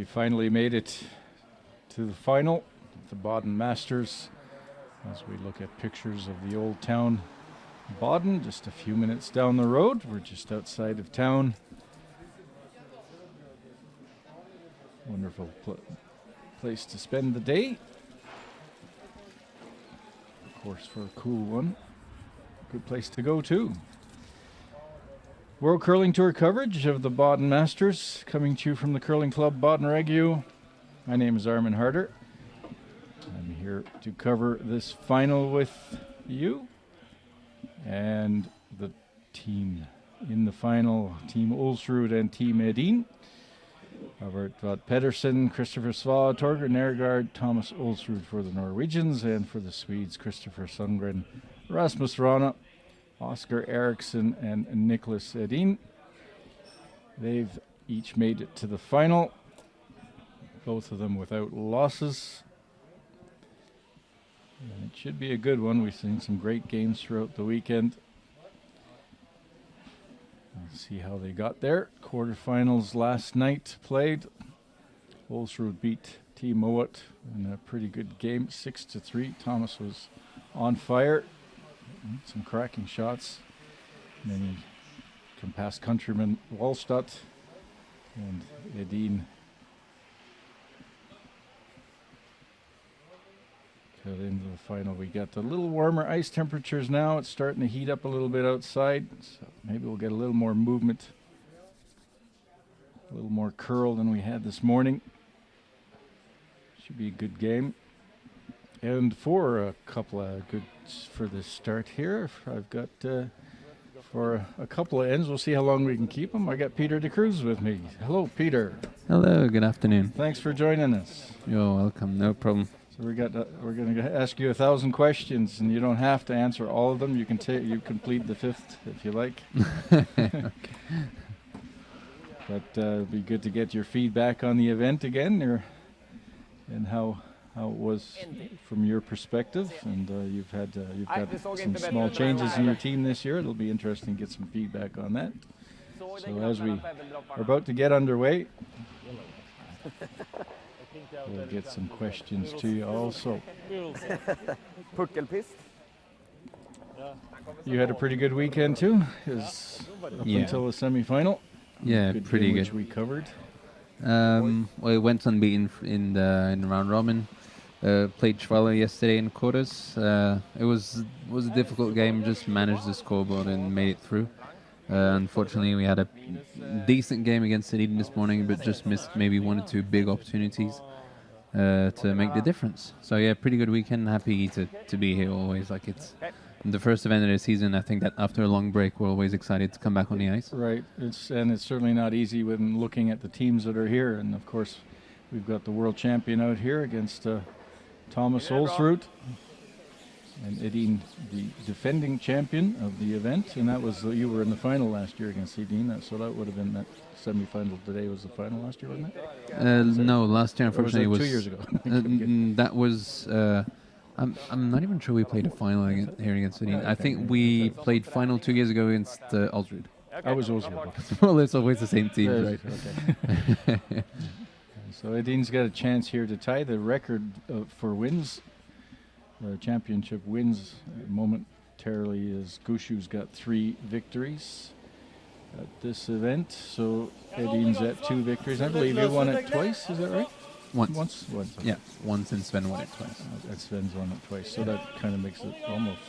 we finally made it to the final, the Baden Masters, as we look at pictures of the old town Baden, just a few minutes down the road. We're just outside of town. Wonderful place to spend the day. Of course, for a cool one. Good place to go too. World Curling Tour coverage of the Baden Masters coming to you from the Curling Club Baden Regio. My name is Armin Harder. I'm here to cover this final with you. And the team in the final, Team Olsrud and Team Edin. Robert Vaught Pedersen, Christopher Sva, Torger Nergard, Thomas Olsrud for the Norwegians, and for the Swedes, Christopher Sundgren, Rasmus Rana, Oscar Eriksson, and Nicholas Edin. They've each made it to the final, both of them without losses. And it should be a good one. We've seen some great games throughout the weekend. Let's see how they got there. Quarterfinals last night played. Olsrud beat Team Mowat in a pretty good game, 6-3. Thomas was on fire. Some cracking shots. And then he come past countryman Wallstadt and Edin got into the final. We got a little warmer ice temperatures now. It's starting to heat up a little bit outside, so maybe we'll get a little more movement, a little more curl than we had this morning. Should be a good game. And for a couple of goods for this start here, I've got for a couple of ends, we'll see how long we can keep them. I got Peter de Cruz with me. Hello, Peter. Hello, good afternoon. Thanks for joining us. You're welcome, no problem. So we're going to ask you 1,000 questions, and you don't have to answer all of them. You can you plead the fifth if you like. But it'd be good to get your feedback on the event again, and how it was from your perspective. And you've got some small changes in your team this year. It'll be interesting to get some feedback on that. So as we are about to get underway, we'll get some questions to you also. You had a pretty good weekend too, until the semi-final. Yeah, pretty good. Which we covered. Well, we went unbeaten in the round robin. Played Schwaller yesterday in quarters. It was a difficult game. Just managed the scoreboard and made it through. Unfortunately, we had a decent game against Eden this morning, but just missed maybe one or two big opportunities to make the difference. So yeah, pretty good weekend. Happy to be here always. Like, it's the first event of the season. I think that after a long break, we're always excited to come back on the ice. Right. It's certainly not easy when looking at the teams that are here. And of course, we've got the world champion out here against Thomas Olsrud, and Edin, the defending champion of the event. And that was you were in the final last year against Edin. So that would have been that semi-final today was the final last year, wasn't it? No, last year unfortunately was was 2 years ago. That was. I'm not even sure we played a final here against Edin. I think we played final 2 years ago against Olsrud. I was Olsrud. Well, it's always the same team, right? Okay. So Edin's got a chance here to tie the record for wins, championship wins. Momentarily, as Gushu's got 3 victories at this event. So Edin's at 2 victories. I believe you won it twice. Is that right? Once. Okay. Yeah, once, and Sven won it twice. Sven's won it twice, so that kind of makes it almost.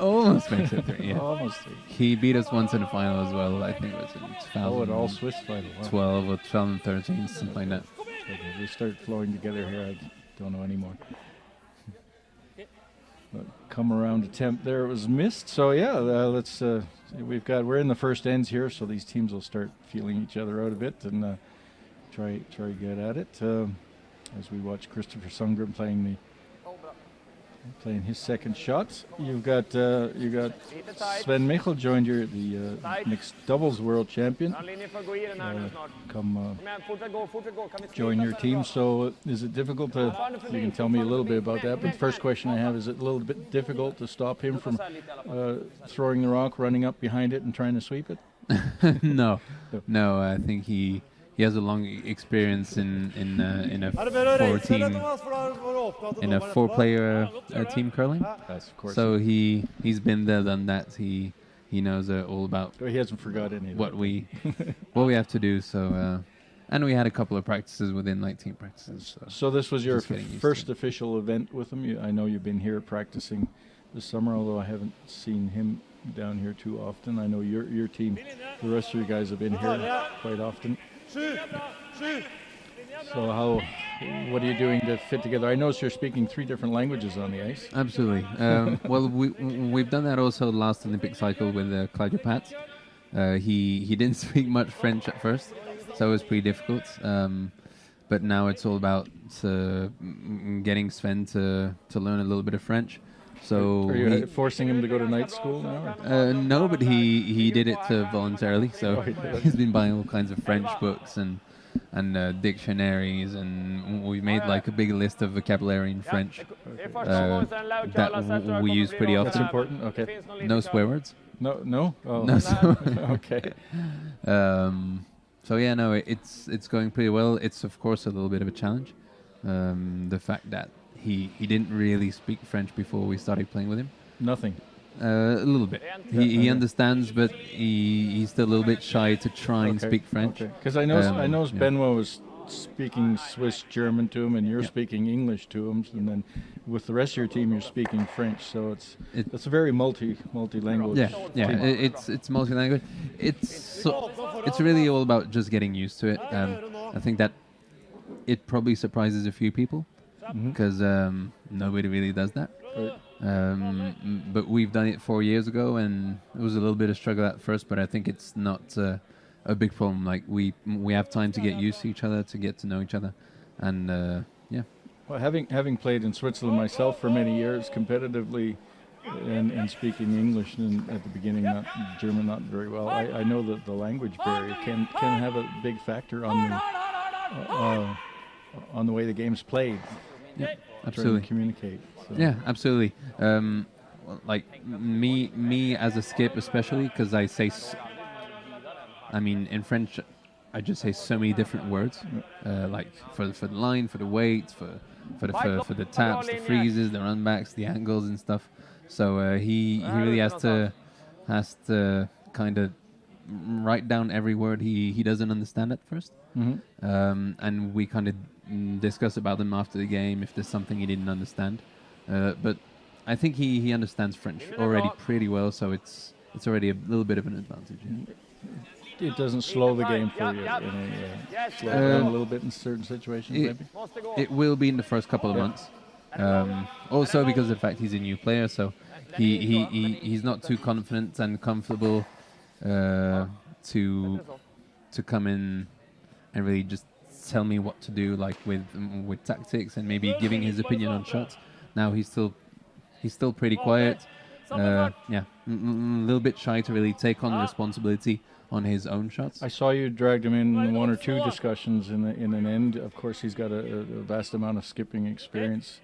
Almost makes it 3. Yeah. Almost 3. He beat us once in the final as well. I think it was in 2012. An all Swiss final. Wow. 12 or 12 and 13, something like that. Okay, they start flowing together here. I don't know anymore. But come around attempt there, it was missed. So yeah, let's. We're in the first ends here, so these teams will start feeling each other out a bit and try get at it. As we watch Christopher Sundgren playing his second shot. You got Sven Michel joined the mixed doubles world champion. Come join your team. So is it difficult to? You can tell me a little bit about that. But the first question I have is: it a little bit difficult to stop him from throwing the rock, running up behind it, and trying to sweep it? No. I think he he has a long experience in a four-player team curling. Yes, of course. So he's been there, done that. He knows all about He hasn't forgot any of what that. we have to do. So and we had a couple of practices within like team practices. So this was your just getting used to first it. official event with him. I know you've been here practicing this summer, although I haven't seen him down here too often. I know your team, the rest of you guys have been here quite often. So what are you doing to fit together? I notice you're speaking 3 different languages on the ice. Absolutely. Well, we've done that also last Olympic cycle with Claudio Pat. He didn't speak much French at first, so it was pretty difficult. But now it's all about getting Sven to learn a little bit of French. So Are you forcing him to go to night school now? no, but he did it voluntarily. So he's been buying all kinds of French books and dictionaries, and we made like a big list of vocabulary in French that we use pretty often. That's important. Okay. No swear words. No. Oh. No. Okay. So yeah, no, it's going pretty well. It's of course a little bit of a challenge. The fact that he didn't really speak French before we started playing with him. Nothing. A little bit. He understands, but he's still a little bit shy to try and speak French. Because I know Benoit was speaking Swiss German to him, and you're speaking English to him, and then with the rest of your team you're speaking French. So it's a very multi-language. Yeah. It's multi-language. It's really all about just getting used to it. I think that it probably surprises a few people because nobody really does that. Right. But we've done it 4 years ago, and it was a little bit of struggle at first, but I think it's not a big problem. Like we have time to get used to each other, to get to know each other, and yeah. Well, having played in Switzerland myself for many years competitively, and speaking English and at the beginning, not German, not very well. I know that the language barrier can have a big factor on the way the game's played. Yeah, absolutely. Trying to communicate. So. Yeah, absolutely. Like me as a skip, especially because I say, in French, I just say so many different words, like for the line, for the weight, for the taps, the freezes, the runbacks, the angles and stuff. So he really has to kind of write down every word he doesn't understand at first. And we kind of discuss about them after the game if there's something he didn't understand. But I think he understands French already pretty well, so it's already a little bit of an advantage. Yeah. It doesn't slow the game for you. Slow it down a little bit in certain situations, maybe. It will be in the first couple of months. Also because of the fact he's a new player, so he's not too confident and comfortable to come in and really just tell me what to do, like with tactics and maybe giving his opinion on shots. Now he's still pretty quiet. A little bit shy to really take on responsibility on his own shots. I saw you dragged him in 1 or 2 discussions in an end. Of course, he's got a vast amount of skipping experience.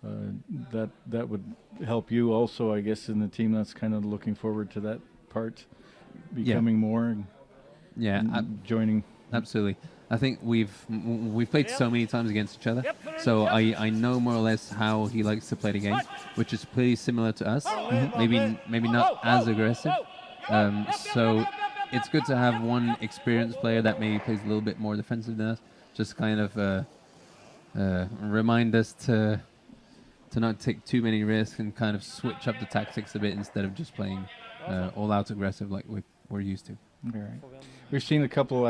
That would help you also, I guess, in the team that's kind of looking forward to that part, becoming more. Joining. Absolutely. I think we've played so many times against each other, so I know more or less how he likes to play the game, which is pretty similar to us. Maybe not as aggressive. So it's good to have one experienced player that maybe plays a little bit more defensive than us, just kind of remind us to not take too many risks and kind of switch up the tactics a bit instead of just playing all out aggressive like we're used to. All right. We've seen a couple.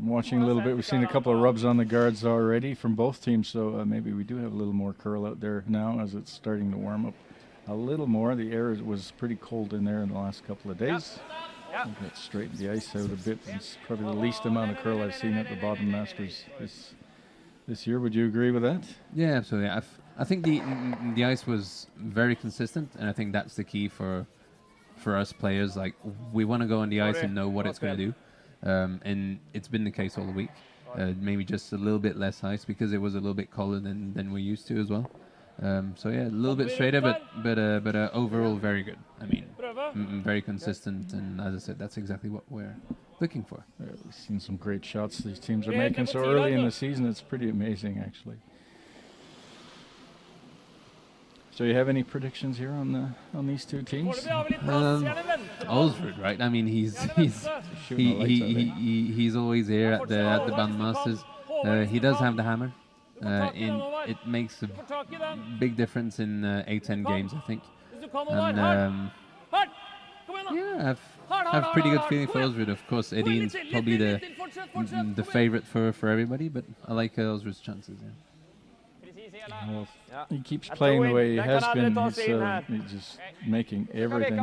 Watching a little bit. We've seen a couple of rubs on the guards already from both teams. So maybe we do have a little more curl out there now as it's starting to warm up a little more. The air was pretty cold in there in the last couple of days. We've got straightened the ice out a bit. It's probably the least amount of curl I've seen at the Baden Masters this year. Would you agree with that? Yeah, absolutely. I think the ice was very consistent, and I think that's the key for us players. Like, we want to go on the ice and know what it's going to do, and it's been the case all the week. Maybe just a little bit less ice because it was a little bit colder than we're used to as well. So yeah, a little bit straighter, but overall very good. I mean, very consistent, and as I said, that's exactly what we're looking for. We've seen some great shots these teams are making so early in the season. It's pretty amazing, actually. So you have any predictions here on these two teams? Olsrud, right? I mean, he's always here at the Baden Masters. He does have the hammer. It makes a big difference in A10 games, I think. And yeah, I have pretty good feeling for Olsrud. Of course, Edin's probably the favorite for everybody, but I like Olsrud's chances. Yeah. Well, he keeps playing the way he has been. He's just making everything.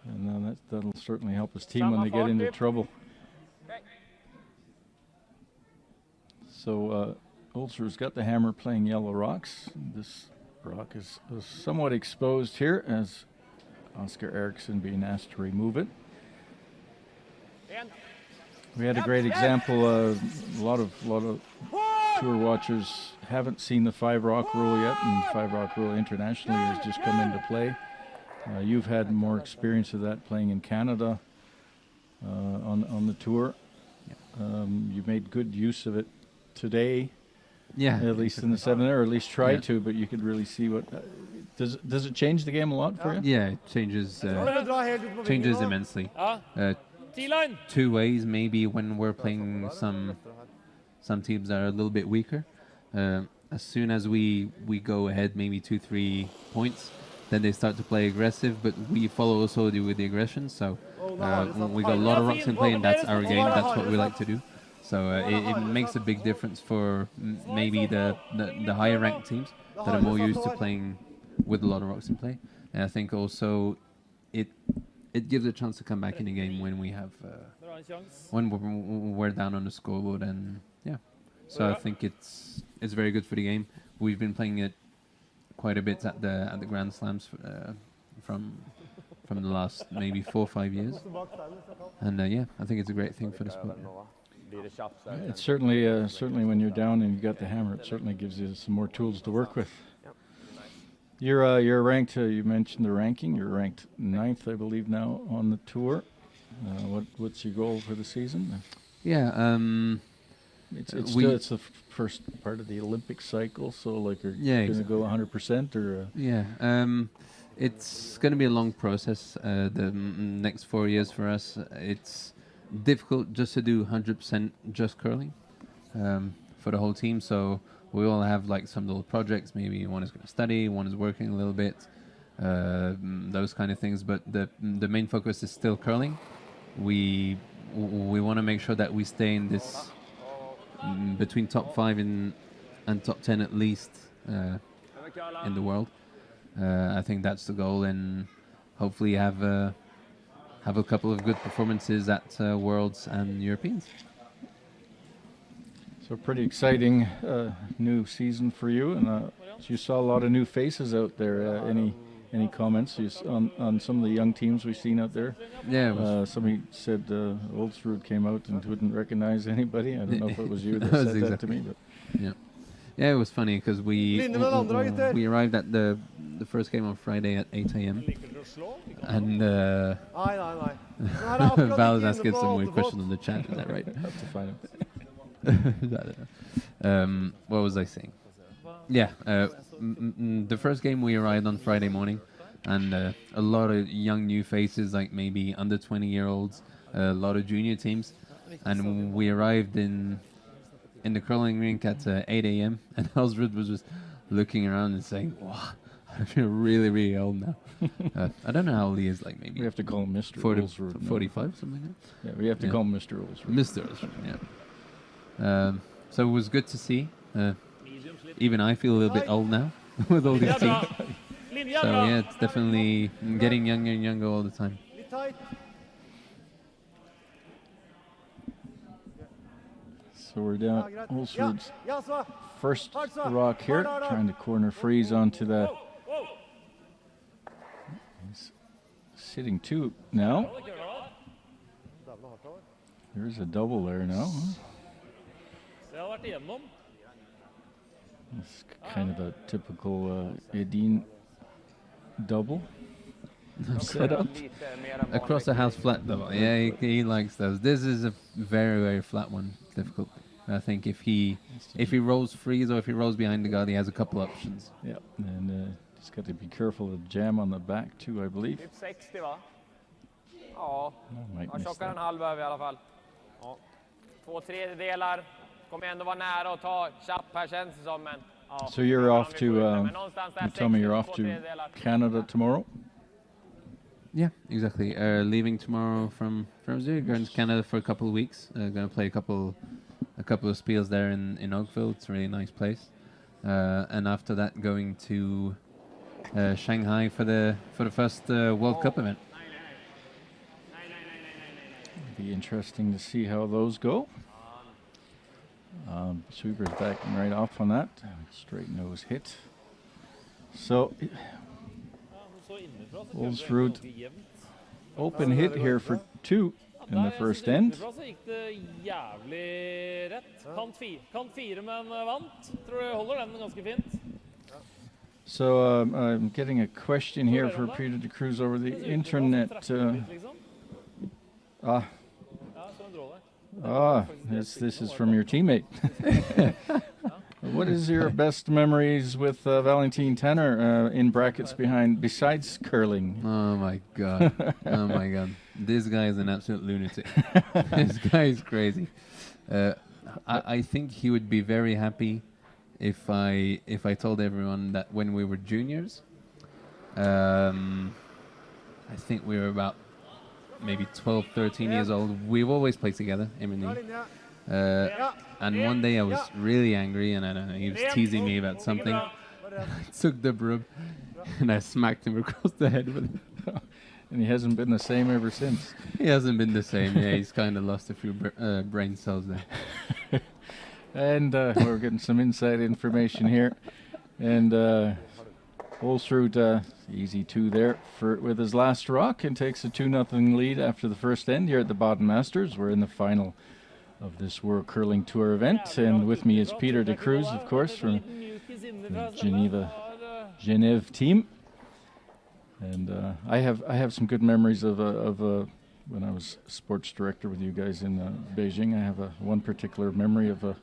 And that'll certainly help his team when they get into trouble. So Olsrud's got the hammer playing yellow rocks. This rock is somewhat exposed here as Oscar Eriksson being asked to remove it. We had a great example. A lot of tour watchers haven't seen the 5-rock rule yet, and 5-rock rule internationally has just come into play. You've had more experience of that playing in Canada on the tour. You made good use of it today. Yeah, at least in the 7 there, or at least try to. But you could really see what does it change the game a lot for you? Yeah, it changes immensely. Two ways, maybe when we're playing some teams that are a little bit weaker. As soon as we go ahead, maybe 2-3 points, then they start to play aggressive. But we follow also with the aggression. So we got a lot of rocks in play, and that's our game. That's what we like to do. So it makes a big difference for maybe the higher ranked teams that are more used to playing with a lot of rocks in play. And I think also it gives a chance to come back in the game when we have when we're down on the scoreboard, and yeah. So I think it's very good for the game. We've been playing it quite a bit at the Grand Slams from the last maybe 4 or 5 years, and yeah, I think it's a great thing for the sport. It's certainly when you're down and you got the hammer, it certainly gives you some more tools to work with. You're ranked. You mentioned the ranking. You're ranked 9th, I believe, now on the tour. What's your goal for the season? Yeah, it's the first part of the Olympic cycle. So like, are you going to go 100% or? Yeah, it's going to be a long process. The next 4 years for us, it's difficult just to do 100% just curling for the whole team. So we all have like some little projects. Maybe one is going to study, one is working a little bit, those kind of things. But the main focus is still curling. We want to make sure that we stay in this between top 5 and top 10 at least in the world. I think that's the goal, and hopefully have a couple of good performances at Worlds and Europeans. So pretty exciting new season for you, and you saw a lot of new faces out there. Any comments on some of the young teams we've seen out there? Yeah. Somebody said Olsrud came out and wouldn't recognize anybody. I don't know if it was you that said exactly that to me, but yeah, it was funny because we arrived at the first game on Friday at 8 a.m. and Val is asking some weird questions in the chat. Is that right? Have to find it. What was I saying? Yeah, the first game we arrived on Friday morning, and a lot of young new faces, like maybe under 20-year-olds, a lot of junior teams, and we arrived in the curling rink at 8 a.m. and Olsrud was just looking around and saying, "Wow, I feel really, really old now." I don't know how old he is, like maybe we have to call him Mr. 45, something like that. Yeah, we have to call him Mr. Olsrud. Mr. Olsrud, yeah. So it was good to see. Even I feel a little bit old now with all these teams. So yeah, it's definitely getting younger and younger all the time. So we're down Olsrud's first rock here, trying to corner freeze onto that. He's sitting 2 now. There's a double there now. It's kind of a typical Edin double. set up. Across the house flat though. Yeah, he likes those. This is a very, very flat one. Difficult. I think if he rolls freeze or if he rolls behind the guard, he has a couple options. Yeah, and just got to be careful of the jam on the back too, I believe. Typ 60 va? Ja, Might jag miss tjockar en that. halv över i alla fall. Ja. 2/3. Kommer ändå vara nära att ta chapp här känns det som. Men, ja. So you're off Men to, någonstans där you tell me 60 you're och off to 2/3. Canada tomorrow? Yeah, exactly. Leaving tomorrow from Zurich, going to Canada for a couple of weeks. Going to play a couple of spiels there in Oakville. It's a really nice place. And after that, going to Shanghai for the first World Cup event. Be interesting to see how those go. Sweeper's backing right off on that. Straight nose hit. So, Olsrud open hit here for 2 in the first end. Så gikk det jævlig rett. Kant 4, men vant. Tror jeg holder den ganske fint. So I'm getting a question here for Peter de Cruz over the internet. Ja, så en dråle. This is from your teammate. What is your best memories with Valentin Tanner in brackets behind besides curling? Oh my god! Oh my god! This guy is an absolute lunatic. This guy is crazy. I think he would be very happy if I told everyone that when we were juniors, I think we were about maybe 12, 13 years old. We've always played together, him and me. And one day I was really angry, and I don't know, he was teasing me about something. I took the broom and I smacked him across the head with it. And he hasn't been the same ever since. He hasn't been the same. Yeah, he's kind of lost a few brain cells there. And we're getting some inside information here. And Olsrud, easy 2 there with his last rock, and takes a 2-0 lead after the first end here at the Baden Masters. We're in the final of this World Curling Tour event, and with me is Peter de Cruz, of course, from the Genève team. And I have some good memories of when I was sports director with you guys in Beijing. I have one particular memory of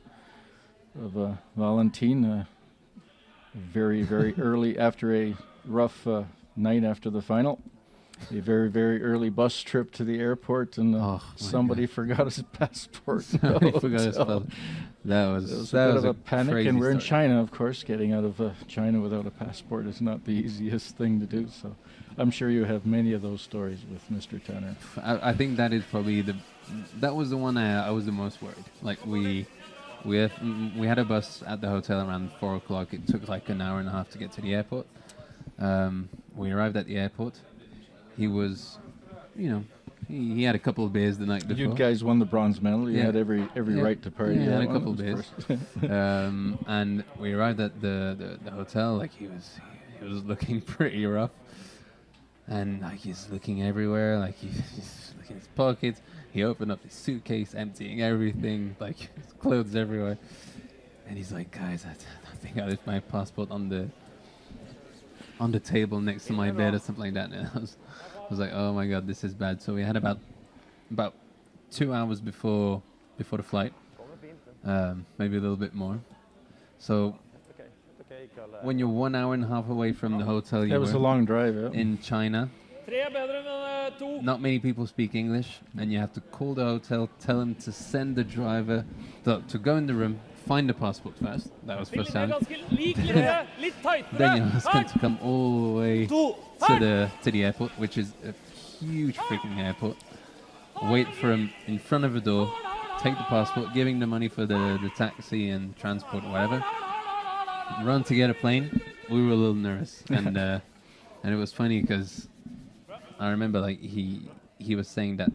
Valentin, very, very early after a rough night after the final. A very, very early bus trip to the airport, and somebody forgot his passport. Somebody forgot his passport. That was a bit of a panic, crazy and we're in story. China, of course. Getting out of China without a passport is not the easiest thing to do. So, I'm sure you have many of those stories with Mr. Tanner. I think that is probably that was the one I was the most worried. Like we had a bus at the hotel around 4 o'clock. It took like an hour and a half to get to the airport. We arrived at the airport. He was, he had a couple of beers the night before. You guys won the bronze medal. You Yeah. had every Yeah. right to party. Yeah, he that had a one, couple of of beers. course. And we arrived at the hotel. Like he was looking pretty rough, and like he's looking everywhere. Like he's looking in his pockets. He opened up his suitcase, emptying everything, like his clothes everywhere. And he's like, guys, I think I left my passport on the table next to my bed or something like that. And I was like, oh my god, this is bad. So we had about 2 hours before the flight, maybe a little bit more. So when you're 1 hour and a half away from the hotel, That was a long drive. Yeah. in China, 3 er bedre enn 2. not many people speak English, and you have to call the hotel, tell them to send the driver to go in the room, find the passport first. That was first Spillet er time. ganske lik linje, litt tightere. Then you're going to come all the way To. to the airport, which is a huge freaking airport. Wait for him in front of the door, take the passport, giving the money for the taxi and transport, whatever. Run to get a plane. We were a little nervous, and it was funny because I remember like he was saying that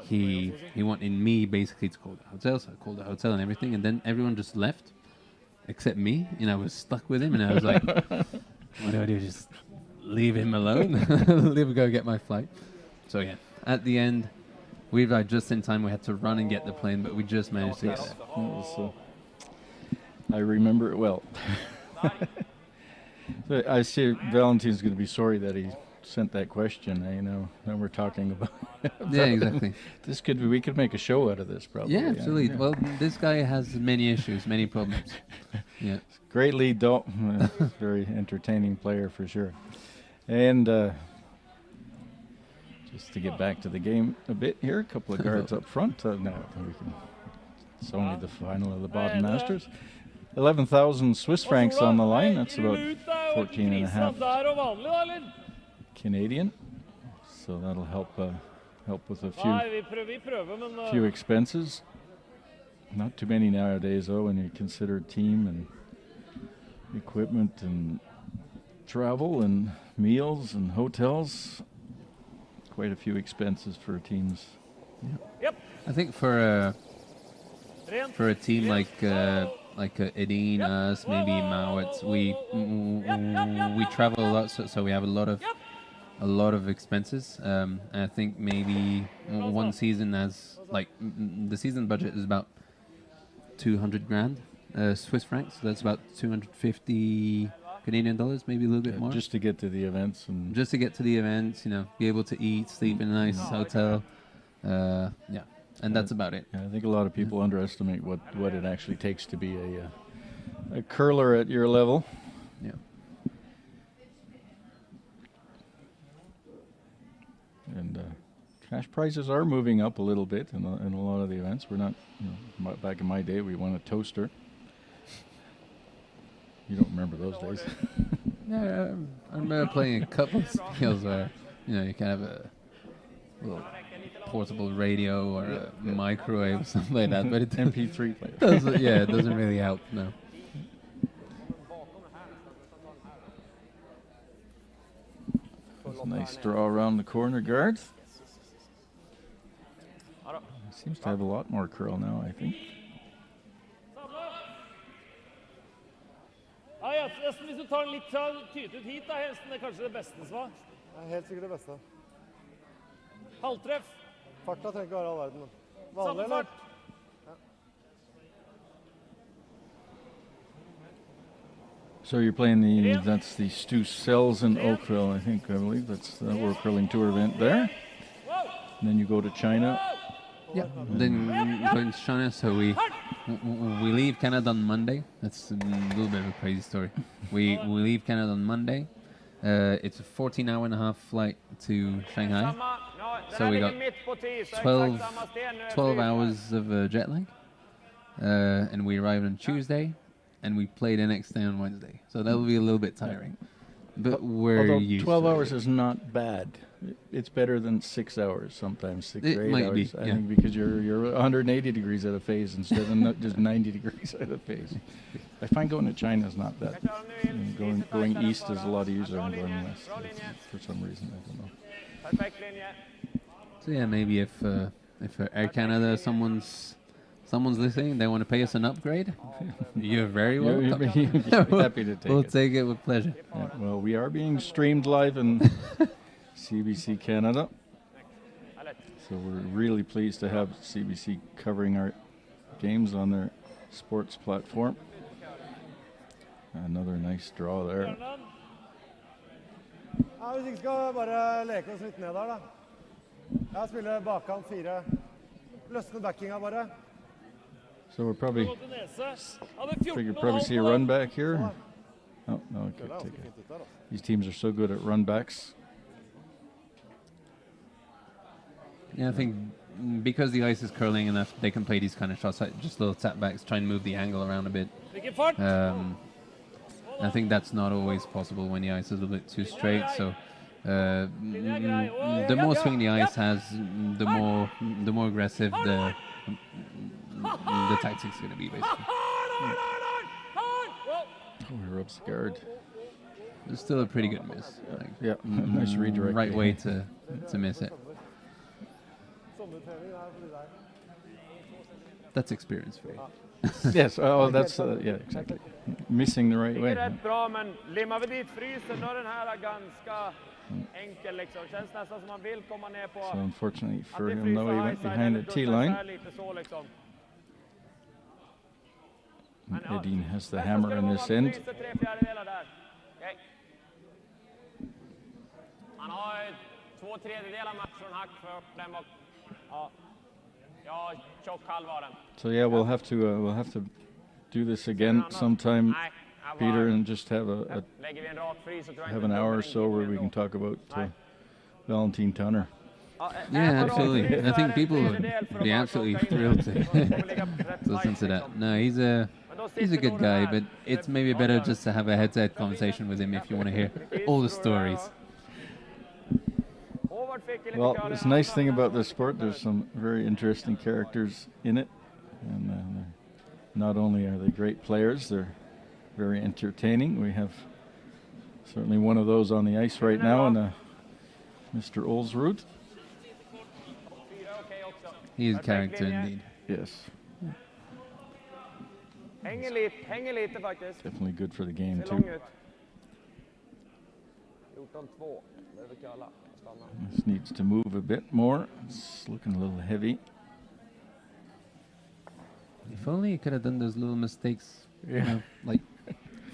he wanted me basically to call the hotel, so I called the hotel and everything, and then everyone just left except me, and I was stuck with him, and I was like, what do I do? Just leave him alone? Leave him go get my flight. So yeah, at the end, we arrived just in time. We had to run and get the plane, but we just managed to get there. I remember it well. So I see Valentine's going to be sorry that he sent that question. You know, now we're talking about. Yeah, exactly. This could be. We could make a show out of this, probably. Yeah, absolutely. Yeah. Well, this guy has many issues, many problems. Yeah. Great lead, though. Very entertaining player for sure. And just to get back to the game a bit here, a couple of guards up front. Now we can. It's only the final of the Baden Masters. 11,000 Swiss francs on the line. That's about 14 and a half Canadian. So that'll help with a few expenses. Not too many nowadays, though, when you consider team and equipment and travel and meals and hotels. Quite a few expenses for teams. Yeah. Yep. I think for a team like Edin, us, maybe Mowat, we travel a lot, so we have a lot of expenses. And I think maybe one season has the season budget is about 200 grand Swiss francs. So that's about 250 Canadian dollars, maybe a little bit more. Just to get to the events and just to get to the events, be able to eat, sleep in a nice hotel. Yeah. And that's about it. Yeah, I think a lot of people underestimate what it actually takes to be a curler at your level. Yeah. And cash prices are moving up a little bit in a lot of the events. We're not, back in my day, we won a toaster. You don't remember those days. Yeah, I remember playing a couple of skills where, you can have a little portable radio or a microwave or something like that, but it MP3 player. It doesn't really help, no. That's a nice draw around the corner guard. Seems to have a lot more curl now, I think. Ja, nesten hvis du tar den litt fra tyt ut hit, da, Helsten, det er kanskje det beste svar. Det er helt sikkert det beste. Halvtreff. Farta trenger ikke være all verden. Samme Vanlig, eller? fart. So you're playing that's the Stu Sells in Oakville, I believe. That's the World Curling Tour event there. And then you go to China. Yeah, then going to China, so we leave Canada on Monday. That's a little bit of a crazy story. We leave Canada on Monday. It's a 14-hour-and-a-half flight to Shanghai. So we got 12 hours of jet lag. And we arrived on Tuesday, and we play the next day on Wednesday. So that'll be a little bit tiring. But we're used 12 to hours it. is not bad. It's better than 6 hours sometimes, 6 It or 8 might hours. be, I yeah. think because you're 180 degrees out of phase instead of just 90 degrees out of phase. I find going to China is not that. Going east is a lot easier than going west. For some reason, I don't know. Perfekt linje. So yeah, maybe if Air Canada, someone's listening, they want to pay us an upgrade, you're very welcome. Happy to take We'll it. take it with pleasure. Yeah, well, we are being streamed live in CBC Canada. So we're really pleased to have CBC covering our games on their sports platform. Another nice draw there. Ja, hvis ikke skal vi bare leke oss litt ned der, da. Jeg spiller bakkant 4. Løsne backinga bare. So we'll probably Gå til nese. Hadde figure 14,5 probably see a på den. run back here. Oh no, okay, Det er take ganske it. fint ut der, altså. These teams are so good at run backs. Yeah, I think because the ice is curling enough, they can play these kind of shots, like just little tap backs, try and move the angle around a bit. Hvilken fart? I think that's not always possible when the ice is a little bit too straight. So the more swing the ice has, the more aggressive the tactic's going to be, basically. Oh, he rubs the guard. It's still a pretty good miss. Yeah, nice redirect. Right way to miss it. Sommertrening er for de der. That's experience for you. Yes, oh, that's, yeah, exactly. Missing the right way. Ikke rätt bra, men limmar vi dit frysen, då är den här ganska enkel liksom. Känns nästan som man vill komma ner på So unfortunately att for det him, fryser though, he went highside behind eller the duttar så T-line. här lite så liksom. Edin has the hammer in this end. Fryser 3/4 där. Okej. Han har 2/3 av matchen från hack för upp den bak. Ja, tjock halv var den. So yeah, we'll have to do this again sometime, Nej, han var- Peter, and just have Lägger vi en rak fri så tror jag have inte an hour or dubbeln so in where går we can ändå. talk about Valentin Tunner. Yeah, absolutely. I think people would be absolutely thrilled to listen to that. No, he's a good guy, but it's maybe better just to have a head-to-head conversation with him if you want to hear all the stories. Well, it's a nice thing about this sport. There's some very interesting characters in it, and not only are they great players, they're very entertaining. We have certainly one of those on the ice right now, and Mr. Olsrud. He is a character indeed. Yes, Hänger lite faktiskt. definitely good for the game Ser too. lång ut. 14-2. Behöver kalla. Stanna. This needs to move a bit more. It's looking a little heavy. If only he could have done those little mistakes, you know, like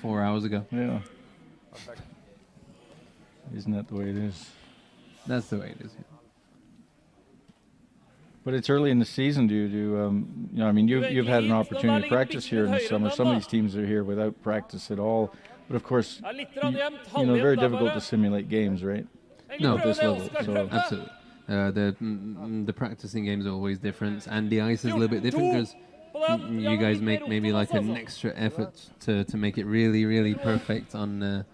4 hours ago. Yeah. Isn't that the way it is? That's the way it is. Yeah. But it's early in the season. Do you know? I mean, you've had an opportunity to practice here in the summer. Some of these teams are here without practice at all. But of course, Ja, litt grann jevnt. you know, very Halvjevnt der difficult bare. to simulate games, right? No, At this level. Oskar, So prøv det. Absolutely. The practicing games are always different, and the ice is a little bit different because På den. Ja, you guys litt make mer maybe opp like på an oss, extra effort to make it really perfect on the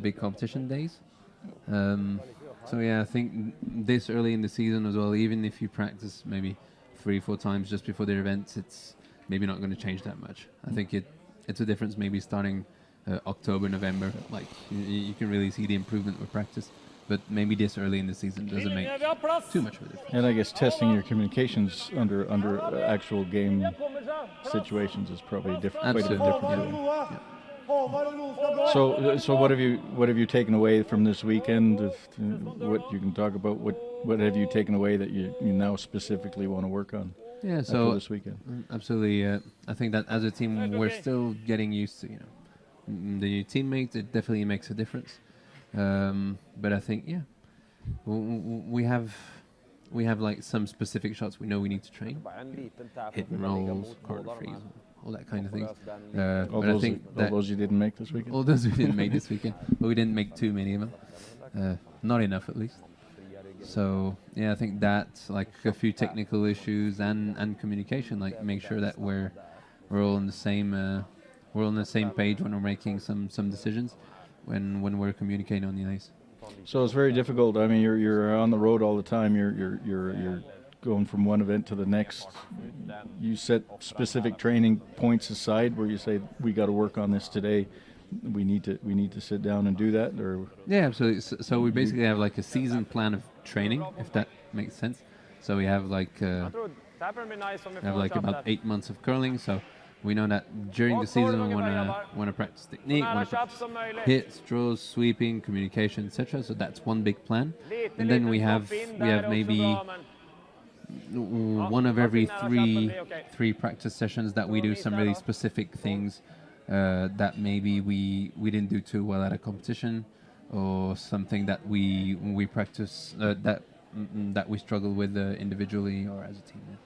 big competition days. So yeah, I think this early in the season as well, even if you practice maybe 3-4 times just before the events, it's maybe not going to change that much. I think it's a difference maybe starting October, November. Like you can really see the improvement with practice, but maybe this early in the season doesn't make Vi har plass. too much of a difference. and I guess testing your communications under actual game situations is probably quite a bit Absolutely. different. Håvard og Noah. Håvard og Noah skal gå. So what have you taken away from this weekend? What you can talk about? What have you taken away that you now specifically want to work on Yeah, after so this weekend? absolutely. I think that as a team, we're still getting used to the new teammates. It definitely makes a difference. But I think we have like some specific shots we know we need to train, Bara en liten tap hit and för att ligga rolls, mot corner båda de freeze, här. all that kind of things. All But I those, think all that those you didn't make this weekend. all those we didn't make this weekend, but we didn't make too many of them. Not enough at least. So yeah, I think that's like a few technical issues and communication. Like make sure that we're all on the same page when we're making some decisions when we're communicating on the ice. So it's very difficult. I mean, you're on the road all the time. You're going from one event to the next. You set specific training points aside where you say we got to work on this today. We need to sit down and do that. Or Yeah, absolutely. So we basically have like a season plan of training, if that makes sense. So we have like Jag tror tappen blir nice om vi we have får like en about där. 8 months of curling. So we know that during the season we want to practice Så technique, nära want to chapp practice som möjligt. hits, draws, sweeping, communication, etc. So that's one big plan. Lite And then liten we have knopp in we där have är också maybe bra, men one of every Martin nära chappen blir okej. three practice sessions that we do some really specific things that maybe we didn't do too well at a competition, or something that we practice that we struggle with individually or as a team. Yeah.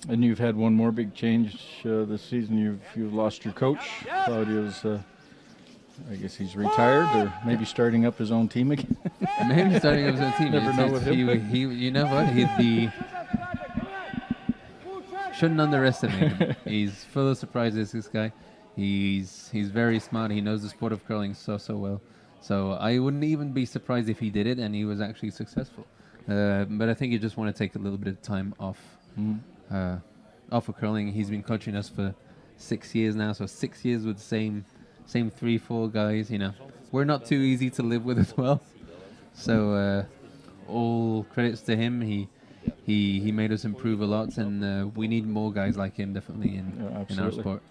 and you've had one more big change this season. You've lost your coach. Claudio's. I guess he's retired, or maybe starting up his own team again. Maybe starting up as a team. Never know with him. He, you know what? He'd be. Shouldn't underestimate him. He's full of surprises. This guy. He's very smart. He knows the sport of curling so well. So I wouldn't even be surprised if he did it and he was actually successful. But I think you just want to take a little bit of time off of curling. He's been coaching us for 6 years now, so 6 years with the same 3-4 guys. You know, we're not too easy to live with as well. So all credits to him. He made us improve a lot, and we need more guys like him definitely in our absolutely. sport.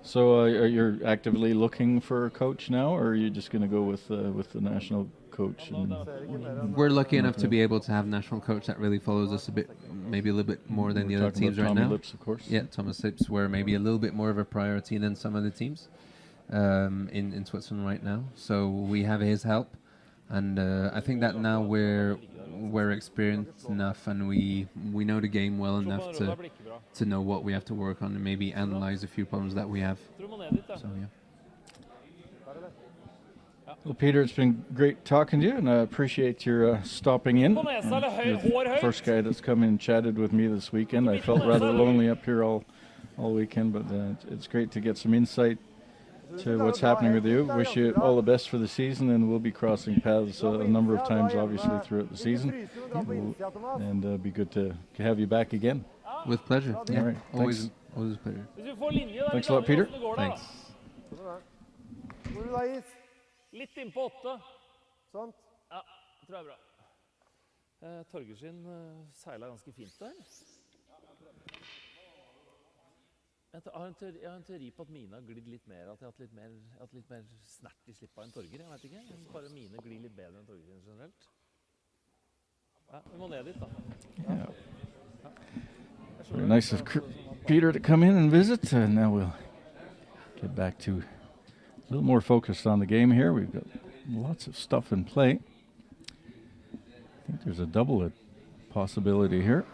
So are you actively looking for a coach now, or are you just going to go with the national coach? We're lucky enough to be able to have a national coach that really follows us a bit, maybe a little bit more than the other teams right Tommy now. Lips, of course. Yeah, Thomas Lips were maybe a little bit more of a priority than some other teams. in Switzerland right now. So we have his help, and I think that now we're experienced enough, and we know the game well enough to know what we have to work on and maybe analyze a few problems that we have. So yeah. Well, Peter, it's been great talking to you, and I appreciate your stopping in. You're the first guy that's come in and chatted with me this weekend. I felt rather lonely up here all weekend, but it's great to get some insight to what's happening with you. Wish you all the best for the season, and we'll be crossing paths a number of times, obviously, throughout the season. And be good to have you back again. With pleasure. Yeah. All right. Always a pleasure. Thanks a lot, Peter. Thanks. Hvor vil du ha is? Litt innpå 8. Sånt. Ja, det tror jeg er bra. Torgersen seiler ganske fint der. Jeg har en teori på at mine har glidd litt mer, at jeg har hatt litt mer snert i slippa enn Torger. Jeg vet ikke, jeg synes bare mine glir litt bedre enn Torgersen generelt. Ja, vi må ned dit da. Yeah. Very nice of Peter to come in and visit. Now we'll get back to a little more focused on the game here. We've got lots of stuff in play. I think there's a double possibility here.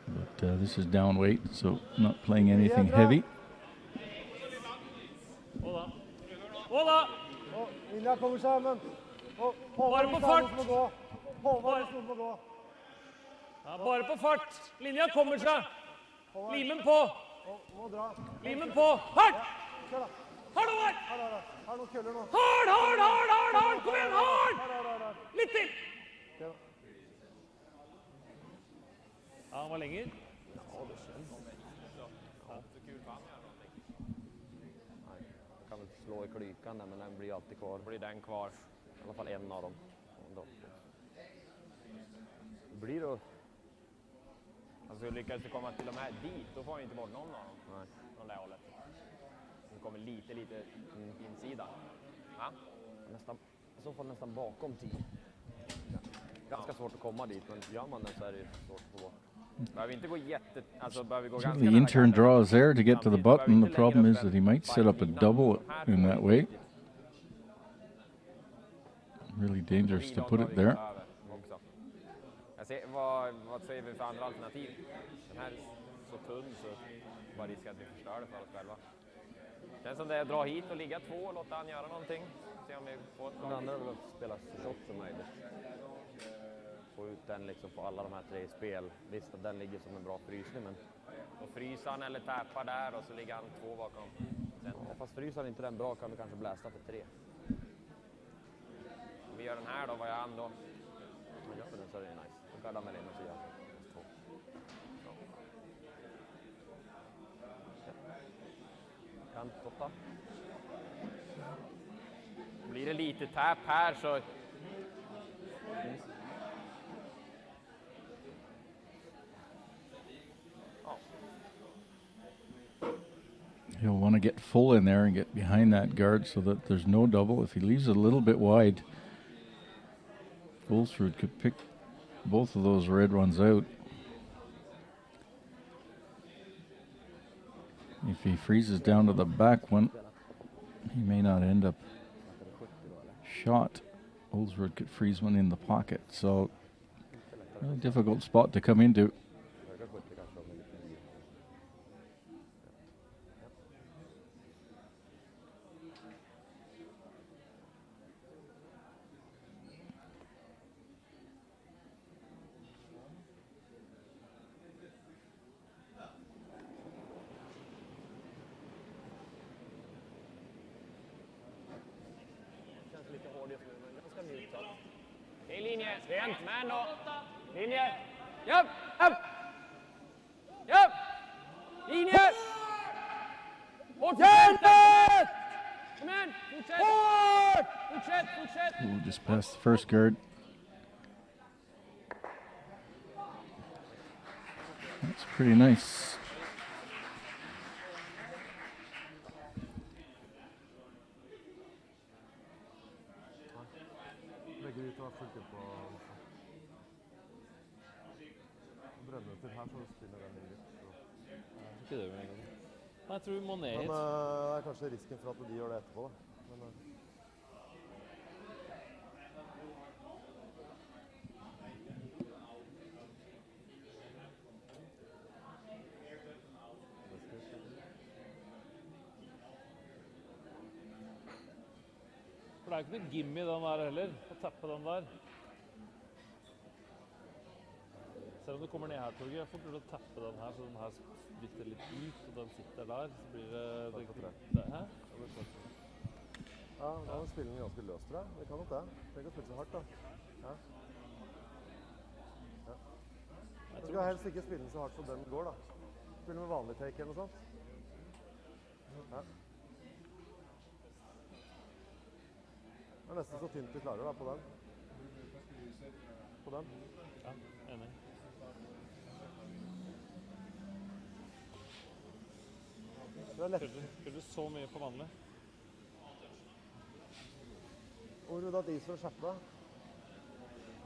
But this is down weight, so not playing anything heavy. Hålla! Linja kommer seg, men Bare på fart! Håvard, hvis noen må gå. Ja, bare på fart! Linja kommer seg! Limen på! Må dra. Limen på! Hardt! Kjør da. Hard over! Her er noen køller nå. Hard! Kom igjen, hard! Litt til! Ja, han var lenger. Ja, det känns. Ja. Kul fan Nej, jag kan väl slå i klykan där, men den blir alltid kvar. Blir den kvar? I alla fall en av dem. Blir då... Alltså lyckas du komma till och med dit, då får han inte bort någon av dem. Nej. Från det hållet. Den kommer lite insida. Ja? Nästan, i så fall nästan bakom 10. Ganska svårt att komma dit, men gör man det så är det svårt att få bort. Behöver inte gå behöver vi gå ganska The intern draw is there to get to the button. The problem is that he might set up a double in that way. Really dangerous to put it there. Jag ser, vad säger vi för andra alternativ? Den här är så tunn så bara risk att vi förstör det för oss själva. Känns som det är att dra hit och ligga 2 och låta han göra någonting. Se om vi får ett slag. Den andra är väl att spela så tjockt som möjligt. Få ut den liksom på alla de här 3 i spel. Visst att den ligger som en bra frysning, men... Och fryser han eller tappar där och så ligger han 2 bakom. Ja, fast fryser han inte den bra kan vi kanske blästa för 3. Om vi gör den här då, vad gör han då? Om vi gör för den så är det nice. Då gaddar man in och så gör han 2. Kant 8. Blir det lite tapp här så... He'll want to get full in there and get behind that guard so that there's no double. If he leaves it a little bit wide, Ulsrud could pick both of those red ones out. If he freezes down to the back one, he may not end up shot. Ulsrud could freeze one in the pocket. So, really difficult spot to come into. I linje, rent, man då. Linje. Japp, upp. Japp. Linje. Fortsätt! Kom igen, fortsätt. Ooh, just past the first guard. That's pretty nice. Lägger ut och skjuter på brödmötet här så spiller den in. Ikke det med en gang. Nei, jeg tror vi må ned Men hit. det er kanskje risken for at de gjør det etterpå, da. Men, For det er jo ikke noe gimme i den der heller, å tappe den der. Selv om du kommer ned her, Torgeir, jeg får klart å tappe den her, så den her dytter litt ut, og den sitter der, så blir det hæ? ja, da må vi spille den ganske løst, tror jeg. Det kan nok det. Tenk å spille så hardt, da. Ja. Ja. Jeg skal helst ikke spille den så hardt så den går, da. Spille med vanlig take eller noe sånt. Ja. Det er nesten så tynt vi klarer da, på den. På den. Ja, enig. Det er lett. Spiller du så mye på vanlig? Hvor vil du ha is for å skjerpe da?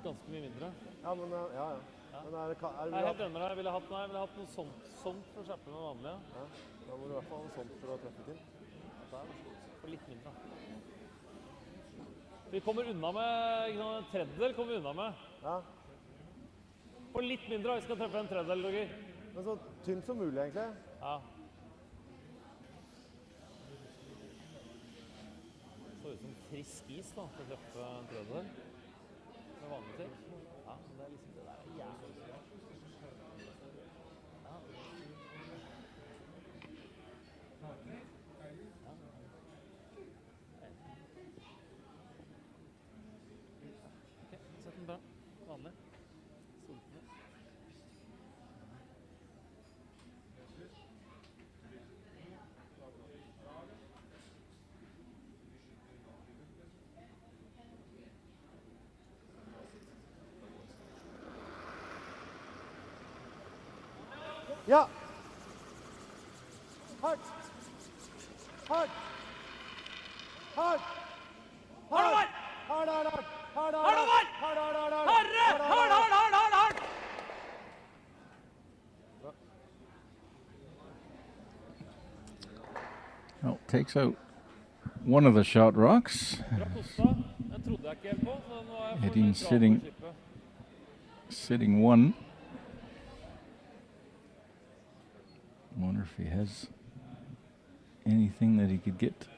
Ganske mye mindre. Ja, men ja. Men er det Jeg er helt enig med deg. Jeg ville hatt noe sånt for å skjerpe med vanlig. Ja, da må du i hvert fall ha noe sånt for å treffe til. For litt mindre. Vi kommer unna med en tredjedel. Kommer vi unna med. Ja, For litt mindre, vi skal treffe en tredjedel, Torgeir. men så tynt som mulig egentlig. Ja. Så ut som frisk is da, for å treffe en tredjedel. Med vanlig ting. Ja, men det er liksom det der er jævlig. Ja. Ok, sett den bra. Vanlig. Solten. Ja! Hardt! Hardt! Hardt! Hardt! Hardt! Well, takes out one of the shot rocks. Bra kosta. Den trodde jeg ikke helt på, så nå er jeg for Heading nøytral på å sitting. slippe. Sitting one. Wonder if he has anything that he could get.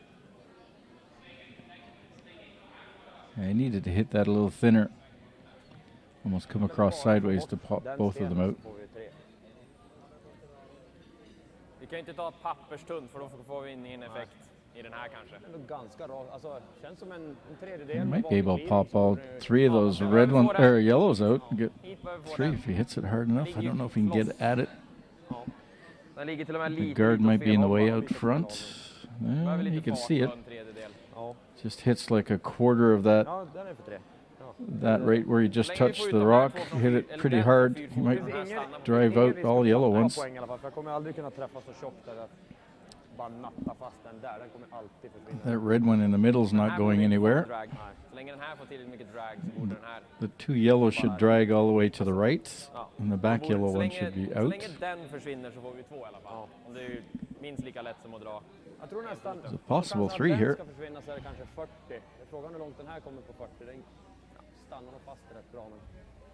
Yeah, he needed to hit that a little thinner. Almost come across sideways to pop both of them out. Vi kan inte ta papperstund för då får vi in effekt i den här kanske. Ganska rak, alltså känns som en tredjedel. He might be able to pop all three of those red one or yellows out and get Hit behöver vi få three den. if he hits it hard enough. I don't know if he can get at it. Ja. Den ligger till och med The lite guard åt might be fel in the håll, way bara. out front. Behöver He lite can fart see på it. en tredjedel. Ja, Just hits like a quarter of that. ja den är för tre. That right where he just touched the rock, hit it pretty hard. He might drive out all yellow ones. Poäng i alla fall, för jag kommer aldrig kunna träffa så tjockt där jag bara natta fast den där. Den kommer alltid försvinna. That red one in the middle's Den här not borde going inte få anywhere. drag. Så länge den här får tillräckligt mycket drag så borde den här... The two yellows should drag all the way to the right, Ja. and the back Borde- yellow så one länge- should be Så out. länge den försvinner så får vi två i alla fall. Och det är ju minst lika lätt som att dra. Jag tror nästan... It's a possible chansen att three den here. ska försvinna så är det kanske 40. Det är frågan hur långt den här kommer på 40. Den stannar nog fast rätt bra. Men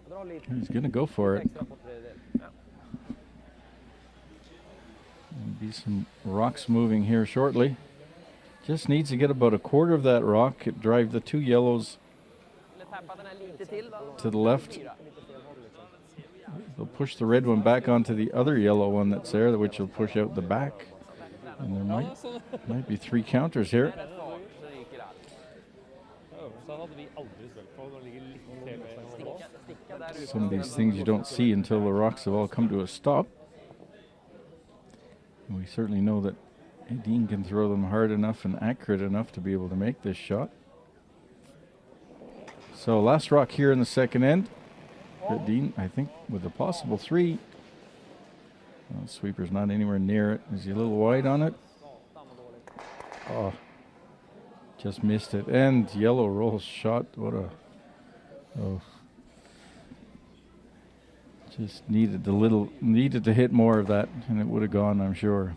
jag drar lite He's gonna go for it. extra på tredjedel. There'll be some rocks moving here shortly. Just needs to get about a quarter of that rock, drive the two yellows Eller tappa den här lite till då. to the left. They'll push the red one back onto the other yellow one that's there, which will push out the back. And there might be three counters here. Rätt fart så ryker allt. Øvelsen hadde vi aldri spilt på. Den ligger litt helt ved. Sticka där ute. Some of these things you don't see until the rocks have all come to a stop. And we certainly know that Dean can throw them hard enough and accurate enough to be able to make this shot. So last rock here in the second end. Dean, I think, with a possible three. Well, sweeper's not anywhere near it. Is he a little wide on it? Oh, just missed it. And yellow rolls shot. What a... Oh. Just needed to hit more of that, and it would have gone, I'm sure.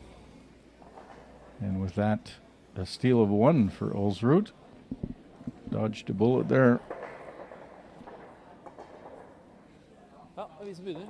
And with that, a steal of 1 for Olsrud. Dodged a bullet there. Ja, det er vi som begynner.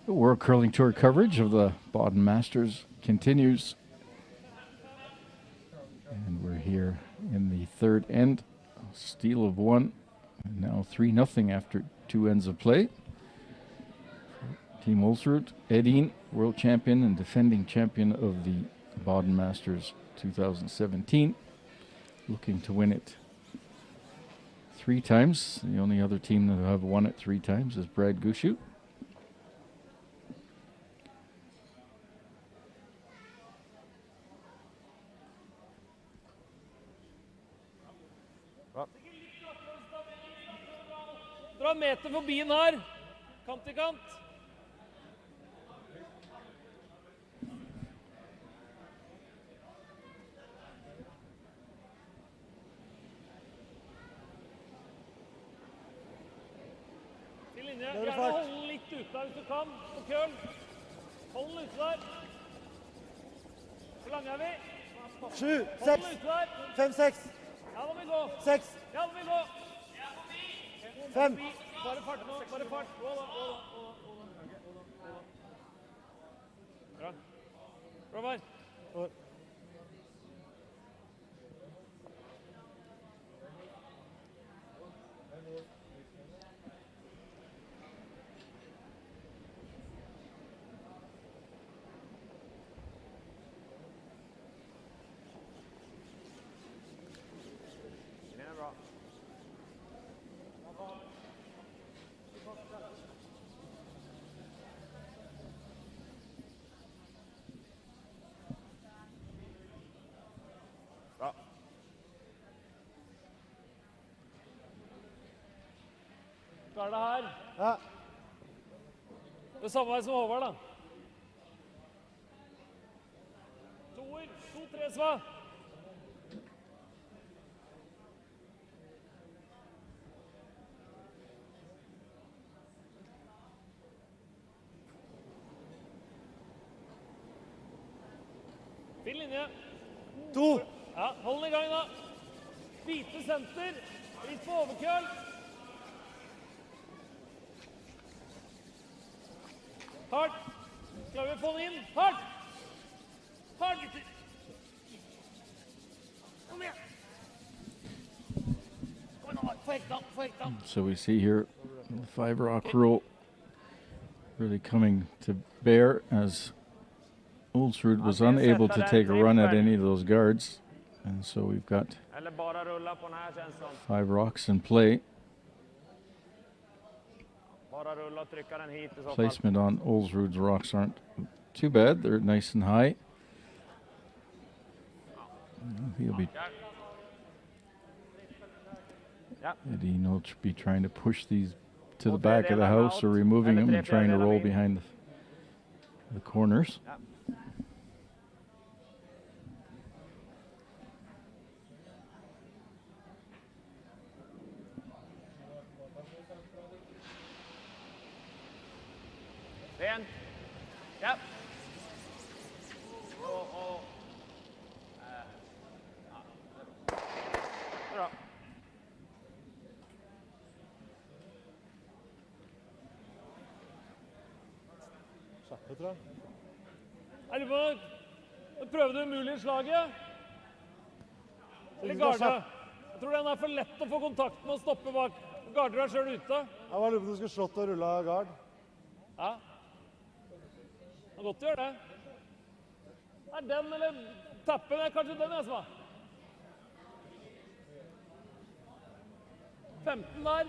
The World Curling Tour coverage of the Baden Masters continues. And we're here in the third end. Steal of 1. And now 3-0 after 2 ends of play. Team Olsrud, Edin, world champion and defending champion of the Baden Masters 2017. Looking to win it 3 times. The only other team that have won it 3 times is Brad Gushue. Dra meter forbi den her. Kant til kant. Til linje. Gjerne hold den litt ute der hvis du kan. På køl. Hold den ute der. Hvor lange er vi? 7, Hold den 6, ute der. 5, 6, Ja, da må vi gå. 6, Ja, da må vi gå. 5. Bare fart nå, bare fart. Gå da, gå da, gå da, gå da. Bra. Bra, Mar. Den er bra. Bra. Hva er det her? Ja. Det samme vei som Håvard, da. Toer, 2-3 sva. Fin linje. 2. Ja, hold den i gang da. Hvite senter, litt på overkøl. Hardt. Klarer vi å få den inn? Hardt. Hardt, gutter. Kom igjen. Kom igjen, Håvard. Få hekta, få hekta. So we see here the 5 rock rule really coming to bear as Olsrud was unable to take a run at any of those guards. And so we've got Eller bara rulla på den här känns som. 5 rocks in play. Bara rulla och trycka den hit i så fall. Placement on Olsrud's rocks aren't too bad. They're nice and high. He'll be Edin will be trying to push these to the back of the house or removing them and trying to roll behind the corners. Ja. Ren. Ja. Og bra. Kjappe, tror jeg. Er du på? Prøver du umulig slaget? Eller garde? Jeg tror den er for lett å få kontakt med og stoppe bak. garder deg selv ute. Jeg var lurer på om du skulle slått og rullet gard. Ja. Det er godt å gjøre det. Er den eller tappen? Er kanskje den jeg som var. 15 der.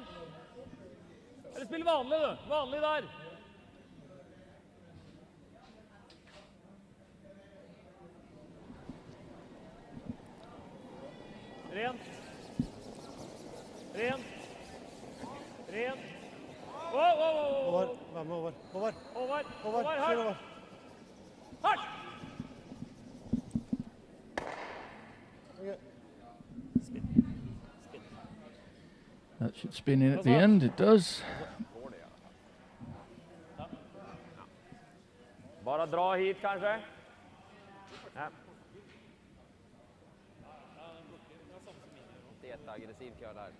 Eller spill vanlig, du. Vanlig der. Rent. Rent. Rent. Håvard, vær med Håvard. Håvard, Håvard, Håvard, Håvard, kjør hardt. Håvard. Hardt. Ok. That should spin in at the end. It does. Bara dra hit kanske. Ja. Inte jätteaggressiv kör där.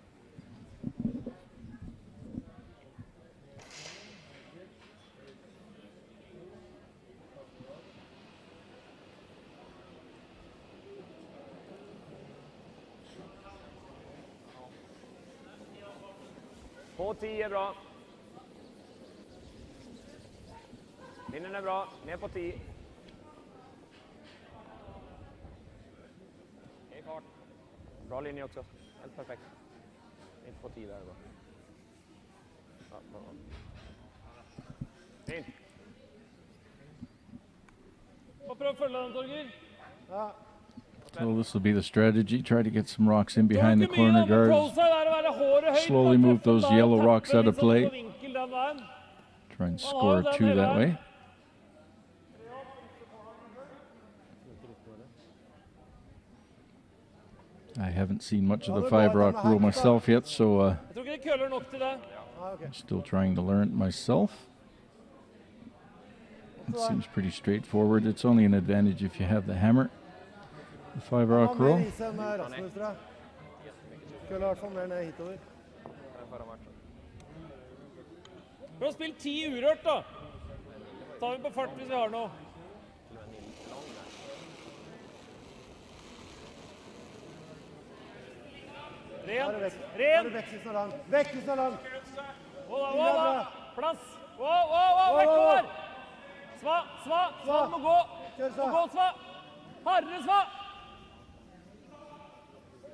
På 10 är bra. Linnen är bra. Ner på 10. I fart. Bra linje också. Helt perfekt. Inte på 10 där då. Ja, bra. Fint. Prøv å følge den, Torger. Ja. So this will be the strategy. Try to get some rocks in behind the corner guards. Slowly move those yellow rocks out of play. Try and score 2 that way. I haven't seen much of the 5-rock rule myself yet, so Jeg tror ikke det køller nok til det. I'm still trying to learn it myself. It seems pretty straightforward. It's only an advantage if you have the hammer. The 5-rock Han var rule. mer is enn Rasmus, tror jeg. Køller i hvert fall mer ned hitover. Prøv å spille 10 urørt, da. Tar vi på fart hvis vi har noe. Rent. Rent. Vekk hvis den er lang. Vekk hvis den er lang. Wow. Plass. Wow. Vekk over. Sva. Sva må gå. Kjør, Sva. Må gå, Sva. Harre, Sva.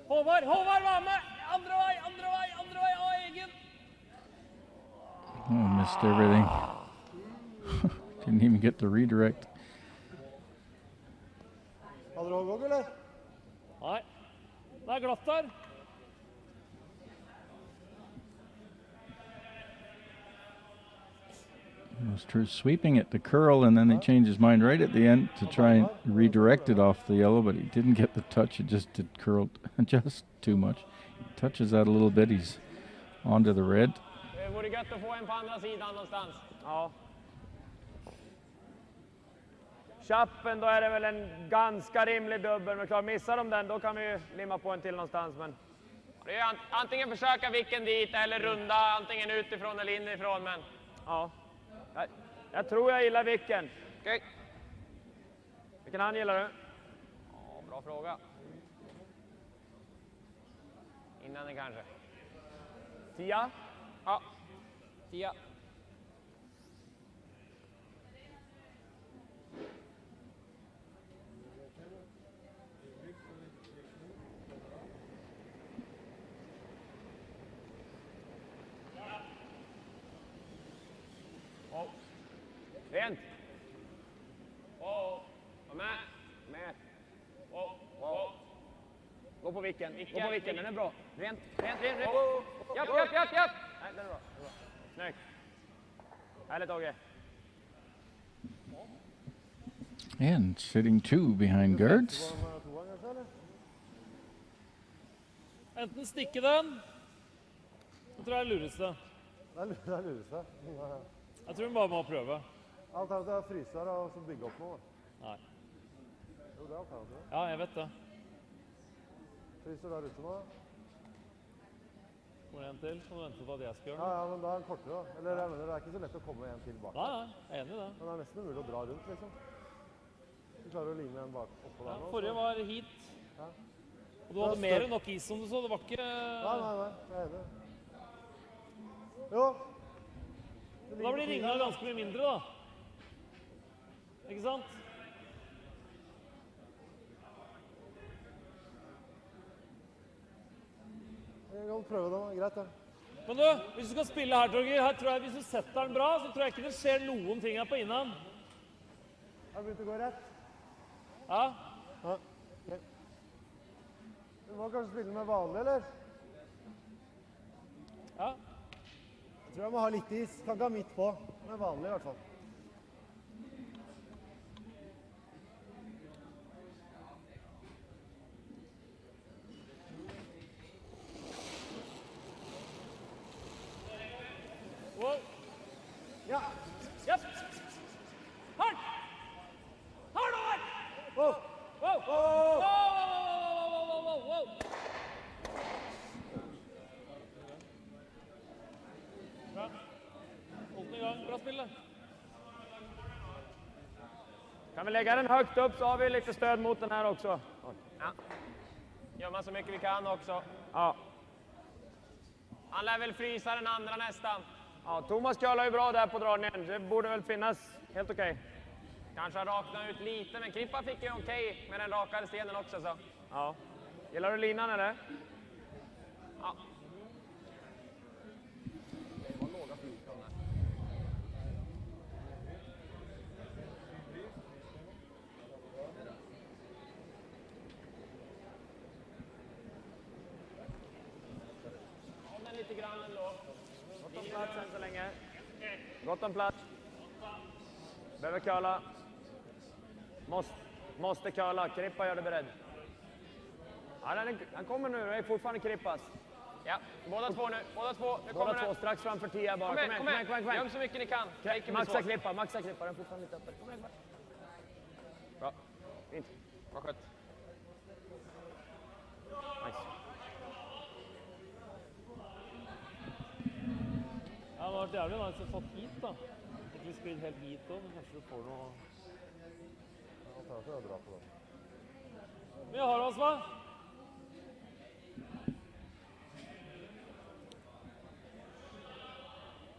Håvard var med. Andre vei. Av egen. Oh, missed everything. Didn't even get the redirect. Hadde du òg, eller? Nei. Det er glatt her. Was sweeping it to curl, and then he changed his mind right at the end to try and redirect it off the yellow, but he didn't get the touch. It just did curl just too much. He touches that a little bit. He's onto the red. Det vore gött att få en på andra sidan någonstans. Ja. Chappen, då är det väl en ganska rimlig dubbel, men klart missar de den då kan vi ju limma på en till någonstans. Men det är antingen försöka vilken dit eller runda antingen utifrån eller inifrån, men ja. Jag tror jag gillar vilken. Okej. Vilken han gillar du? Ja, bra fråga. Innan den kanske. 10? Ja. 10. Rent. Var med. Gå på vicken. Gå på vicken, den är bra. Rent. Japp. Nej, den är bra. Snyggt. Härligt, Åge. And sitting 2 behind guards. Enten stikke den. Det tror jeg er lureste. Det er lureste. Jeg tror vi bare må prøve. Alternativet er å fryse her og så bygge opp noe. Nei. Jo, det er alternativet. Ja, jeg vet det. Fryser der ute nå. Kommer det en til? Kan du vente på at jeg skal gjøre Ja, den? ja, men da er den kortere da. Eller jeg mener, det er ikke så lett å komme en til bak. Nei, jeg er enig i det. Men det er nesten umulig å dra rundt, liksom. Du klarer å lime en bak oppå Ja, der nå. forrige var hit. Ja. Og du hadde mer enn nok is som du så. Det var ikke... Nei, jeg er enig. Jo. Da blir ringene ganske mye mindre, da. Ikke sant? Jeg kan prøve det, greit det. Men du, hvis du skal spille her, Torger, her tror jeg hvis du setter den bra, så tror jeg ikke det skjer noen ting her på innan. Har du begynt å gå rett? Ja. Ja. Okay. Du må kanskje spille med vanlig, eller? Ja. Jeg tror jeg må ha litt is. Kan ikke ha midt på, men vanlig i hvert fall. Wow. Ja. Yep. Hardt! Hardt over! Wow. Wow! Wow. Wow! Bra. Hold den i gang. Bra spill, det. Kan vi lägga den högt upp så har vi lite stöd mot den här också. Ja. Gör man så mycket vi kan också. Ja. Han lär väl frysa den andra nästan. Ja, Thomas curlar ju bra där på dragningen. Det borde väl finnas helt okej. Kanske har raknat ut lite, men Krippa fick ju okej med den rakade stenen också så. Ja. Gillar du linan eller? Ja. Det var låga 14 där. Ja, men lite grann ändå. Gott om plats än så länge. Gott om plats. Behöver curla. Måste curla. Krippa gör det beredd. Ja, han kommer nu. Det är fortfarande Krippas. Ja, båda två nu. Båda två. Nu kommer båda två strax framför 10 bara. Kom igen. Gör så mycket ni kan. Maxa Krippa. Den är fortfarande lite öppen. Kom igen. Bra. Fint. Bra skött. Nice. Ja, det har vært jævlig nice å få hit, da. Ikke sklidd helt hit også, men kanskje du får noe... Ja, det er bra på det. Vi har oss, hva?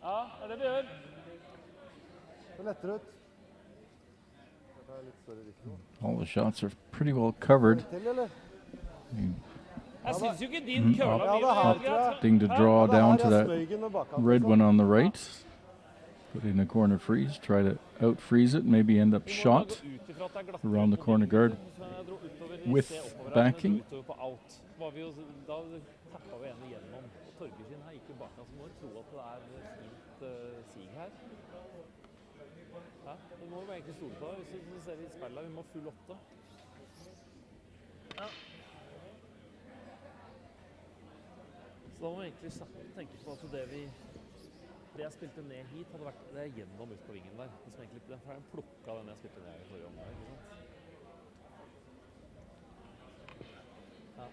Ja, det er det vi gjør. Det letter ut. Det er litt større risiko. All the shots are pretty well covered. Til, eller? Jeg synes jo ikke din køla Ja, mye det har var jeg, tror jeg. Opting to draw Ja, det down her to er that smøygen og bakkant, red liksom. one on the right. Put in a corner freeze, try to out freeze it, maybe end up shot around the corner guard with backing. Da tappa vi en igjennom. Og Torger sin her gikk jo bak, så må du tro at det er fint sig her. Ja, det må vi egentlig stole på. Hvis vi ser i spillet, vi må full 8. Ja. Så da må vi egentlig tenke på at det jeg spilte ned hit, hadde vært det gjennom ut på vingen der. Det som egentlig, derfor har jeg plukket den jeg spilte ned i forrige omgang, ikke sant? Ja.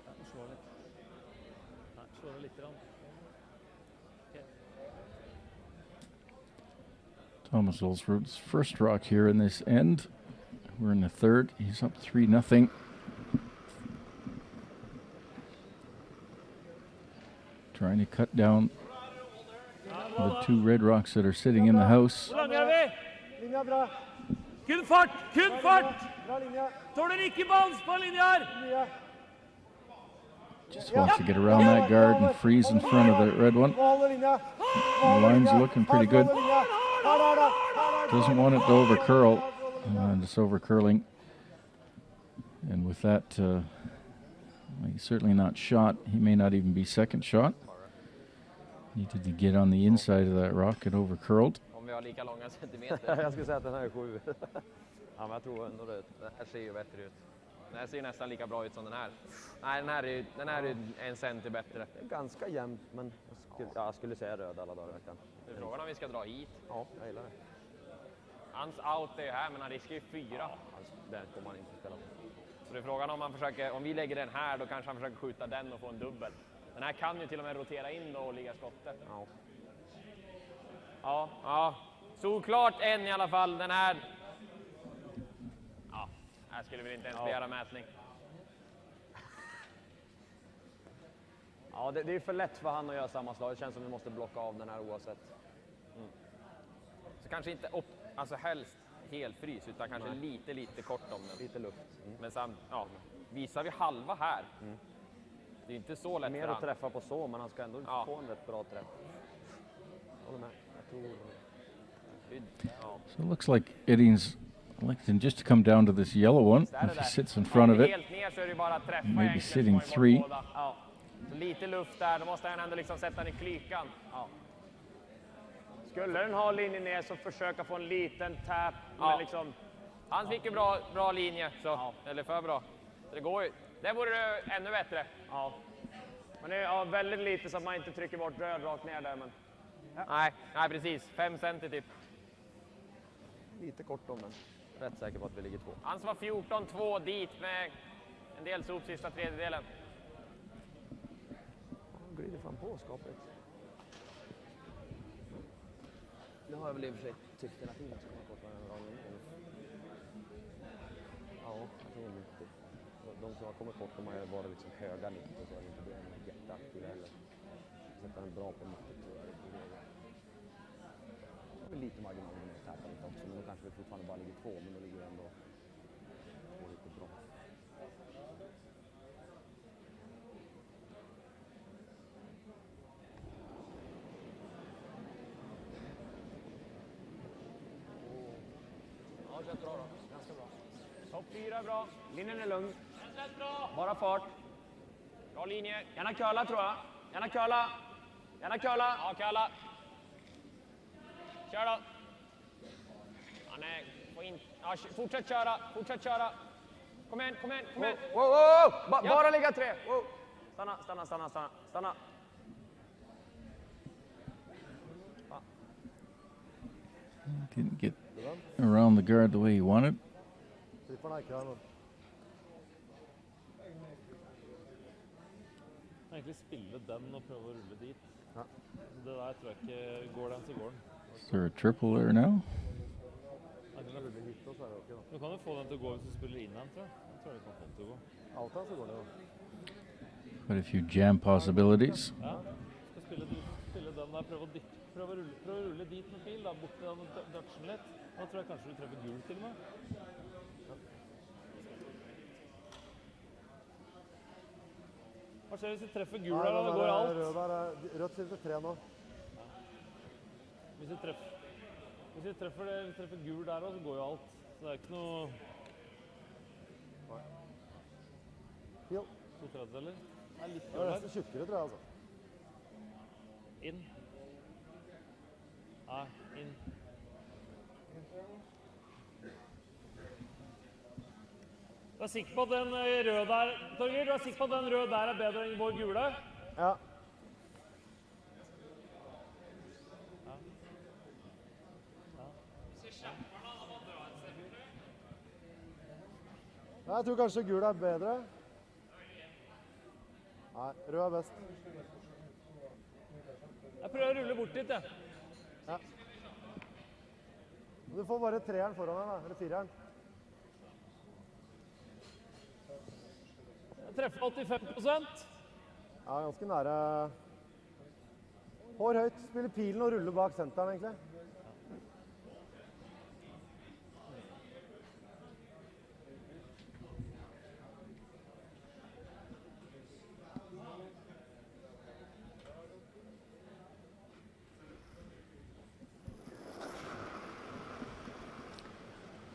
Ja, slå litt. Nei, slå det litt grann. Ok. Thomas Olsrud's first rock here in this end. We're in the third. He's up 3-0. Trying to cut down the two red rocks that are sitting in the house. Hvor langt er vi? Linja bra. Kun fart! Kun fart! Bra linje. Tåler ikke bounce på linje her! Mye. Just wants to get around that guard and freeze in front of the red one. Må holde linja. The line's looking pretty good. Doesn't want it to over curl. And it's over curling. And with that, he's certainly not shot. He may not even be second shot. Needed to get on the inside of that rock and over curled. Om vi har lika långa centimeter. Jag skulle säga att den här är 7. Ja, men jag tror ändå det. Den här ser ju bättre ut. Den här ser nästan lika bra ut som den här. Nej, den här är en centi bättre. Det är ganska jämnt, men jag skulle säga röd alla dagar i veckan. Det är frågan om vi ska dra hit. Ja, jag gillar det. Hans out är ju här, men han riskerar ju 4. Den kommer han inte spela på. Så det är frågan om han försöker, om vi lägger den här, då kanske han försöker skjuta den och få en dubbel. Den här kan ju till och med rotera in och ligga skottet. Ja. Ja. Såklart en i alla fall, den här. Ja, här skulle vi inte ens begära mätning. Ja, det är för lätt för han att göra samma slag. Det känns som vi måste blocka av den här oavsett. Så kanske inte alltså helst helt frys, utan kanske lite kort om den. Lite luft. Men sen, ja, visar vi halva här. Det är inte så lätt Mer för att han. träffa på så, men han ska ändå få en rätt bra träff. Håller med. Jag tror... Ja. So it looks like Edin's electing just to come down to this yellow one. Där är If he det. sits in front of it, Helt ner så är det bara att träffa maybe egentligen, sitting så får man ju 3. båda. Ja. Så lite luft där, då måste han ändå liksom sätta den i klykan. Ja. Skulle den ha linjen ner så försöka få en liten tap. Ja. Men liksom, Han fick ju bra linje, så, eller för bra. Så det går ju. Det vore det ännu bättre. ja. Men det är väldigt lite så att man inte trycker bort röd rakt ner där. Men Nej, precis. 5 centi typ. lite kort om den. Rätt säker på att vi ligger 2. Han som var 14-2 dit med en del sop sista tredjedelen. Han glider fram på skapet. Det har jag väl i och för sig tyckt hela tiden. Ska man korta den raden. Ja, jag tror 90. De som har kommit kort, de har ju bara liksom höga 90, så är det inte det jätteaktiva heller. Sätta den bra på 90, tror jag. Det är väl lite marginal med att täpa lite också, men då kanske vi fortfarande bara ligger 2, men då ligger det ändå lite bra. Ja, det känns bra då. Ganska bra. Topp 4 är bra. Linjen är lugn. Känns bra. Bara fart. Bra linje. Gärna curla, tror jag. Gärna curla. Gärna curla. Ja, kalla. Kör då. Han är... Ja, fortsätt köra. Kom igen. Wow. Ja. Bara ligga 3. Wow. Stanna. Didn't get around the guard the way he wanted. Slipper den ikke her nå. Egentlig spille den og prøve å rulle dit. Ja. Det der tror jeg ikke går den, så går den. Is there a triple there now? Ruller hit, og så er det ok, da. Du kan jo få den til å gå hvis du spiller inn den, tror jeg. Jeg tror du kan få den til å gå. Outa, så går det jo. Quite a few jam possibilities. Ja, skal spille den der, prøve å rulle dit med pil, da, bort til den dutchen litt. Da tror jeg kanskje du treffer gul til og med. Hva skjer hvis du treffer gul der, da? Det går alt. Rødt sitter 3 nå. Hvis du treffer gul der også, så går jo alt. Så det er ikke noe... Pil. 230, eller? Det er litt Det er gul nesten tjukkere, tror jeg, altså. Inn. Ja, inn. Du er sikker på at den røde der, Torgeir, du er sikker på at den røde der er bedre enn vår gule? Ja. Jeg tror kanskje gul er bedre. Nei, rød er best. Jeg prøver å rulle bort dit, jeg. Ja. Du får bare 3'eren foran her, da. Eller 4'eren. Jeg treffer 85%. Ja, ganske nære. Hår høyt. Spiller pilen og ruller bak senteren, egentlig.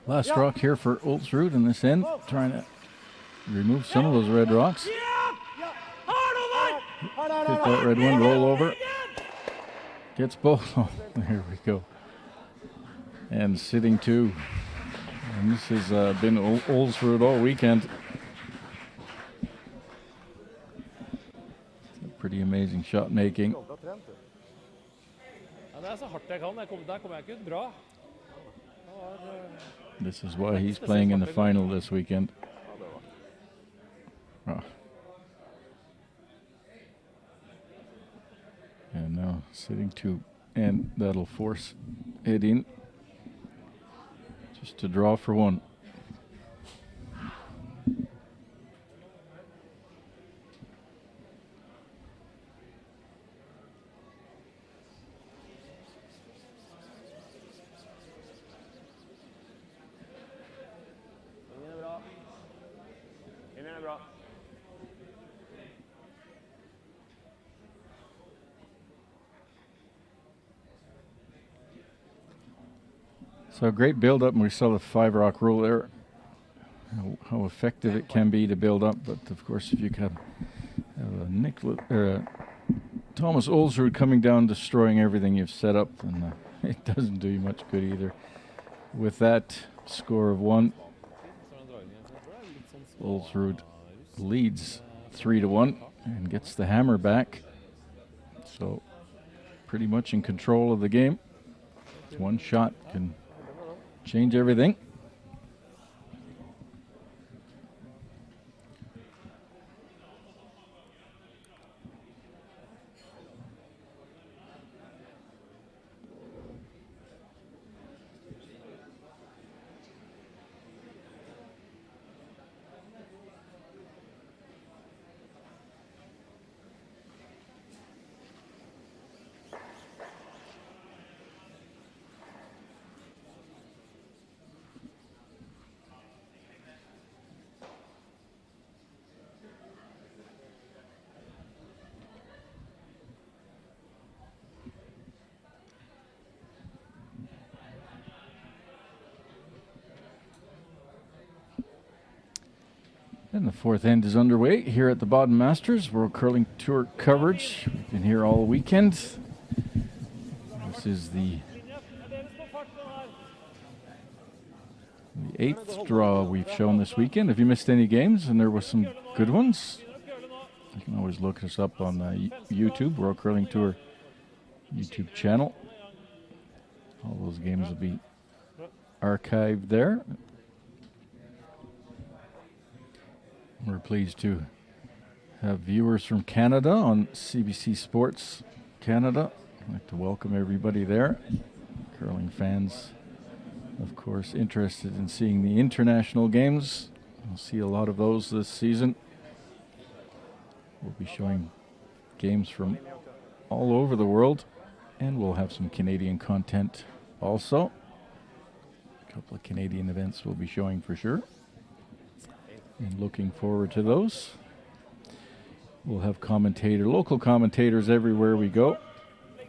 Last rock here for Olsrud in this end, trying to remove some of those red rocks. Hit that red one, roll over. Gets both. Oh, there we go. And sitting 2. And this has been Olsrud all weekend. Pretty amazing shot making. Jobba trent, du. Ja, det er så hardt jeg kan. Der kommer jeg ikke ut bra. This is why he's playing in the final this weekend. Oh. And now sitting 2, and that'll force it in just to draw for 1. So a great build up, and we saw the 5 rock rule there. How effective it can be to build up, but of course, if you have Thomas Olsrud coming down, destroying everything you've set up, then it doesn't do you much good either. With that score of 1, Olsrud leads 3-1 and gets the hammer back. So pretty much in control of the game. One shot can change everything. And the 4th end is underway here at the Baden Masters World Curling Tour coverage. We've been here all weekend. This is the 8th draw we've shown this weekend. If you missed any games, and there were some good ones, you can always look us up on YouTube, World Curling Tour YouTube channel. All those games will be archived there. We're pleased to have viewers from Canada on CBC Sports Canada. I'd like to welcome everybody there. Curling fans, of course, interested in seeing the international games. We'll see a lot of those this season. We'll be showing games from all over the world, and we'll have some Canadian content also. A couple of Canadian events we'll be showing for sure. And looking forward to those. We'll have local commentators everywhere we go,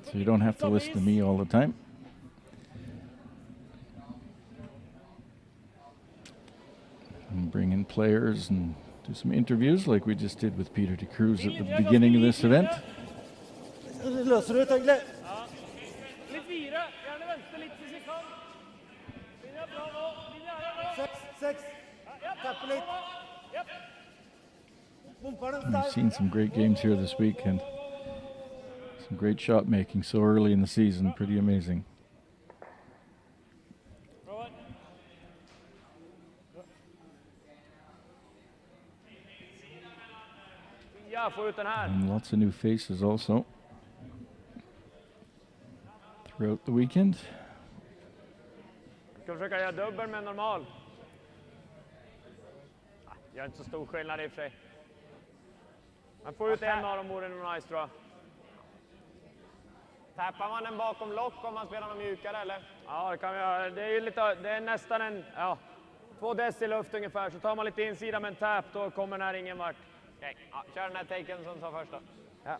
so you don't have to listen to me all the time. And bring in players and do some interviews like we just did with Peter de Cruz at the beginning of this event. Løser du ut, egentlig? Litt videre, gjerne venstre litt hvis vi kan. Linja bra nå, linja her nå. 6. Tappe litt. Bumperen We've seen some great games here this week and some great shot making so early in the season. Pretty amazing. Ja, få ut den här. And lots of new faces also throughout the weekend. Ska försöka göra dubbel med normal. Gör inte så stor skillnad i och för sig. Man får ut en av dem vore nog nice tror jag. Tappar man den bakom lock om man spelar något mjukare eller? Ja, det kan vi göra. Det är ju lite, det är nästan en, 2 deci luft ungefär. Så tar man lite insida med en tap, då kommer den här ingen vart. Okej, kör den här taken som sa först då. Ja.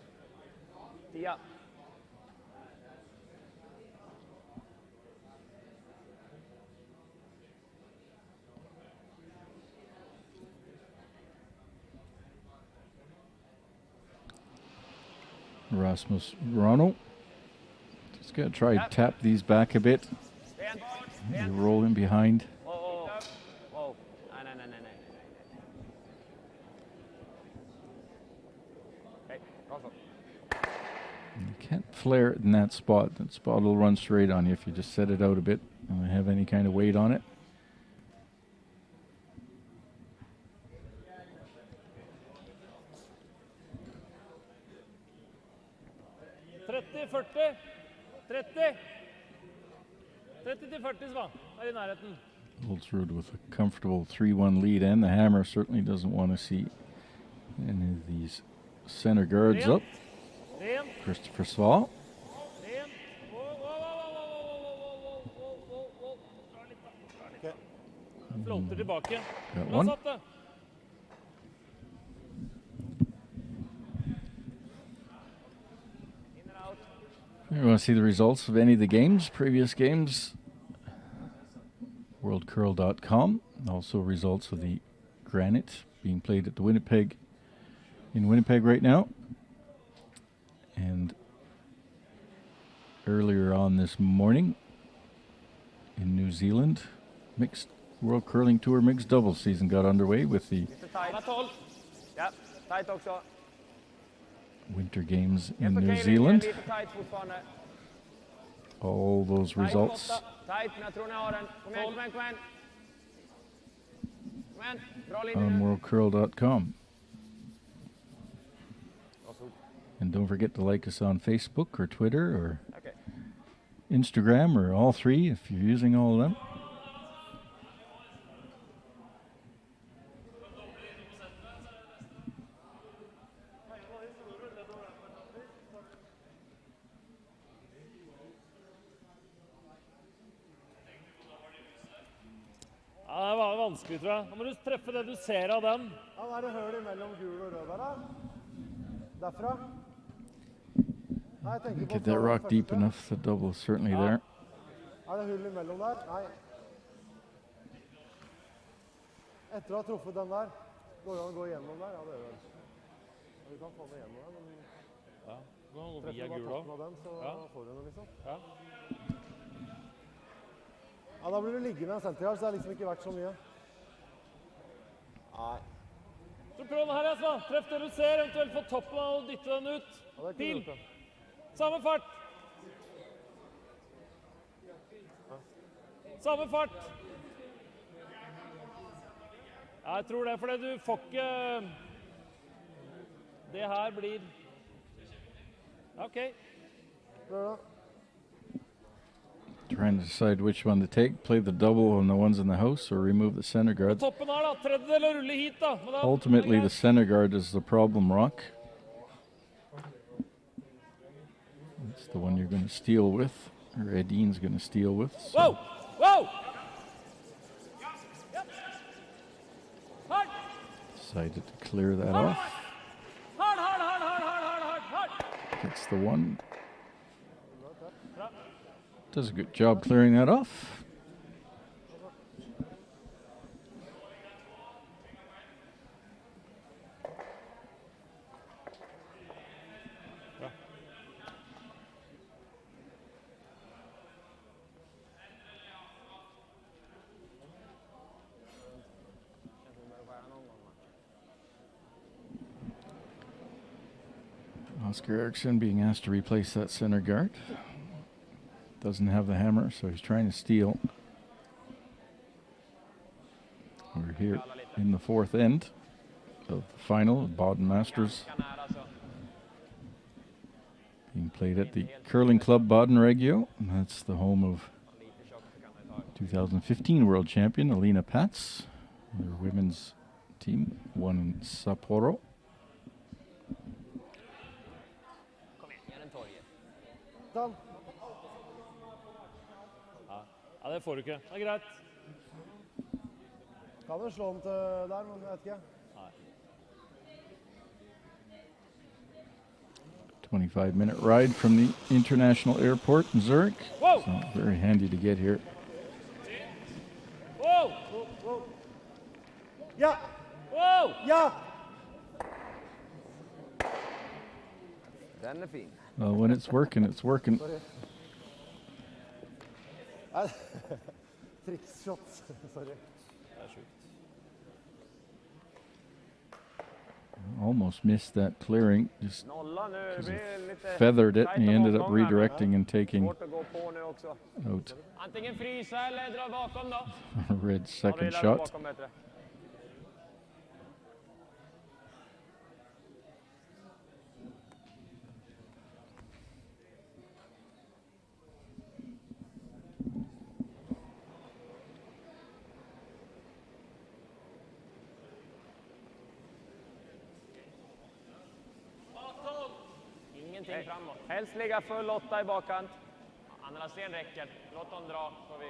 10. Rasmus Rano. Just got to try and tap these back a bit. You roll in behind. Whoa. No. Okay, also. You can't flare it in that spot. That spot will run straight on you if you just set it out a bit and have any kind of weight on it. Olsrud with a comfortable 3-1 lead, and the hammer certainly doesn't want to see any of these center guards up. Christopher Svall. Got one. You want to see the results of any of the games, previous games? worldcurl.com. Also results of the Granite being played at the Winnipeg, in Winnipeg right now. And earlier on this morning in New Zealand, mixed World Curling Tour mixed doubles season got underway with the Ja, tight också. Winter Games in Helt New okej, Zealand. lite tight fortfarande. All those Tight results åtta. Tight, men jag tror ni har den. Kom igen, kom igen, kom igen. Kom igen, bra linje on nu. worldcurl.com. Varsågod. And don't forget to like us on Facebook or Twitter or Okej. Instagram or all three if you're using all of them. Ja, det var vanskelig, tror jeg. Nå må du treffe det du ser av den. Ja, det er det høl imellom gul og rød der, da. Derfra. Nei, jeg tenker på Get that fra rock deep første. enough, the double is certainly there. Er det hull imellom der? Nei. Etter å ha truffet den der, går det an å gå igjennom der? Ja, det gjør det. Vi kan få den igjennom der, men Ja, nå går treffer via du bare gul toppen også. av den, så Ja. får du den liksom. Ja. Ja, da blir du liggende en centimeter, så det har liksom ikke vært så mye. Nei. Så prøv den her, altså. Treff det du ser, eventuelt få toppen av og dytte den ut. Ja, det kunne Pil. gjort det. Samme fart. Samme fart. Ja, jeg tror det, fordi du får ikke... Det her blir... Ok. Prøv det. Trying to decide which one to take. Play the double on the ones in the house or remove the center guard. Toppen her da, tredjedel og rulle hit da. Men da Ultimately, the center guard is the problem rock. It's the one you're going to steal with, or Edine's going to steal with. So Wow! Wow! Hard! decided to clear that Hard! off. Hard, hard, hard, hard, hard, hard, hard, hard! Gets the one. Does a good job clearing that off. Oscar Eriksson being asked to replace that center guard. Doesn't have the hammer, so he's trying to steal. We're here in the fourth end of the final of Baden Masters, Kan här alltså. being played at the Curling Club Baden Regio. And that's the home of Lite tjock så kan det ta. 2015 world champion Alina Pats. Their women's team won in Sapporo. Kom igen, ge den torget. Den. Ja, det får du ikke. Det er greit. Kan jo slå den til der, men jeg vet ikke. 25-minute ride from the international airport in Zurich. Whoa! So very handy to get here. Wow! Ja! Wow! Ja! Den är fin. Well, when it's working, it's working. Sorry. Nei, triksshot. Sorry. Det er sjukt. Almost missed that clearing. Just Nolla nu, det blir lite feathered it, and he tajta ended up bakgångar. redirecting and taking Svårt att gå på nu också. out Antingen frysa eller dra bakom då. a red Ja, vi second lär shot. bakom bättre. Ingenting framåt. Helst ligga full 8 i bakkant. Andra sten räcker. Låt dem dra. Så vi...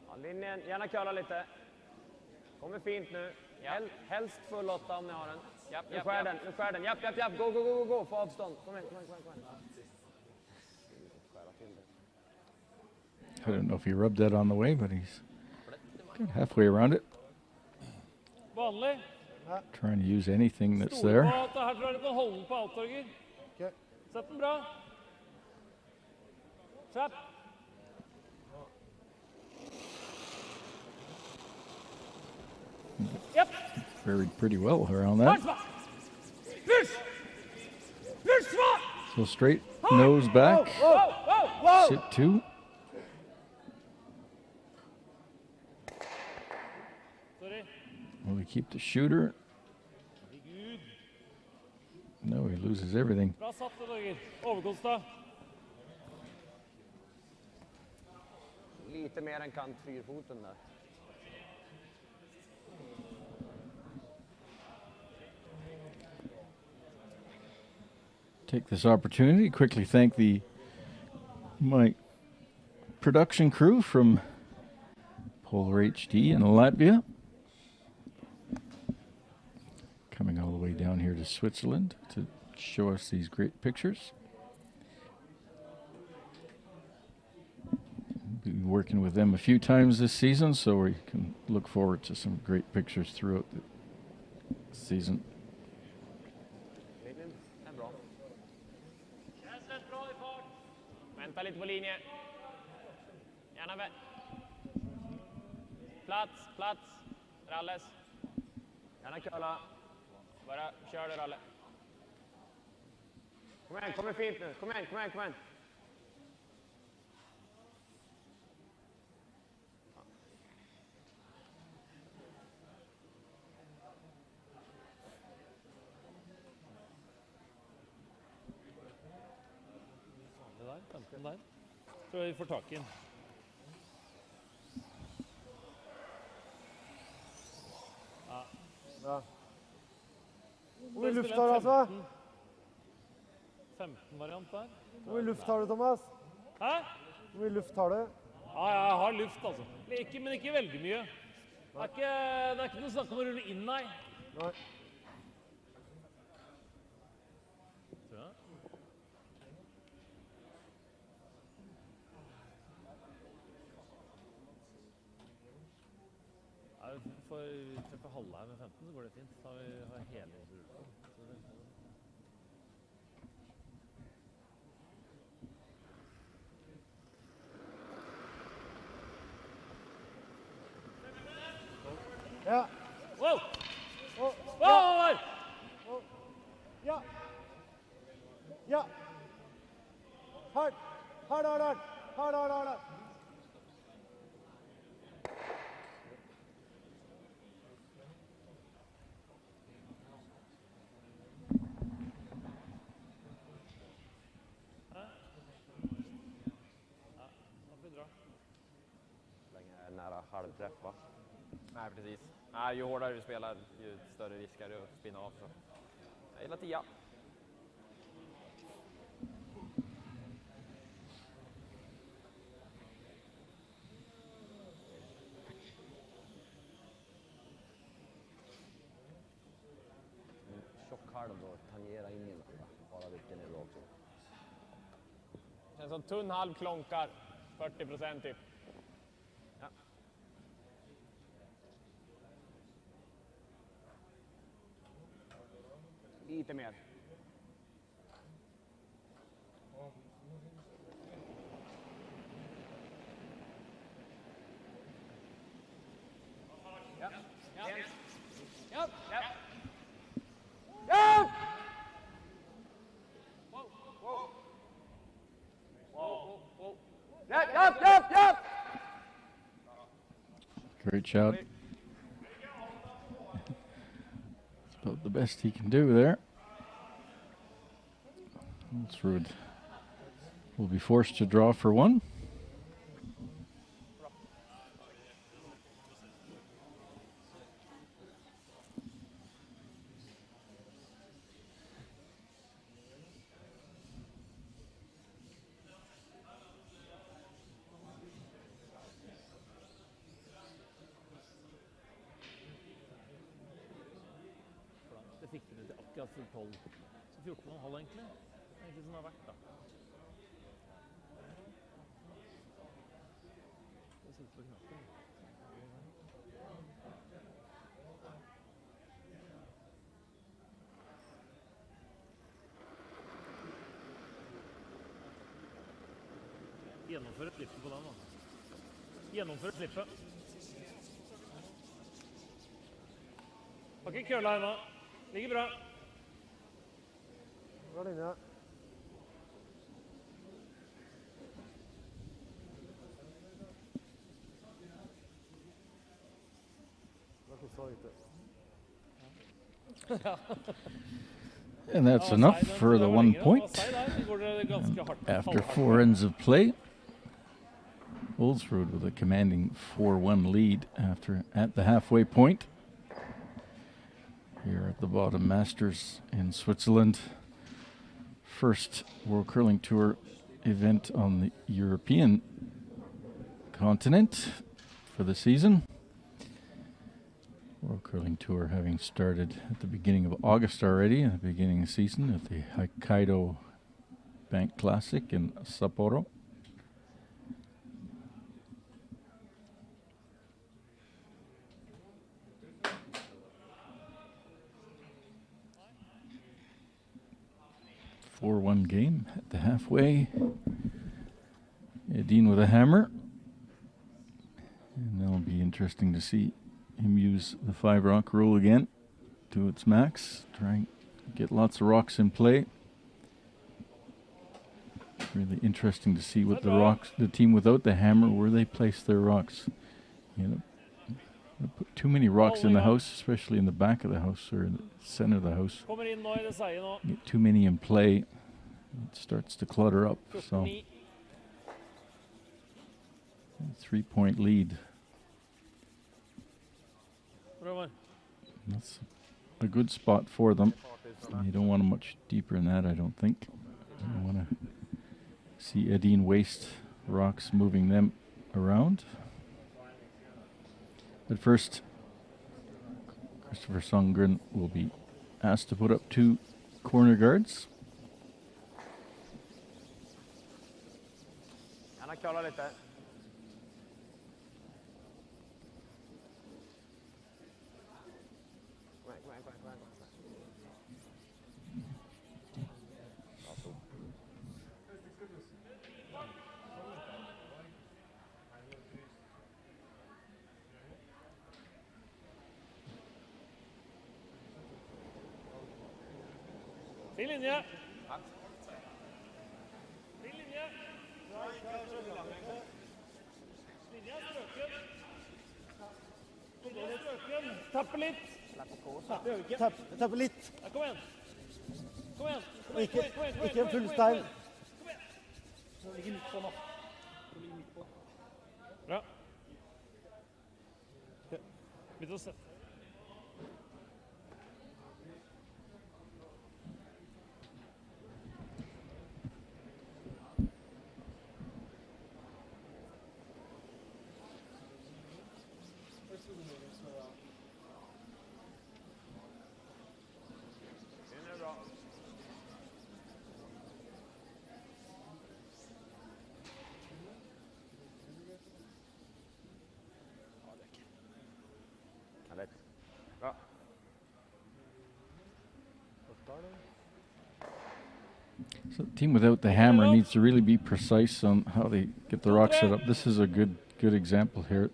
Ja, linjen, gärna köra lite. Kommer fint nu. Helst full 8 om ni har den. Japp, nu skär den, nu skär den. Japp, japp, japp. Gå, gå, gå, gå, gå. Få avstånd. Kom igen, kom igen, kom igen. Kom igen. I don't know if he rubbed that on the way, but he's good halfway around it. Vanlig. Trying to use anything that's Stole på there. at her tror jeg du kan holde den på alt, Torger. Ok. Sett den bra. Kjapp. Yep. Buried pretty well around that. Push! Push, smart! So straight nose back. Whoa, whoa, whoa! Sit 2. Sorry. Will he keep the shooter? Herregud. No, he loses everything. Bra satt det, Torger. Overkonsta. Lite mer än kant fyrfoten där. Take this opportunity to quickly thank my production crew from Polar HD in Latvia. Coming all the way down here to Switzerland to show us these great pictures. Been working with them a few times this season, so we can look forward to some great pictures throughout the season. Det är bra. Vänta lite på linje. Gärna plats. Ralles. Gärna köla. Bara kör det, Ralle. Kom igen, kommer fint nu. Kom igen. Det der, 15 der. Tror vi får tak i den. Bra. Hvor mye luft har du, altså? 15-variant der. Hvor mye luft har du, Thomas? Hæ? Hvor mye luft har du? Ja, jeg har luft, altså. Men ikke veldig mye. Det er ikke noe snakk om å rulle inn, nei. Nei. Tror jeg. Ja, vi får treffe halve her med 15, så går det fint. Da har vi hele rullen. Ja. Wow! Og, Wow! ja. Ja. Hardt. Länge nära halvträff, va? Nej, precis. Nej, ju hårdare du spelar, ju större risk är det att spinna av. Så. Jag gillar 10. Tjock halv då, tangera ingen. Bara vilken är bra också. Känns som tunn halv klonkar, 40% typ. Ja. Lite mer. Great shot. It's about the best he can do there. Ulsrud will be forced to draw for 1. Det fikk vi til akkurat full 12. Så 14,5 egentlig. Det er egentlig som det har vært da. Gjennomføre slippet på den, da. Gjennomføre slippet. Har ikke kølla ennå. Ligger bra. Bra linje. Det var ikke så ute. And that's enough for the 1 point. After 4 ends of play, Oldsrud with a commanding 4-1 lead at the halfway point. Here at the Baden Masters in Switzerland. First World Curling Tour event on the European continent for the season. World Curling Tour having started at the beginning of August already, at the beginning of the season at the Hokkaido Bank Classic in Sapporo. A 4-1 game at the halfway. Edin with a hammer. And that'll be interesting to see him use the 5-rock rule again to its max. Try and get lots of rocks in play. Really interesting to see what the team without the hammer, where they place their rocks. You know, put too many rocks in the house, especially in the back of the house or in the center of the house. Get too many in play, it starts to clutter up. So, 3-point lead. That's a good spot for them. You don't want them much deeper than that, I don't think. You don't want to see Edin waste rocks moving them around. But first, Christopher Sundgren will be asked to put up 2 corner guards. Gärna köra lite. Fin linje. Fin linje. Linja er strøken. Linja er strøken. Tappe litt. Tappe litt. Ja, kom igjen. Kom igjen. Ikke en full stein. Så ligger midt på nå. Bra. Begynn å sette. Bra. So the team without the hammer needs to really be precise on how they get the rock set up. This is a good example here.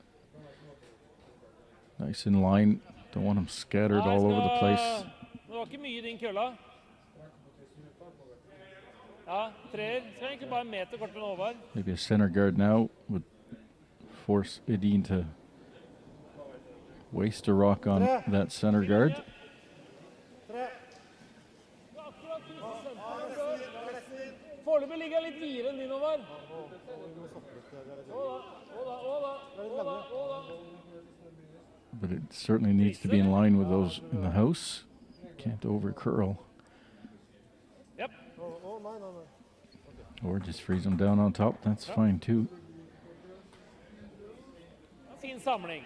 Nice in line. Don't want them scattered all over the place. Det var ikke mye i din kølla. Ja, 3. Skal egentlig bare en meter kort med over. Maybe a center guard now would force Edin to waste a rock on that center guard. Foreløpig ligger jeg litt videre enn din over. But it certainly needs to be in line with those in the house. Can't over curl. Yep. Or just freeze them down on top. That's fine too. Fin samling.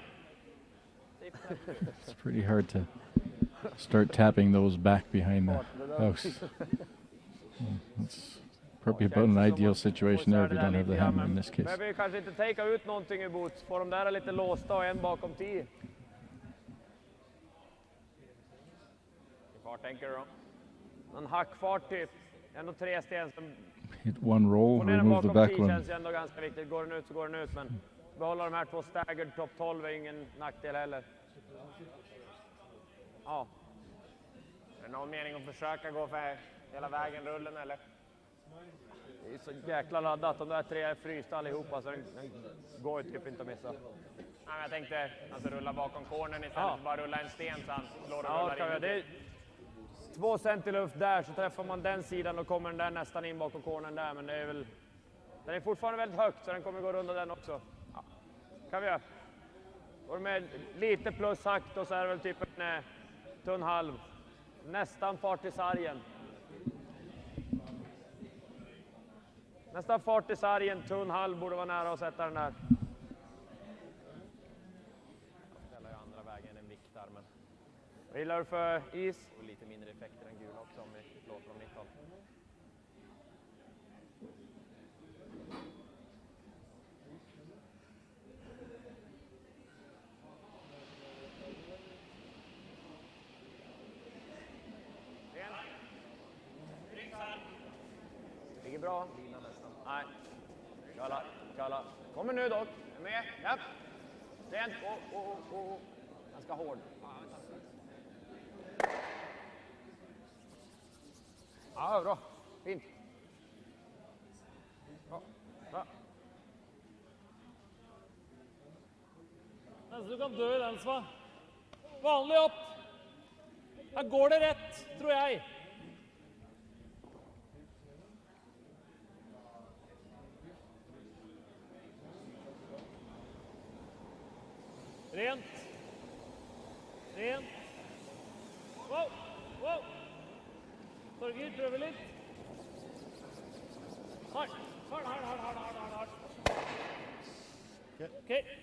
It's pretty hard to start tapping those back behind the house. That's Probably about an ideal situation there if you don't have the hammer in this case. Behöver ju kanske inte take ut någonting ur boots. Får de där lite låsta och en bakom 10. Hur fart tänker du då? En hackfart typ. Ändå 3 sten som... Hit one roll, Och ner den remove the bakom back 10 one. känns ju ändå ganska viktigt. Går den ut så går den ut, men behålla de här 2 staggered topp 12 är ingen nackdel heller. Ja. Är det någon mening att försöka gå för hela vägen rullen eller? Det är så jäkla laddat. De där 3 är frysta allihopa så den går ju typ inte att missa. Ja, jag tänkte alltså rulla bakom cornern istället för bara rulla en sten så han slår och rullar in. Det är 2 cent i luft där så träffar man den sidan och kommer den där nästan in bakom cornern där. Men det är väl... Den är fortfarande väldigt högt så den kommer gå runda den också. Ja. Kan vi göra. Går med lite plus hakt och så är det väl typ en tunn halv. Nästan fart i sargen. Nästan fart i sargen, tunn halv borde vara nära att sätta den där. Jag spelar ju andra vägen än viktar, men... Vad gillar du för is? Och lite mindre effekter än gul också om vi låter från 19. Ligger bra. Nej. Kalla. Kommer nu dock. Är med. Japp. Rent. Ganska hård. Ja, bra. Fint. Bra. Nästan du kan dö i den, Sva. Vanlig upp. Här går det rätt, tror jag. Rent. Wow. Torgeir, prøver litt. Hard. Okej.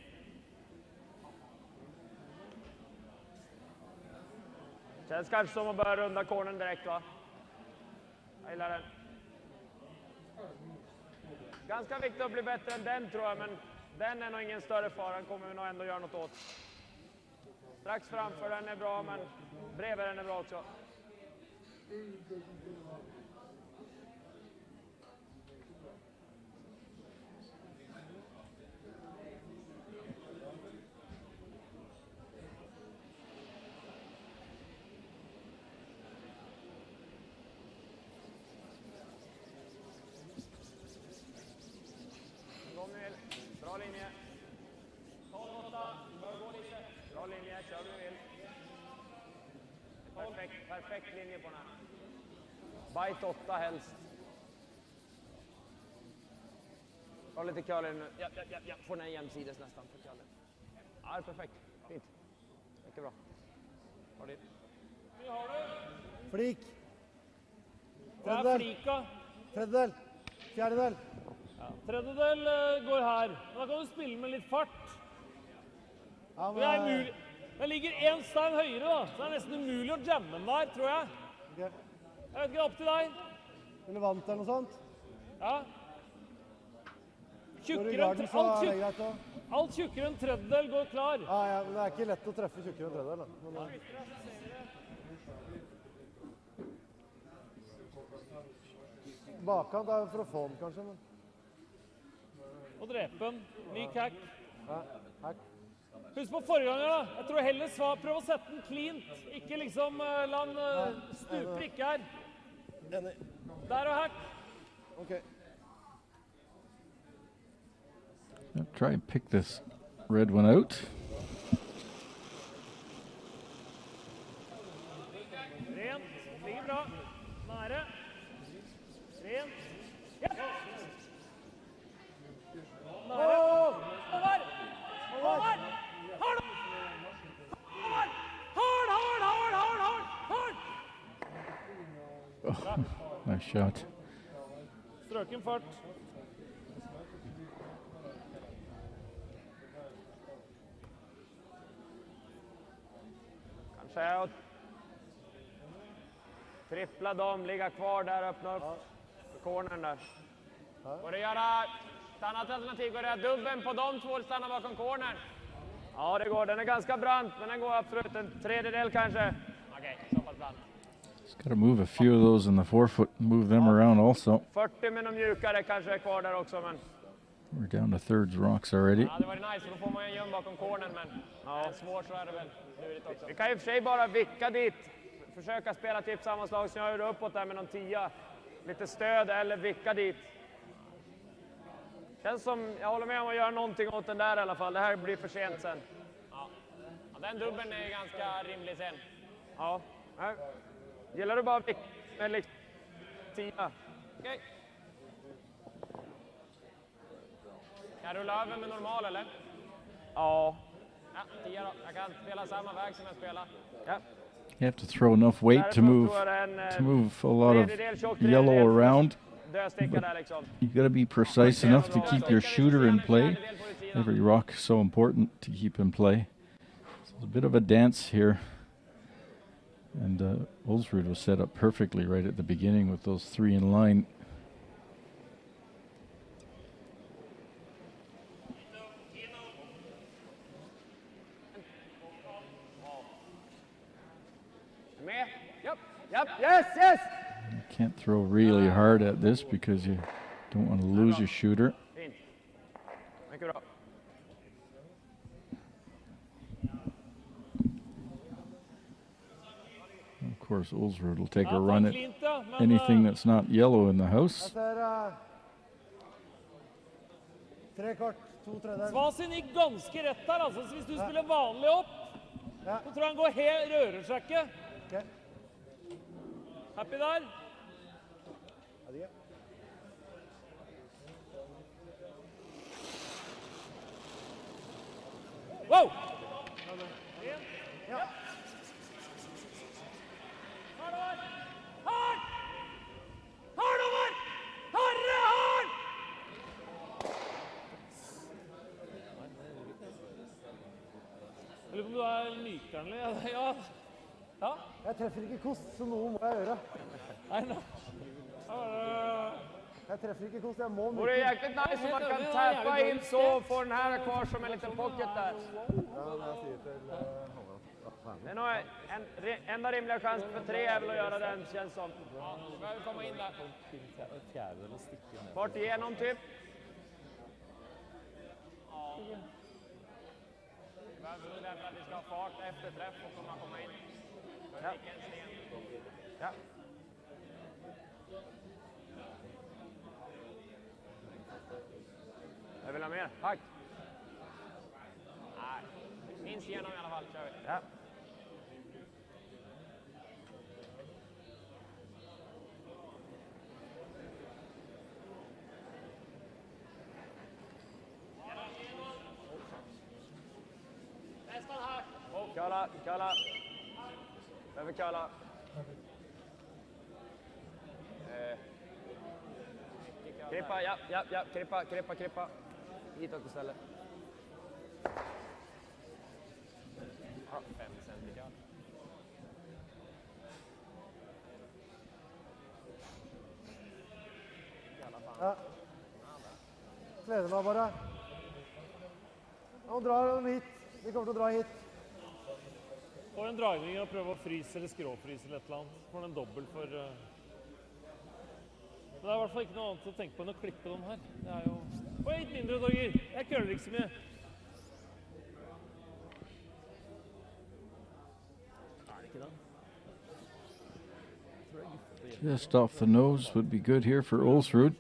Känns kanske som att börja runda cornern direkt, va? Jag gillar den. Ganska viktigt att bli bättre än den, tror jag, men den är nog ingen större fara. Den kommer vi nog ändå göra något åt. Strax framför den är bra, men bredvid den är bra också. Bra linje. 12-8. Bör gå lite. Bra linje. Kör du vill. Perfekt linje på den här. Bite 8 helst. Ta lite curler nu. Ja. Får den jämsides nästan på curler. Ja, perfekt. Fint. Mycket bra. Ha det. Nu har du. Flik. Vad är flika? Tredjedel. Fjerdedel. Tredjedel går här. Men da kan du spille med litt fart. Ja, Det er mulig. Den ligger en stein høyere, da. Så det er nesten umulig å jamme den der, tror jeg. Ok. Jeg vet ikke, opp til deg. Eller vant eller noe sånt. Ja. Går i Tjukkere garden, enn så er det greit også. alt tjukkere enn tredjedel går klar. Ja, men det er ikke lett å treffe tjukkere enn tredjedel. Da. Men, bakkant er for å få den, kanskje. Men... Og drepe den. Myk hack. Ja, hack. Husk på forrige gang, da. Jeg tror heller prøv å sette den cleant. Ikke liksom la den stuper ikke her. Enig. Der og hack. Ok. I'll try and pick this red one out. Rent. Ligger bra. Nære. Rent. Ja! Nære. Over! Over! Hard! Hard! Oh, nice shot. Strøken fart. Kanske att trippla dem, ligga kvar där, öppna upp. cornern där. Går det göra ett annat alternativ? Går det göra dubben på de två och stanna bakom cornern? Ja, det går. Den är ganska brant, men den går absolut en tredjedel kanske. Okej, så pass brant. Just got to move a few of those in the forefoot, move them around also. 40 med de mjukare kanske är kvar där också, men... We're down to thirds rocks already. Ja, det var nice, för då får man en göm bakom cornern, men ja, svårt så är det väl lurigt också. Vi kan ju för sig bara vicka dit, försöka spela typ samma slag som jag gjorde uppåt där med någon 10. Lite stöd eller vicka dit. Känns som, jag håller med om att göra någonting åt den där i alla fall. Det här blir för sent sen. Ja, den dubbeln är ganska rimlig sen. Ja, gillar du bara vicka med liksom 10? Okej. Kan jag rulla över med normal eller? Ja. Ja, 10 då. Jag kan spela samma väg som jag spelar. Ja. You have to throw enough weight to move a lot of yellow around. You got to be precise enough to keep your shooter in play. Every rock is so important to keep in play. So it's a bit of a dance here. And Ulsrud was set up perfectly right at the beginning with those 3 in line. Yep, yes, yes! You can't throw really hard at this because you don't want to lose your shooter. Fint. Mycket bra. Of course, Ulsrud will take a run at anything that's not yellow in the house. Svasin gikk ganske rett der, altså. Så hvis du spiller vanlig opp, så tror jeg han går helt rører seg ikke. Happy der? Wow! Ja. Hardover! Hard! Hardover! Harre, hard! Jeg lurer på om du er mykeren, eller? Ja. Ja? Jeg treffer ikke kost, så noe må jeg gjøre. Nei, nå. Jeg treffer ikke kost, jeg må Vore myke. jäkligt nice om man kan tappa in så får den här kvar som en liten pocket där. Det är nog enda rimliga chansen för 3 är väl att göra den, känns som. Ja, vi behöver komma in där. Bort igenom typ. Ja. Vi behöver det för att vi ska ha fart efter träff och komma in. Ja. Ja. Jag vill ha mer. Tack. Nej, minst igenom i alla fall. Kör vi. Ja. Nästan här. Kalla, kalla. Behöver kalla. Krippa, ja, krippa. Hitåt istället. Ja, 5 cent i kall. Ja. Sleder meg bare. Han drar den hit. Vi kommer til å dra hit. Får en driving og prøve å fryse eller skråfryse eller et eller annet. Får en dobbel for... Men det er i hvert fall ikke noe annet å tenke på enn å klippe den her. Det er jo... Få litt mindre, Torger. Jeg køller ikke så mye. Er det ikke det? Just off the nose would be good here for Ulsrud.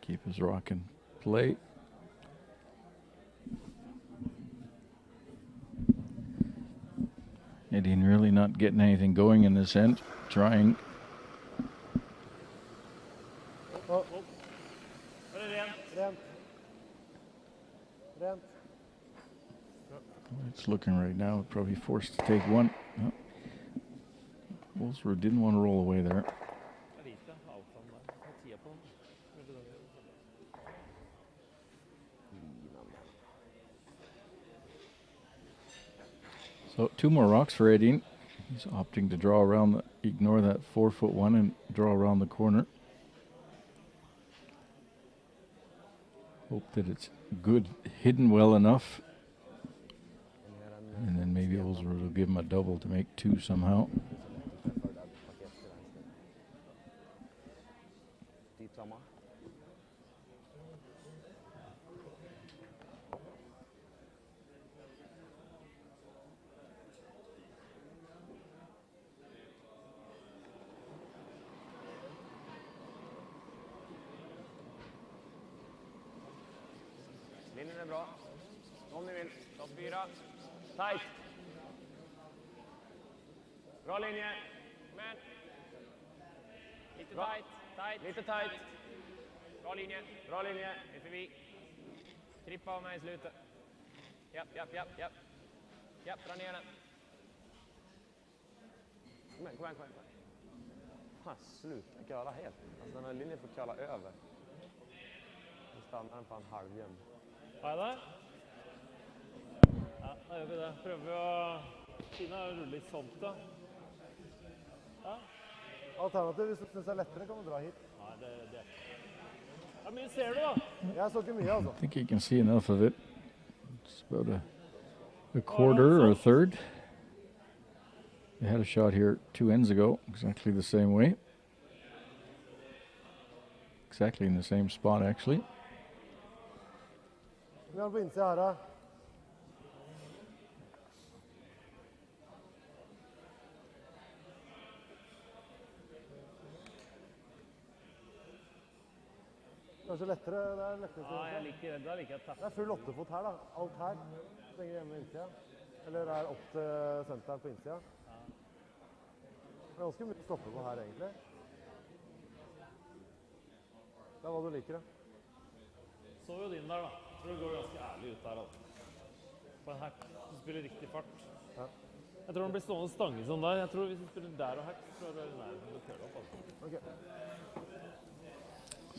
Keep his rock in play. Edin really not getting anything going in this end. Trying. Oh. Rent. It's looking right now, probably forced to take one. Oh. Ulsrud didn't want to roll away there. So 2 more rocks for Edin. He's opting to draw around ignore that 4-foot one and draw around the corner. Hope that it's good, hidden well enough. And then maybe Olsrud will give him a double to make 2 somehow. Typ samma. Linjen är bra. Om ni vill. Topp 4. Tight. Bra linje. Men. Lite tight. Lite tight. Bra linje. Bra linje. Vi är förbi. Trippa av mig i slutet. Japp. Japp, dra ner den. Kom igen. Fan, sluta köra helt. Alltså den här linjen får köra över. Nu stannar den på en halvjämn. Er det? Ja, da gjør vi det. Prøver vi å Tina rulle litt sånt, da. Ja. Alternativ, hvis du synes det er lettere, kan du dra hit. Nei, det. Ja, mye ser du, da? Jeg så ikke mye, altså. I think you can see enough of it. It's about a quarter or a third. They had a shot here 2 ends ago, exactly the same way. Exactly in the same spot, actually. Vi har på innsida her, da. Kanskje lettere, det er lettere. Ja, jeg liker det. Da liker jeg Det tatt. er full 8-fot her, da. Alt her. Lenger hjemme innsida. Eller er opp til senteren på innsida. Det er ganske mye å stoppe på her, egentlig. Det er hva du liker, da. Så jo din der, da. Jeg tror det går ganske ærlig ut der, altså. På en hack. Du spiller riktig fart. Ja. Jeg tror den blir stående stange sånn der. Jeg tror hvis du spiller der og hack, så tror jeg det er nær til å køle opp, altså. Ok.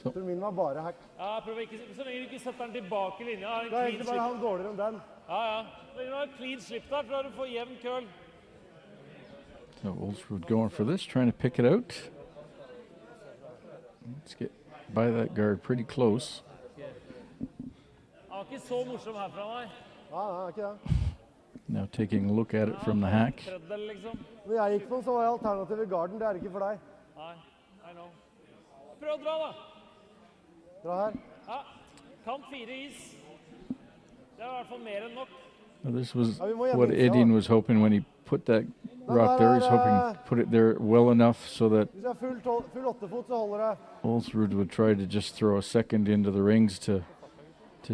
Jeg tror min var bare hack. Ja, prøv ikke, så lenge du ikke setter den tilbake i linja. Det er egentlig bare han dårligere enn den. Ja. Så lenge du har clean slip der, tror jeg du får jevn køl. So Olsrud going for this, trying to pick it out. Let's get by that guard pretty close. Han var ikke så morsom herfra, nei. Ja, ikke det. Now taking a look at it from the hack. Tredjedel, liksom. Når jeg gikk på den, så var jeg alternativ i garden. Det er ikke for deg. Nei, I know. Prøv å dra, da. Dra her. Ja, kant 4 is. Det er i hvert fall mer enn nok. Now this was Ja, vi må what hjemme Edin was hoping when he put that rock there. He's hoping to put it there well enough so that Hvis jeg har full 8-fot, så holder det. Olsrud would try to just throw a second into the rings to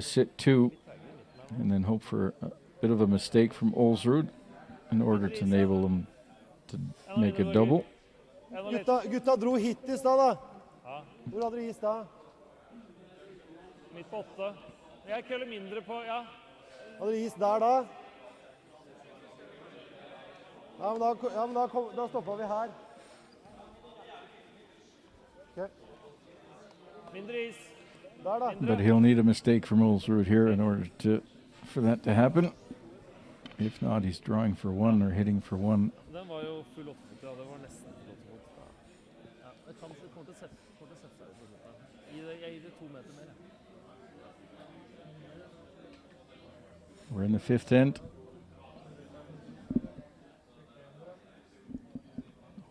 sit 2 and then hope for a bit of a mistake from Olsrud in order to enable him to make a double. Gutta dro hit i stad, da. Ja. Hvor hadde de is da? Midt på 8. Jeg køller mindre på, ja. Hadde de is der da? Ja, men da stoppet vi her. Ok. Mindre is. Der da. But he'll need a mistake from Olsrud here in order for that to happen. If not, he's drawing for 1 or hitting for 1. Den var jo full 8-fot, ja. Det var nesten full 8-fot. Ja, det kommer til å sette seg. Jeg gir det 2 meter mer, ja. We're in the 5th end.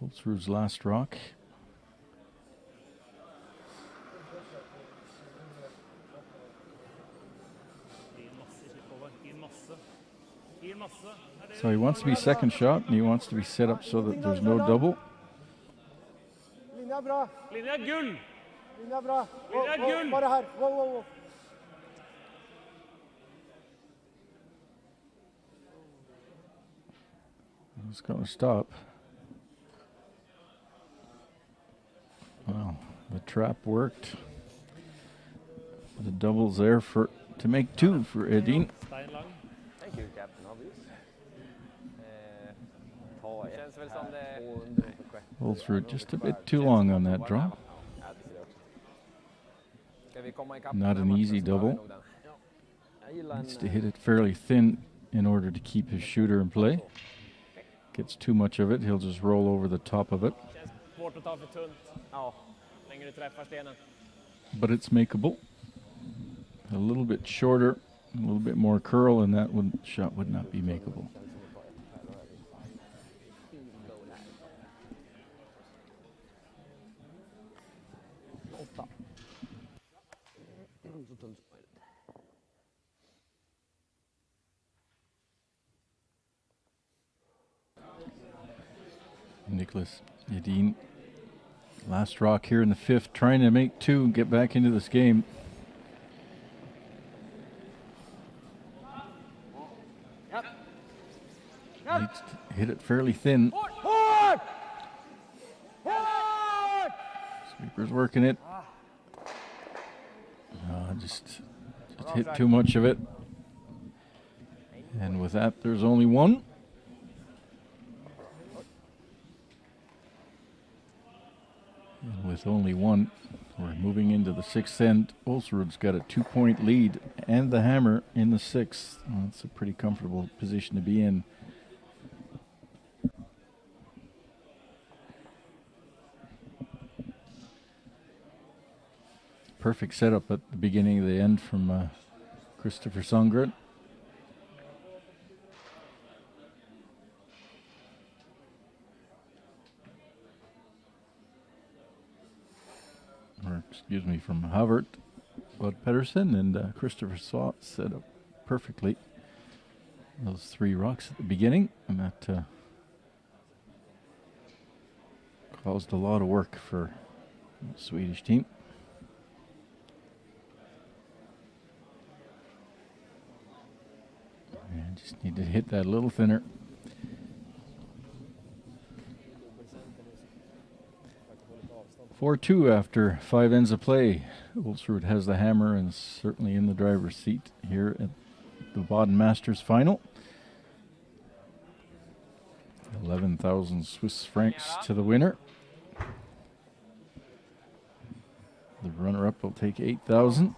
Olsrud's last rock. So he wants to be second shot, and he wants to be set up so that there's no double. Linja er bra. Linje er gull! Linja er bra. Linja er gull! Bare her. Wow. He's going to stop. Well, the trap worked. The double's there to make 2 for Edin. Stein lang. Thank you, Captain Obvious. Det känns väl som det... Olsrud just a bit too long on that draw. Ska vi komma ikapp Not den här an easy matchen så tar vi double. nog den. Jag gillar Needs to hit it fairly thin in order to keep his shooter in play. Gets too much of it, he'll just roll over the top of it. Känns svårt att ta för tunt. Ja, längre du träffar stenen. But it's makeable. a little bit shorter, a little bit more curl, and that shot would not be makeable. Nicholas Yadin, last rock here in the fifth, trying to make two and get back into this game. Needs to hit it fairly thin. Sweeper's working it. Just hit too much of it. And with that, there's only one. And with only one, we're moving into the sixth end. Ulsrud's got a 2-point lead and the hammer in the sixth. Well, that's a pretty comfortable position to be in. Perfect setup at the beginning of the end from Christopher Sundgren. Or, excuse me, from Havert, Bud Pedersen, and Christopher Saw set up perfectly those three rocks at the beginning, and that caused a lot of work for the Swedish team. And just need to hit that a little thinner. 4-2 after 5 ends of play. Ulsrud has the hammer and is certainly in the driver's seat here at the Baden Masters final. 11,000 Swiss francs to the winner. The runner-up will take 8,000.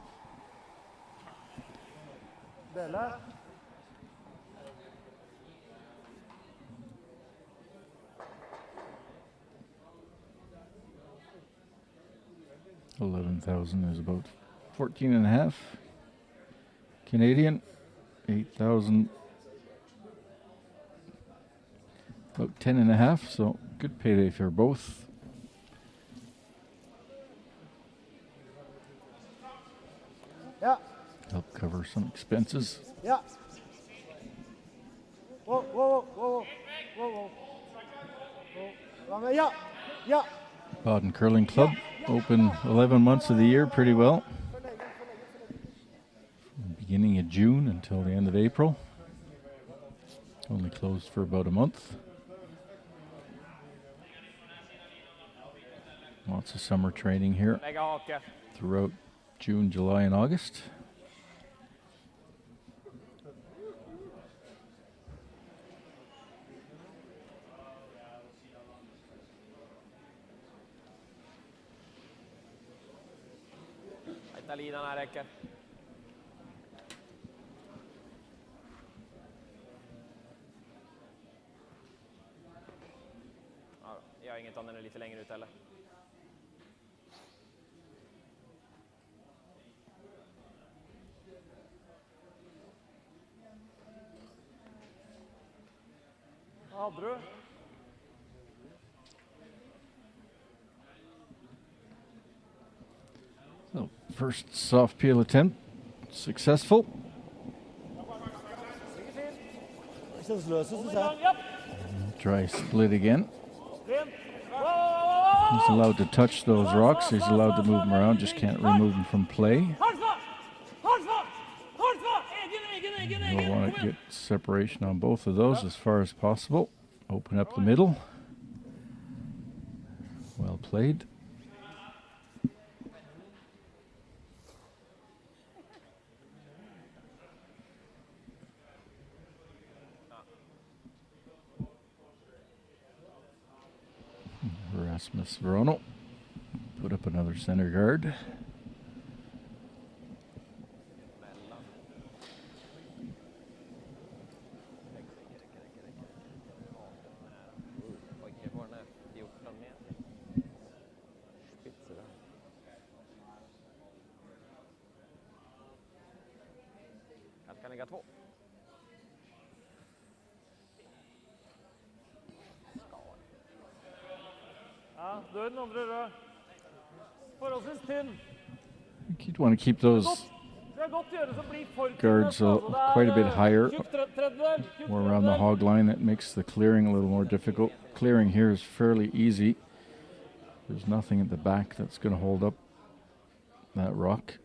Dele. 11,000 is about 14.5 Canadian. 8,000 about 10.5. So good payday for both. Ja. Help cover some expenses. Ja. Whoa, whoa, whoa, whoa, whoa, whoa. Ja. Ja. Baden Curling Club, open 11 months of the year pretty well. From the beginning of June until the end of April. Only closed for about a month. Lots of summer training here throughout June, July, and August. Linan här räcker. Ja, jag har inget om den är lite längre ut heller. Hade du? So first soft peel attempt, successful. Känns lös, syns Gang, jeg. japp. Try split again. Ren. Wow. He's allowed to touch those rocks. He's allowed to move them around, just can't remove them from play. You'll want to get separation on both of those as far as possible. Open up the middle. Well played. Rasmus Verono put up another center guard. Kan ligga 2. Ja, dør den andre rød. Forholdsvis tynn. I think you'd want to keep those Det er godt gjøre som blir for tynn. guards quite a bit higher, more around the hog line. That makes the clearing a little more difficult. Clearing here is fairly easy. There's nothing at the back that's going to hold up that rock.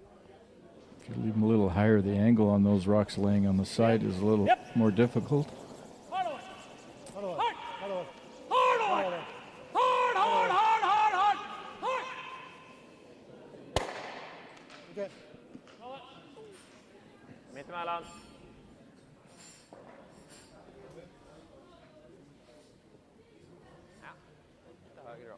If you leave them a little higher, the angle on those rocks laying on the side is a little more difficult. Mittemellan. Ja, lite högre då.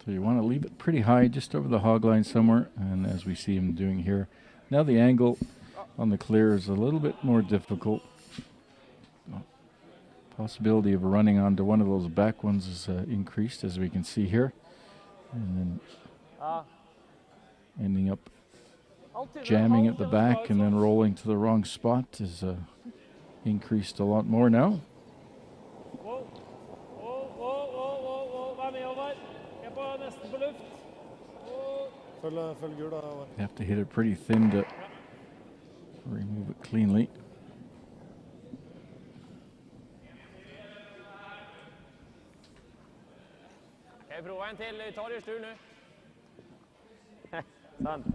So you want to leave it pretty high, just over the hog line somewhere, and as we see him doing here. Now the angle on the clear is a little bit more difficult. Possibility of running onto one of those back ones is increased, as we can see here. And then ending up jamming at the back and then rolling to the wrong spot is increased a lot more now. You have to hit it pretty thin to remove it cleanly. Kan vi prova en till Italien tur nu? Sant.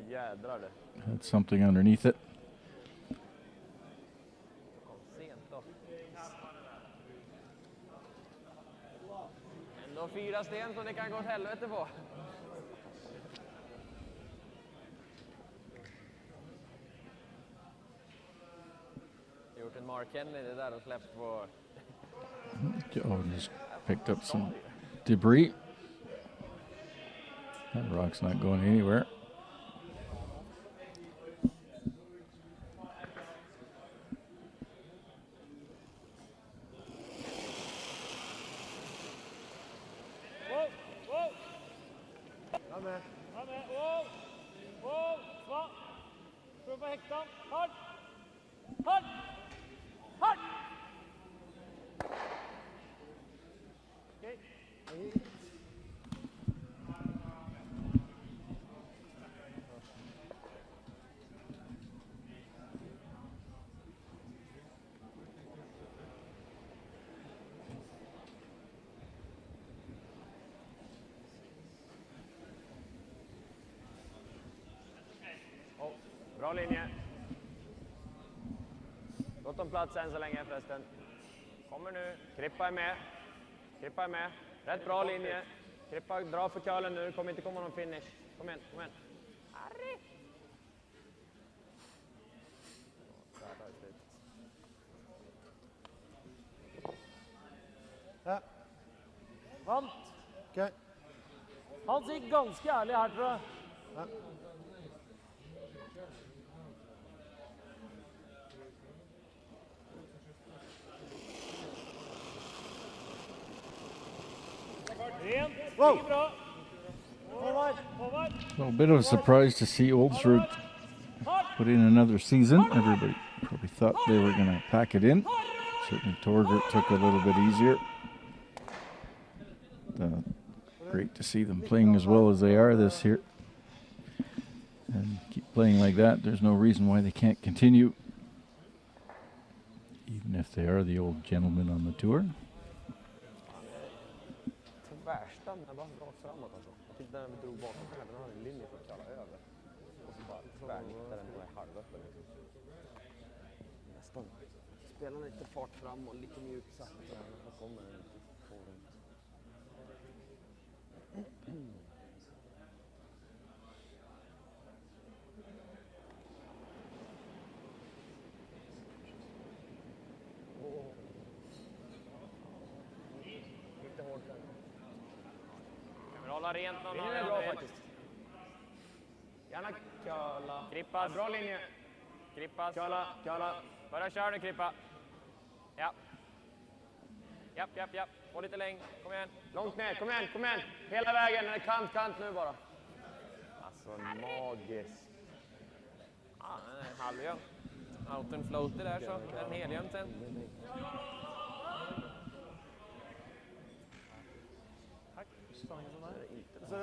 Jädrar det. Had something underneath it. Sent då. Ändå 4 sten så det kan gå åt helvete på. Gjort en Mark Kennedy där och släppt på. Just picked up some debris. That rock's not going anywhere. Bra linje. Gott om plats än så länge förresten. Kommer nu. Krippa är med. Krippa är med. Rätt bra linje. Krippa dra för curlen nu. Kommer inte komma någon finish. Kom igen, kom igen. Harry! Ja. Vant. Okay. Han gikk ganske ærlig her, tror jeg. Ja. Wow. Well, a bit of a surprise to see Oldsrud put in another season. Everybody probably thought they were going to pack it in. Certainly Torgert took a little bit easier. Great to see them playing as well as they are this year. And keep playing like that. There's no reason why they can't continue, even if they are the old gentlemen on the tour. Värsta när bara rakt framåt alltså. Jag tyckte när vi drog bakom här, den hade en linje för att kalla över. Och så bara tvärniktade den och är halvöppen. Nästan. Spelar lite fart fram och lite mjuk sakta. Så kommer den på runt. Hålla rent någon Linjen är bra faktiskt. Gärna köla. Krippas. Bra linje. Krippas. Köla. Börja köra nu, Krippa. Ja. Japp. Få lite längd. Kom igen. Långt ner, kom igen. Hela vägen, kant nu bara. Alltså magiskt. Ja, en halvjön. Out and floater där så en heljöm sen. Takk. Stangen som der. Så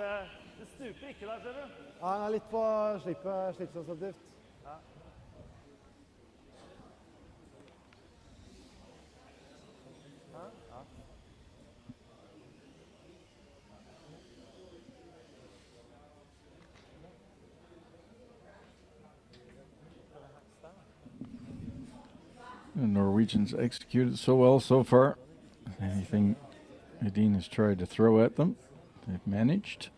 det stuper ikke der, ser du? Ja, han er litt på slippsensitivt. Ja. The Norwegians executed so well so far. Anything Baden has tried to throw at them, they've managed.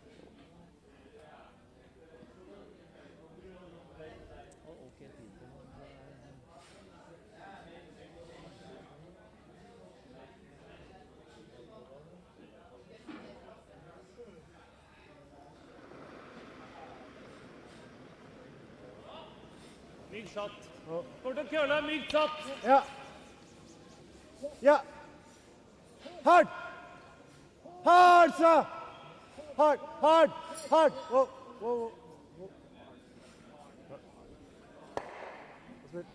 Mykt satt. Kommer til å køle, mykt satt. Ja. Hard! Hard, sir! Hard! Whoa. That's good.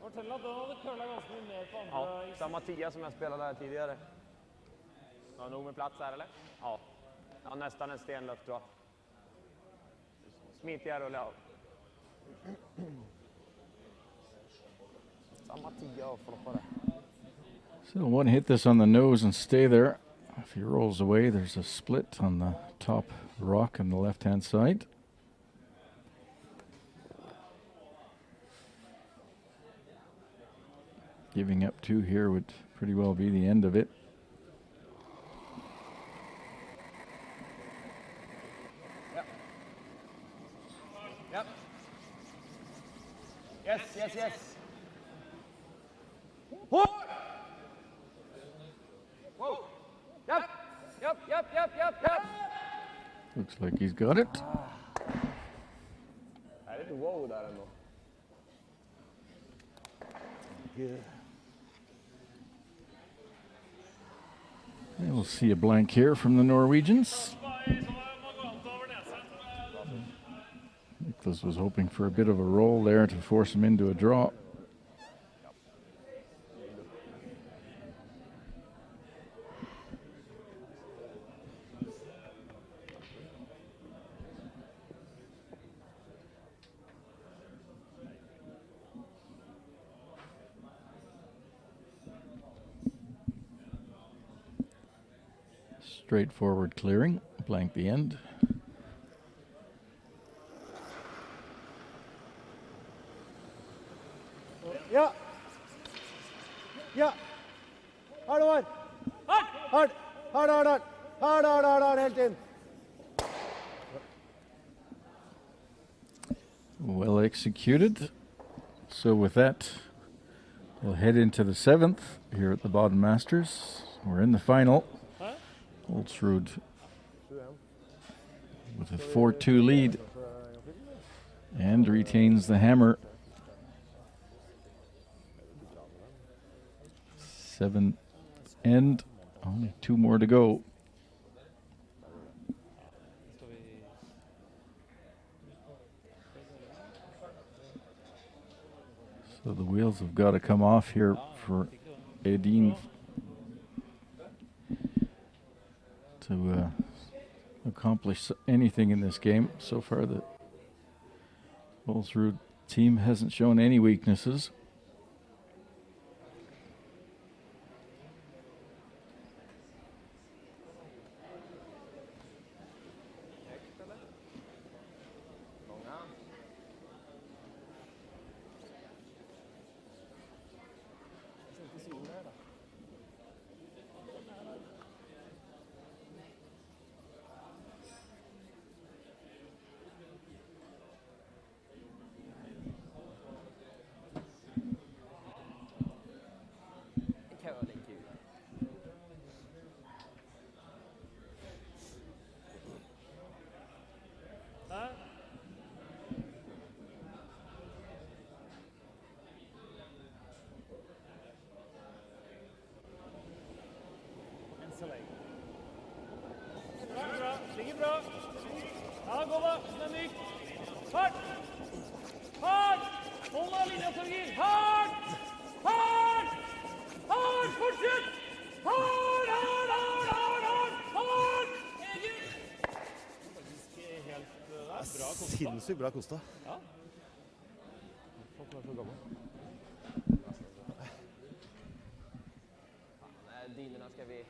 Fortell at den hadde køla ganske mye mer på Ja, andre. samma 10 som jag spelade där tidigare. Har nog med plats här eller? Ja, nästan en stenluft tror jag. Smitigare och av. Samma 10 och floppade. So one hit this on the nose and stay there. If he rolls away, there's a split on the top rock on the left-hand side. Giving up 2 here would pretty well be the end of it. Yep. Yes. Whoa! Yep. Looks like he's got it. Det är lite wow där ändå. And we'll see a blank here from the Norwegians. Nicholas was hoping for a bit of a roll there to force him into a draw. Straightforward clearing, blank the end. Ja. Hard one. Hard, helt in. Well executed. So with that, we'll head into the 7th here at the Baden Masters. We're in the final. Oldsrud with a 4-2 lead and retains the hammer. 7 end, only 2 more to go. So the wheels have got to come off here for Baden to accomplish anything in this game. So far the Oldsrud team hasn't shown any weaknesses. bra. Ja, gå da. Den er myk. Hardt! Hardt! Hold av linja, Torgir. Hardt! Hardt! Hardt! Fortsett! Hardt, hardt, hardt, hardt, hardt! Hardt! Egil! Faktisk helt bra kosta. Sinnssykt bra kosta. Ja. Folk er så gammel. Dynorna ska vi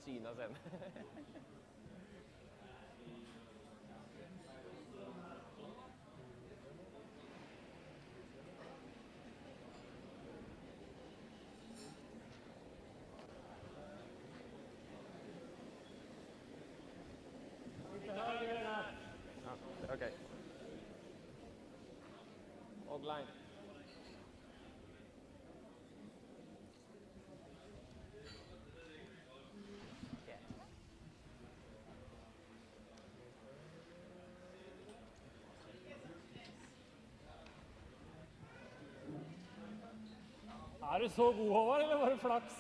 syna sen. Ja, okej. Online. Er du så god, Håvard, eller var det flaks?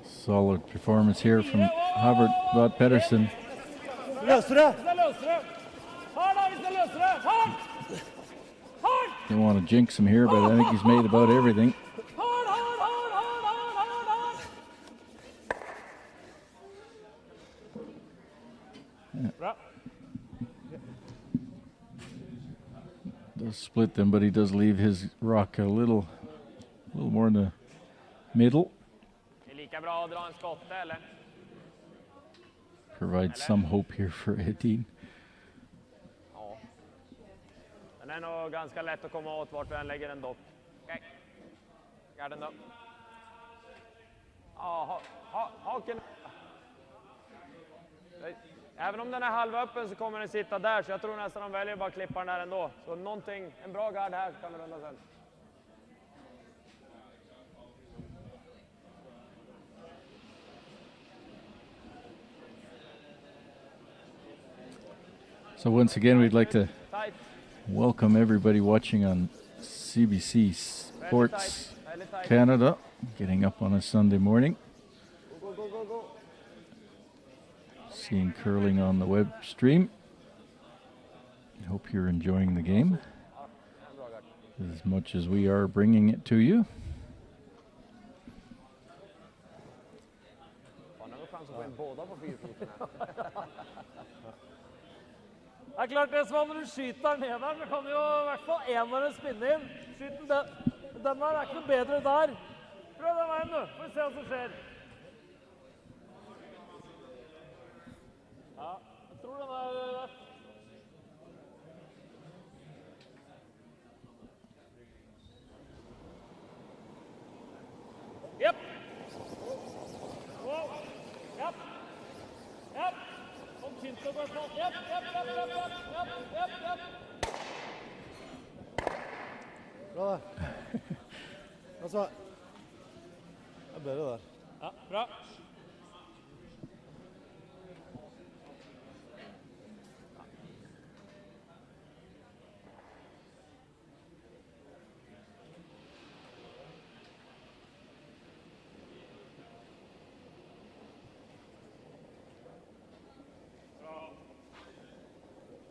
Solid performance here from Havert Vaught Pedersen. Løser det! Hvis det løser det! Hardt da, hvis det løser det! Hardt! Hardt! Don't want to jinx him here, but I think he's made about everything. Hardt, hardt, hardt, hardt, hardt, hardt, hardt! Bra. Does split them, but he does leave his rock a little more in the middle. Det är lika bra att dra en skotte eller? Provides some hope here for Edin. Ja. Den är nog ganska lätt att komma åt vart vi än lägger den dock. Okej. Garden då. Ja, haken. Även om den är halvöppen så kommer den sitta där, så jag tror nästan de väljer bara att klippa den där ändå. Så någonting, en bra gard här så kan det vända sen. So once again, we'd like to Tight. welcome everybody watching on CBC Sports Väldigt tight. Canada, getting up on a Sunday morning, Go, go, go, go. seeing curling on the web stream. I hope you're enjoying the game En bra gard. as much as we are bringing it to you. Fan, har vi chans att få in båda på fyrfoten här. Det er klart det som når du skyter ned der, så kan jo i hvert fall en av dem spinne inn. Skyt den. Den der er ikke noe bedre der. Prøv den veien du, får vi se hva som skjer. Ja, jeg tror den er rett. Jepp. Wow. Jepp. Jepp. Kom tynt og godt. Jepp, jepp, jepp, jepp, jepp, jepp, jepp. Bra det. Altså, det er bedre der. Ja, bra.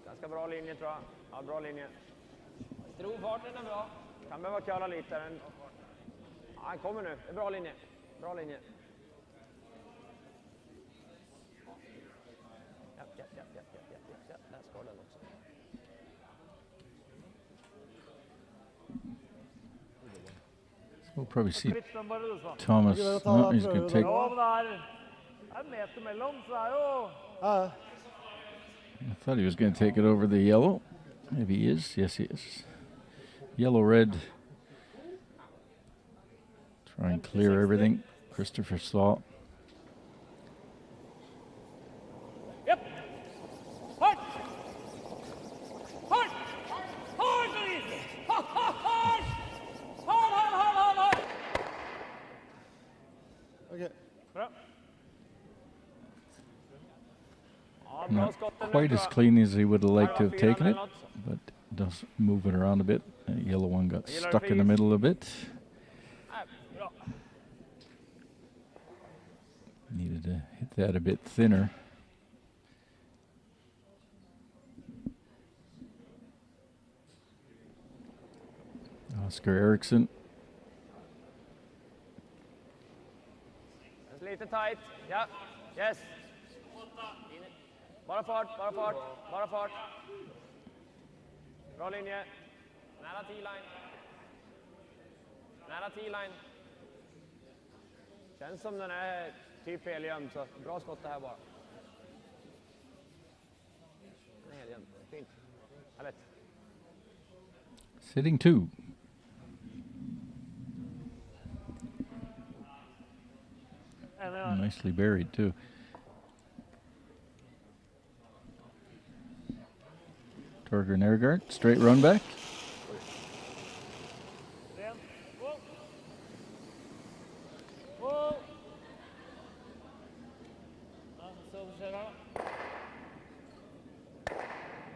Ganska bra linje tror jag. Ja, bra linje. Tror farten är bra. Kan behöva köra lite. Ja, han kommer nu. Det är bra linje. Bra linje. Ja. Där ska den också. We'll probably see Klipp den bare, du, sånn. Thomas. No, he's going to take. Ja, men det er en meter mellom, så det er jo... Ja, I thought he was going to take it over the yellow. Maybe he is. Yes, he is. Yellow, red. Try and clear everything. Christopher Stahl. Jepp! Hardt! Hardt! Hardt, Louise! Hardt! Hardt! ok. Bra. Ja, bra Not skotten nu, quite tror as jag. clean as he would have liked to have Fyra taken eller it, något. but the was moving around a bit. The yellow one got Yellow stuck in the piece. middle a bit. Bra. Needed to hit that a bit thinner. Oscar Eriksson. Känns lite tight. Ja, yes. Bara fart, bara fart, bara fart. Bra linje. Nära T-line. Nära T-line. Känns som den är typ helgömd, så bra skott det här bara. Den är helgömd. Fint. Härligt. Sitting 2. Nicely buried too. Torger Nergard, straight run back.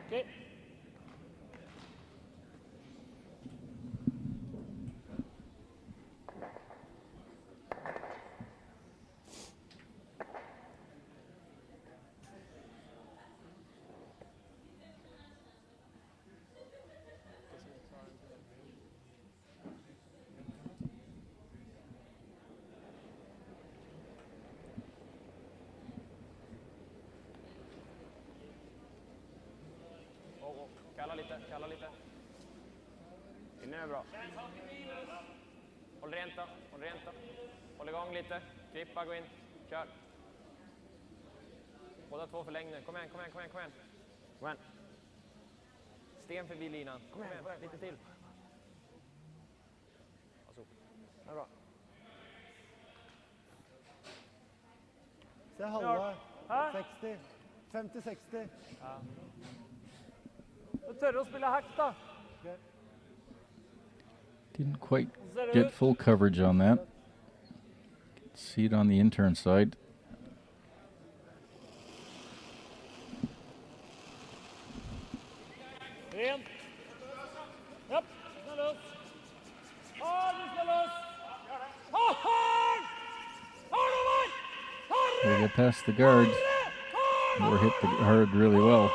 Okej. Kalla lite, kalla lite. Inne är bra. Håll rent då, håll rent då. Håll igång lite. Klippa, gå in. Kör. Båda två förlängningar. Kom igen, kom igen, kom igen, kom igen. Kom igen. Sten förbi linan. Kom igen, lite till. Alltså, det är bra. Se halva. 60. 50-60. Du tør å spille hack, da. Didn't quite Ser det get ut? full coverage on that. See it on the intern side. Rent. Japp, snäll lös. Du ska lös. They get past the guard. Or hit the guard really well.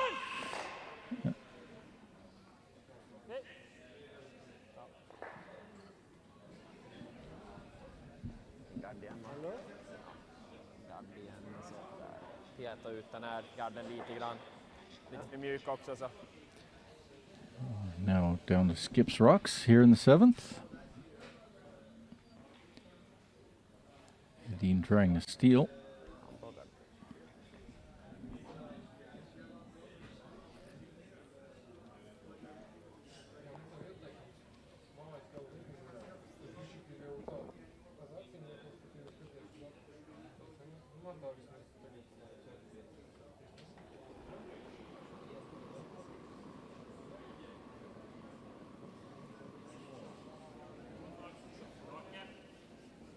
Gard igen. Gard igen. Så där. Peta ut den här garden lite grann. Lite för mjuk också så. Now down to Skips Rocks here in the 7th. Dean trying to steal.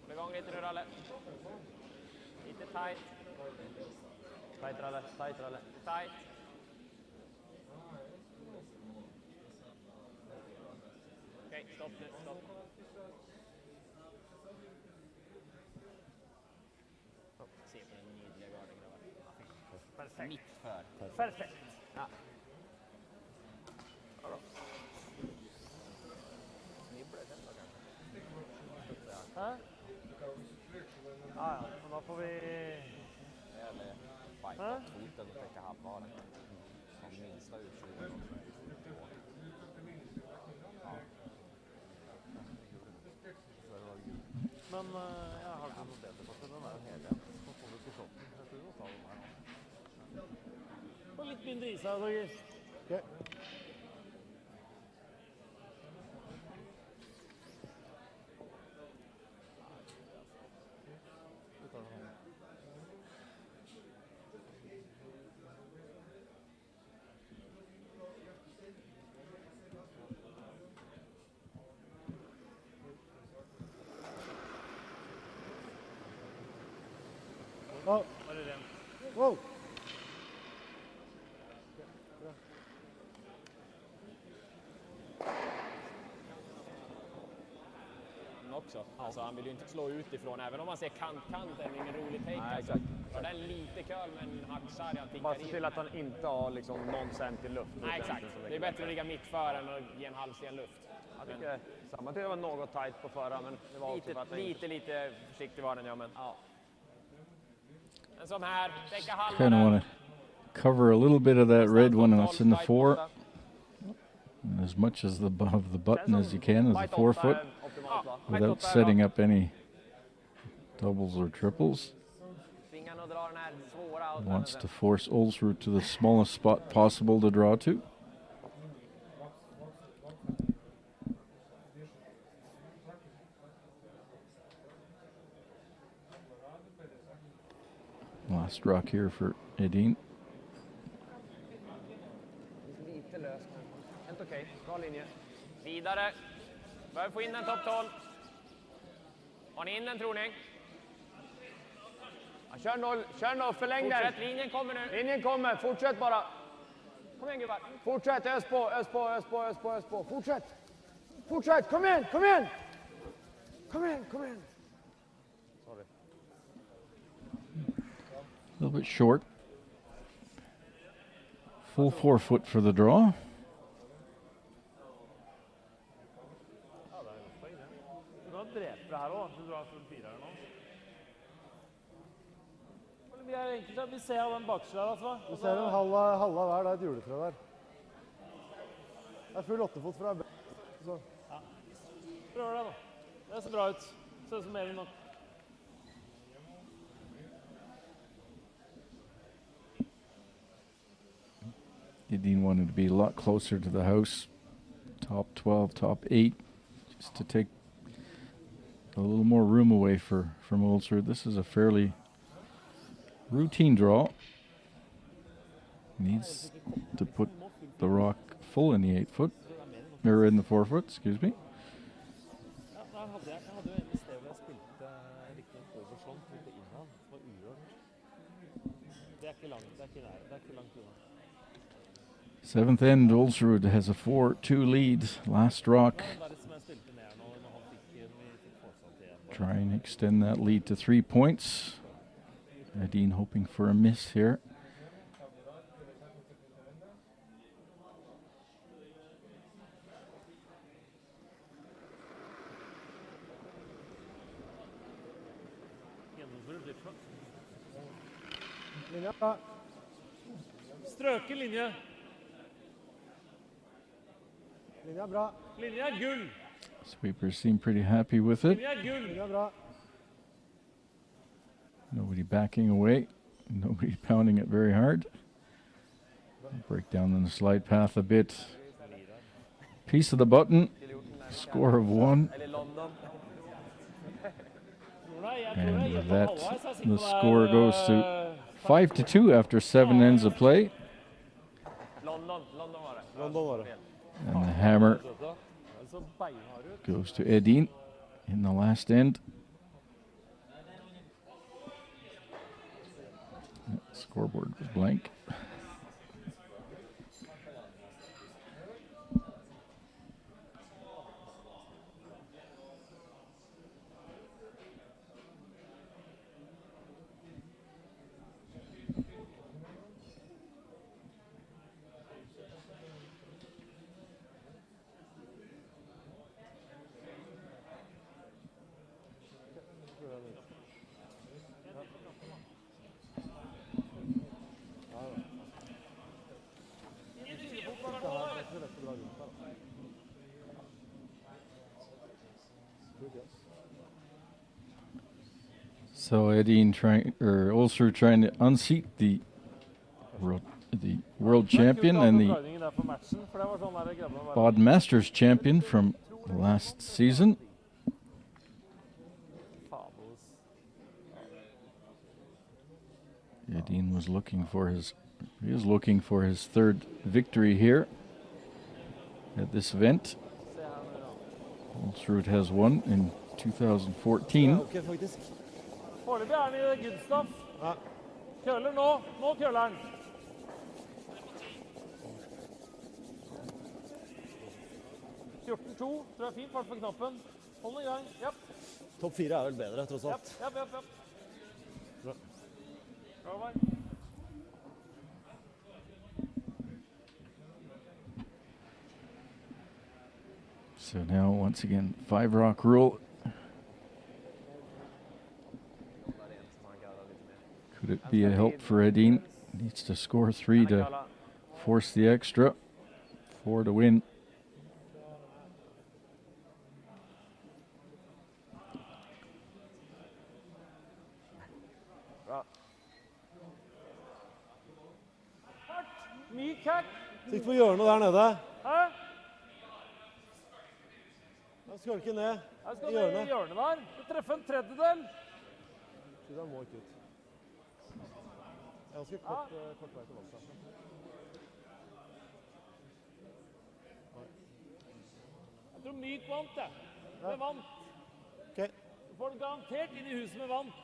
Håll igång lite nu, Ralle. Lite tight. Tight, Ralle. Tight, Ralle. Tight. Okej, stopp nu. Stopp. Se på den nydliga garden, grabbar. Perfekt. Mitt för. Perfekt. Ja. Bra. Snibblar den då kanske? Hæ? Ja, men da får vi... Eller fighta foten och täcka halvvaren. Som minsta utskjutning. Men jeg har ikke noe bedre på at den er hele igjen. Så får vi ikke sånn. Jeg tror vi må ta den her nå. Og litt mindre is her, Torger. Okay. Vi tar den her. Oh, Var det rent? wow. kanten också. Alltså han vill ju inte slå utifrån, även om man ser kant, är det ingen rolig take. Nej, alltså. exakt. För det är lite curl med en hacksarg, han Bara tickar se in. till att han inte har liksom någon cent i luft. Nej, exakt. Det är bättre att ligga mitt för än att ge en halv sten luft. Jag tycker samma tid var något tight på förra, men det var också för att Lite försiktig var den, ja, men ja. Men som här, täcka halva Kind of want to cover a little bit of that red one that's in the 4. As much as above the button as you can as a 4 foot without setting up any doubles or triples. Svingarna och drar den här svåra. Wants to force Olsrud to the smallest spot possible to draw to. Last rock here for Edin. lite löst, men helt okej. Bra linje. Vidare. Börjar få in en topp 12. Har ni in den, tror ni? Ja, kör noll, förläng den. Fortsätt, linjen kommer nu. Linjen kommer, fortsätt bara. Kom igen, gubbar. Fortsätt, ös på. Fortsätt, kom igen. Sorry. A little bit short. Full 4 foot for the draw. Du kan drepe det her også, du drar for 4 her nå. Vi er egentlig, vi ser den bakerste der, altså. Du ser en halva hver, det er et juletre der. Det er full 8 fot fra så. Prøver det da. Det ser bra ut. Ser ut som mer enn nok. Edin wanted to be a lot closer to the house. Top 12, top 8, just to take a little more room away from Olsrud. This is a fairly routine draw. Needs to put the rock full in the 8 foot, or in the 4 foot, excuse me. Ja, der hadde jeg jo en sted hvor jeg spilte riktig over sånn, spilte innad, som var urørt. Det er ikke langt unna. 7th end, Olsrud has a 4-2 lead. Last rock. Det er litt som jeg spilte ned nå, når han fikk påsatt igjen. Try and extend that lead to 3 points. Edin hoping for a miss here. Gjennomfører litt flott. Linja bra. Strøken linje. Linja bra. Linje er gull. Sweepers seem pretty happy with it. Linje er gull. Linja bra. Nobody backing away. Nobody pounding it very hard. Break down on the slide path a bit. Piece of the button. Score of 1. And with that, the score goes to 5-2 after 7 ends of play. London var det. London var det. And the hammer goes to Edin in the last end. Scoreboard was blank. So Edin Olsrud trying to unseat the world champion and the Baden Masters champion from last season. Edin was looking for his third victory here at this event. Olsrud has won in 2014. Ok, faktisk. Foreløpig er han i good stuff. Ja. Køler nå. Nå køler han. ...14-2, tror jeg fint fart på knappen. Hold den i gang. Japp, Topp 4 er vel bedre, tross japp, alt. japp, japp. Bra. Over. So now, once again, 5 rock rule. Could it be a help for Edin? Needs to score 3 to force the extra. 4 to win. Bra. Myk her. Sikt på hjørnet der nede. Hæ? Han skalker ned Her i skal du i hjørnet. hjørnet der. Du treffer en tredjedel. Så den må ikke ut. Jeg ganske kort vei til vannet. Jeg tror Myk vant, jeg. Med vant. Ok. Du får den garantert inn i huset med vant.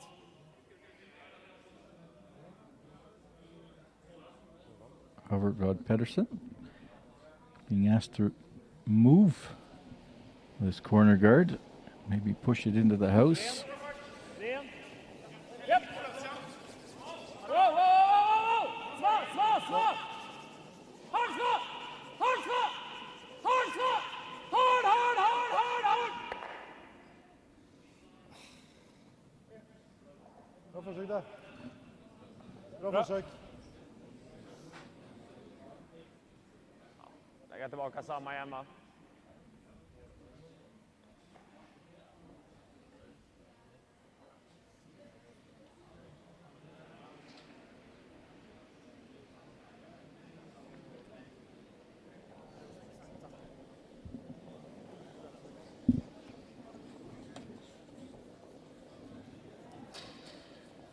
Overgod Pedersen being asked to move this corner guard, maybe push it into the house. Ren. Japp. Wow, wow, wow, wow. Sva, sva, sva. Hard sva. Hard sva. Hard sva. Hard, hard, hard, hard, hard. Bra forsøk der. Bra forsøk. Lägga tillbaka samma igen, va?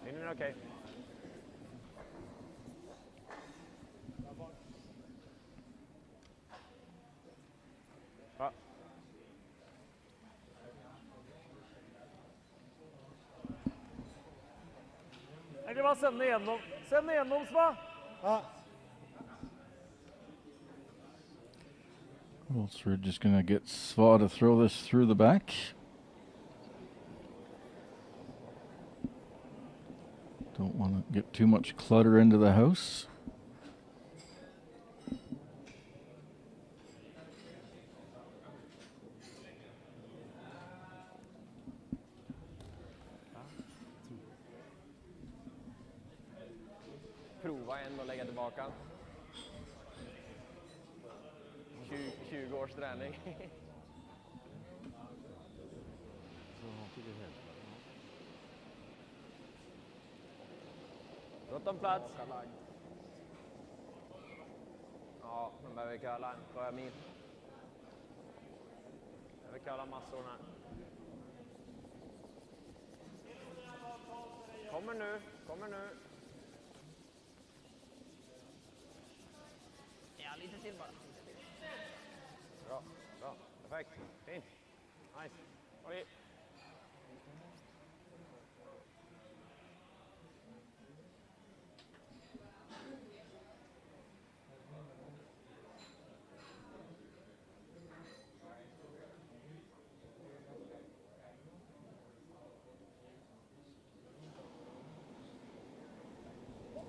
Linjen är okej. Bra. Egentlig bare send den igjennom. Send den igjennom, Sva. Ja. Well, so we're just going to get Sva to throw this through the back. Don't want to get too much clutter into the house. Prova en och lägga tillbaka. 20 års träning. Gott om plats. Ja, man behöver curla en sjömil. Behöver curla massor här. Kommer nu, kommer nu. Ja, lite till bara. Bra, bra, perfekt, fint. Nice. Oj.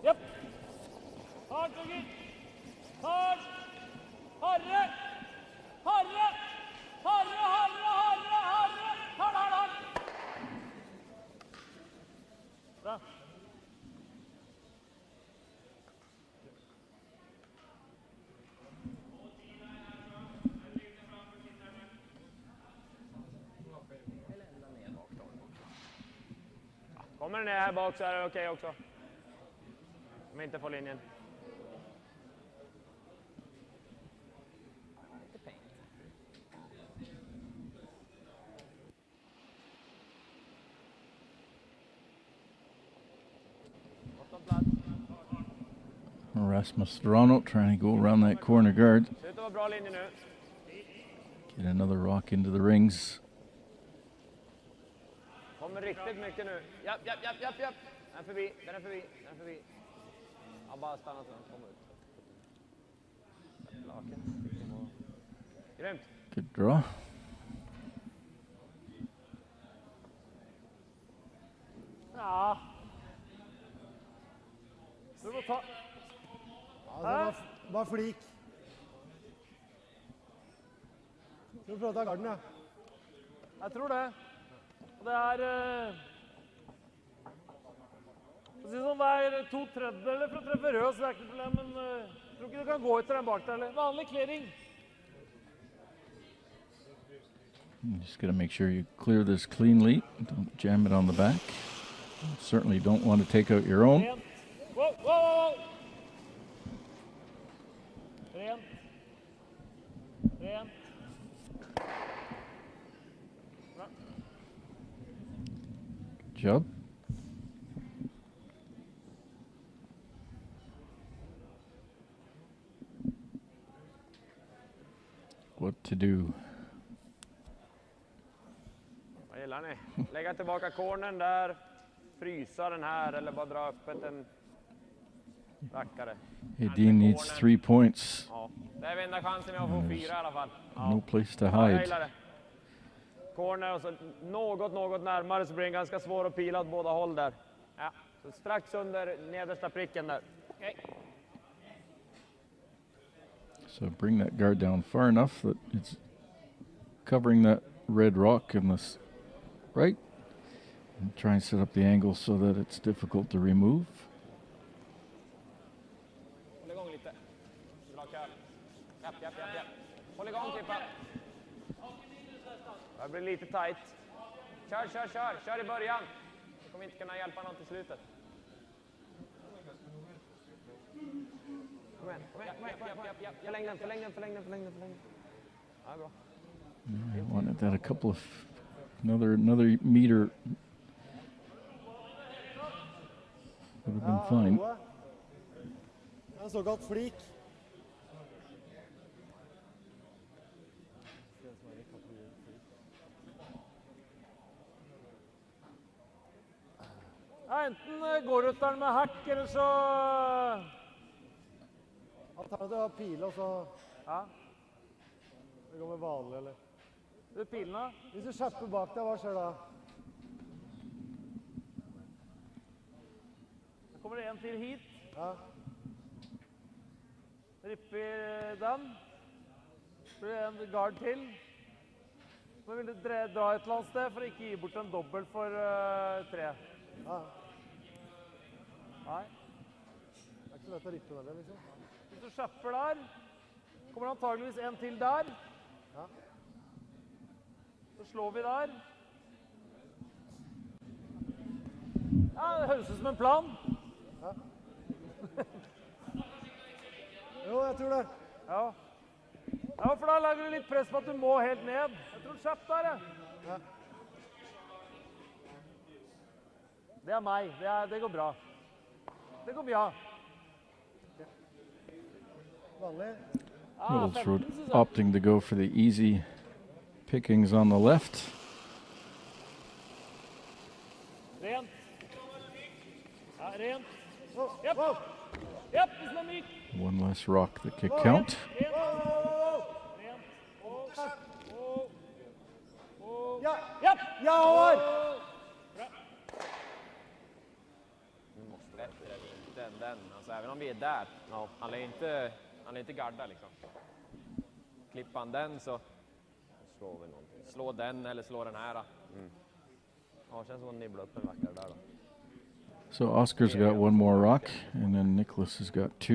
Japp. Hard, Torgeir. Hard. Harre. Harre. Harre, harre, harre, harre. Hard, hard, hard. Bra. Kommer den ner här bak så är det okej också. Om inte får linjen. Gott om plats. Rasmus Toronto trying to go around that corner guard. Ser ut att vara bra linje nu. Get another rock into the rings. Kommer riktigt mycket nu. Japp, japp, japp, japp, japp. Den är förbi, den är förbi, den är förbi. Ja, bara stanna så den kommer ut. Laken. Grymt. Good draw. ta flik. Skal vi prøve å ta garden, ja? Jeg tror det. Og det er det er 2 tredjedeler for å treffe rød, så det er ikke noe problem, men jeg tror ikke du kan gå etter den bak der, eller? Vanlig clearing. You just got to make sure you clear this cleanly. Don't jam it on the back. Certainly don't want to take out your own. Rent. Wow, wow, wow. Rent. Rent. Bra. Good job. What to do? Vad gillar ni? Lägga tillbaka cornern där, frysa den här eller bara dra öppet en rackare. Hedin needs 3 points. Ja, det är enda chansen jag får 4 i alla fall. No place to Ja, jag hide. gillar det. Corner och så något närmare så blir den ganska svår att pila åt båda håll där. Ja, så strax under nedersta pricken där. Okej. So bring that guard down far enough that it's covering that red rock in this right. And try and set up the angle so that it's difficult to remove. Håll igång lite. Bra kör. Japp. Håll igång Kippa. Det blir lite tight. Kör i början. Du kommer inte kunna hjälpa någon till slutet. Kom igen. Japp. Förläng den. Ja, bra. I wanted that a couple of another meter would have been fine. Gode. Det er en såkalt flik. Ja, enten går ut den med hack, eller så... Alternativet er pile, og så Ja, det går med vanlig, eller? du pilene. Hvis du skjerper bak deg, hva skjer da? Så kommer det en til hit. Ja. Ripper den. Så blir det en guard til. Så vil du dra et eller annet sted for å ikke gi bort en dobbelt for 3. Ja. Nei. Det er ikke så lett å rippe den, liksom. Hvis du skjapper der, kommer det antageligvis en til der. Ja. Så slår vi der. Ja, det høres ut som en plan. Jo, jeg tror det. Ja. Ja, for da lager du litt press på at du må helt ned. Jeg tror kjapt der, jeg. Ja. Det er meg. Det går bra. Det går bra. Vanlig. Ja, Middlesroad 15, synes jeg. opting to go for the easy pickings on the left. Rent. Ja, rent. Wow. Japp. Wow. Japp, hvis den er myk. One less rock that could count. Rent. Ja. Japp. Ja, Håvard! Nu måste bättre den. Alltså även om vi är där. Ja, han är inte garda liksom. Klippar han den så Slår vi någonting. slå den eller slå den här. Ja, känns som att nibbla upp en rackare där då. So Oscar's got one more rock, and then Nicholas has got 2,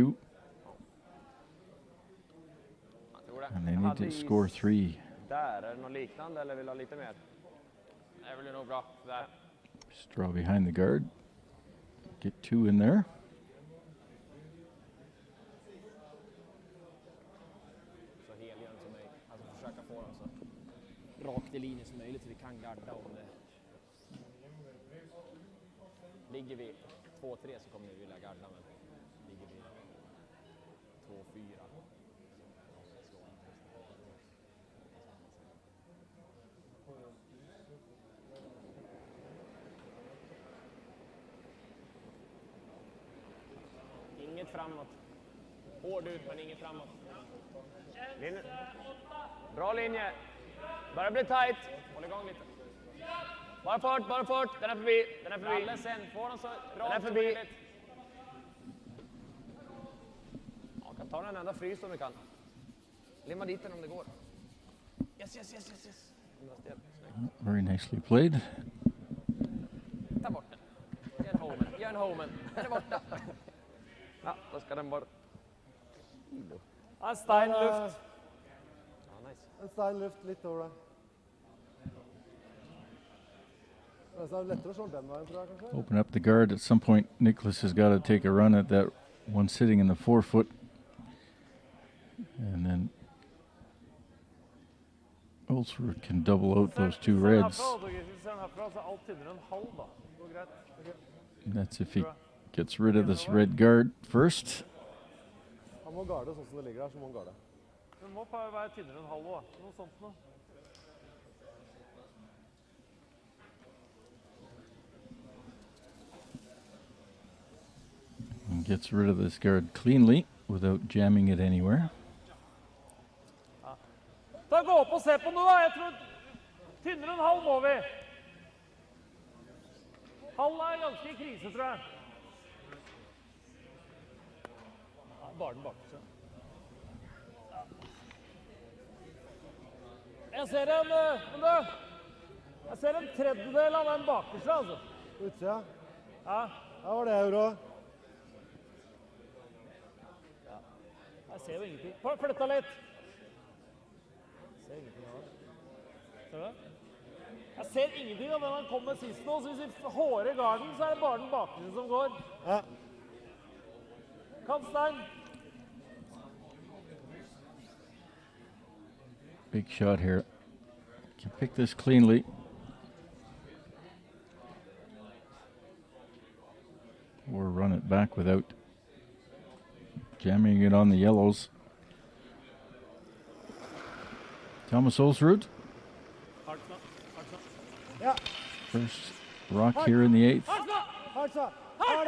Jag tror det. and they Jag need hade to i score 3. Där, är det något liknande eller vill du ha lite mer? Det blir nog bra. Där. Just draw behind the guard. Get 2 in there. Så helgen som möjligt. Alltså försöka få dem så rakt i linje som möjligt så vi kan garda om det. Ligger vi 2-3 så kommer vi vilja garda, men ligger vi 2-4. Inget framåt. Hård ut men inget framåt. Linje. Bra linje. Börjar bli tight. Håll igång lite. Bara fart. Den är förbi. Ralle sen. Får den så rakt som möjligt. Ja, kan Ta den enda frys om du kan. Limma dit den om det går. Yes. Very nicely played. Ta bort den. Gör en homen. Den är borta. Ja, då ska den bort. Ja, stein luft. Ja, nice. En stein luft litt over deg. Det er lettere å slå den veien, tror jeg, kanskje. Open up the guard at some point. Nicholas has got to take a run at that one sitting in the 4-foot. And then Olsrud can double out those two reds. That's if he gets rid of this red guard first. Han må garde sånn som det ligger her, så må han garde. Den må bare være tynnere enn halv også. Noe sånt nå. And gets rid of this guard cleanly without jamming it anywhere. Da gå opp og se på noe da. Jeg tror tynnere enn halv må vi. Halv er ganske i krise, tror jeg. Ja, bare den bakerste. Ja. Jeg ser en tredjedel av den bakerste, altså. Utsida. Ja. Her var det euro. Jeg ser jo ingenting. Flytta litt. Jeg ser ingenting av det. Ser du det? Jeg ser ingenting av den han kom med sist nå, så hvis vi hårer garden, så er det bare den bakerste som går. Ja. Kantstein. Big shot here. Can pick this cleanly. Or run it back without jamming it on the yellows. Thomas Olsrud. Ja. First rock here in the 8th. Hard shot. Hard.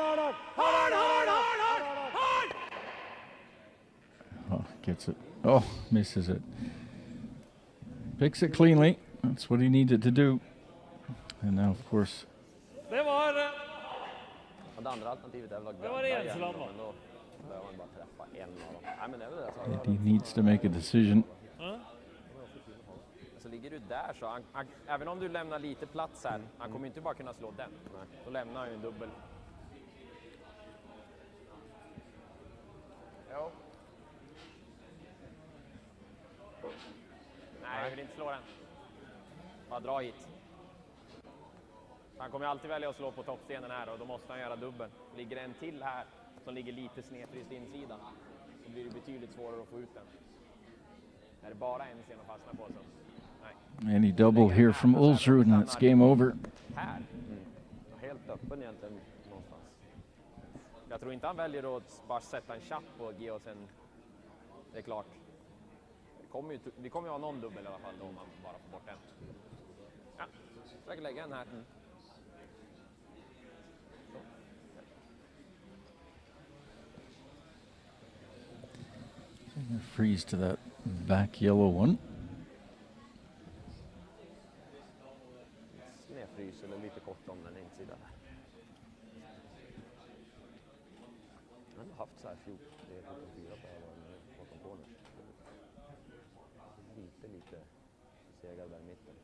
Oh, gets it. Oh, misses it. Picks it cleanly. That's what he needed to do. And now, of course, Det var Och det andra alternativet är väl att Det var det glömma ensamt, igen, va? men då behöver man bara träffa en av dem. Nej, men det är väl det jag sa. he needs to make a decision. Så ligger du där så, även om du lämnar lite plats här, han kommer inte bara kunna slå den. Nej. Då lämnar han ju en dubbel. Jo. Nej, jag vill inte slå den. Bara dra hit. Han kommer alltid välja att slå på toppstenen här och då måste han göra dubbel. Ligger det en till här som ligger lite snedfryst insidan, så blir det betydligt svårare att få ut den. Är det bara en sten att fastna på så? Nej. Any double here from Olsrud and it's game over. Här. Helt öppen egentligen någonstans. Jag tror inte han väljer att bara sätta en chapp och ge oss en... Det är klart. Vi kommer ju ha någon dubbel i alla fall då om man bara får bort en. Ja, försöker lägga den här. Freeze to that back yellow one. Snedfrys eller lite kort om den insidan. Han har haft så här 14-4 på bakom på nu. Lite segar där i mitten.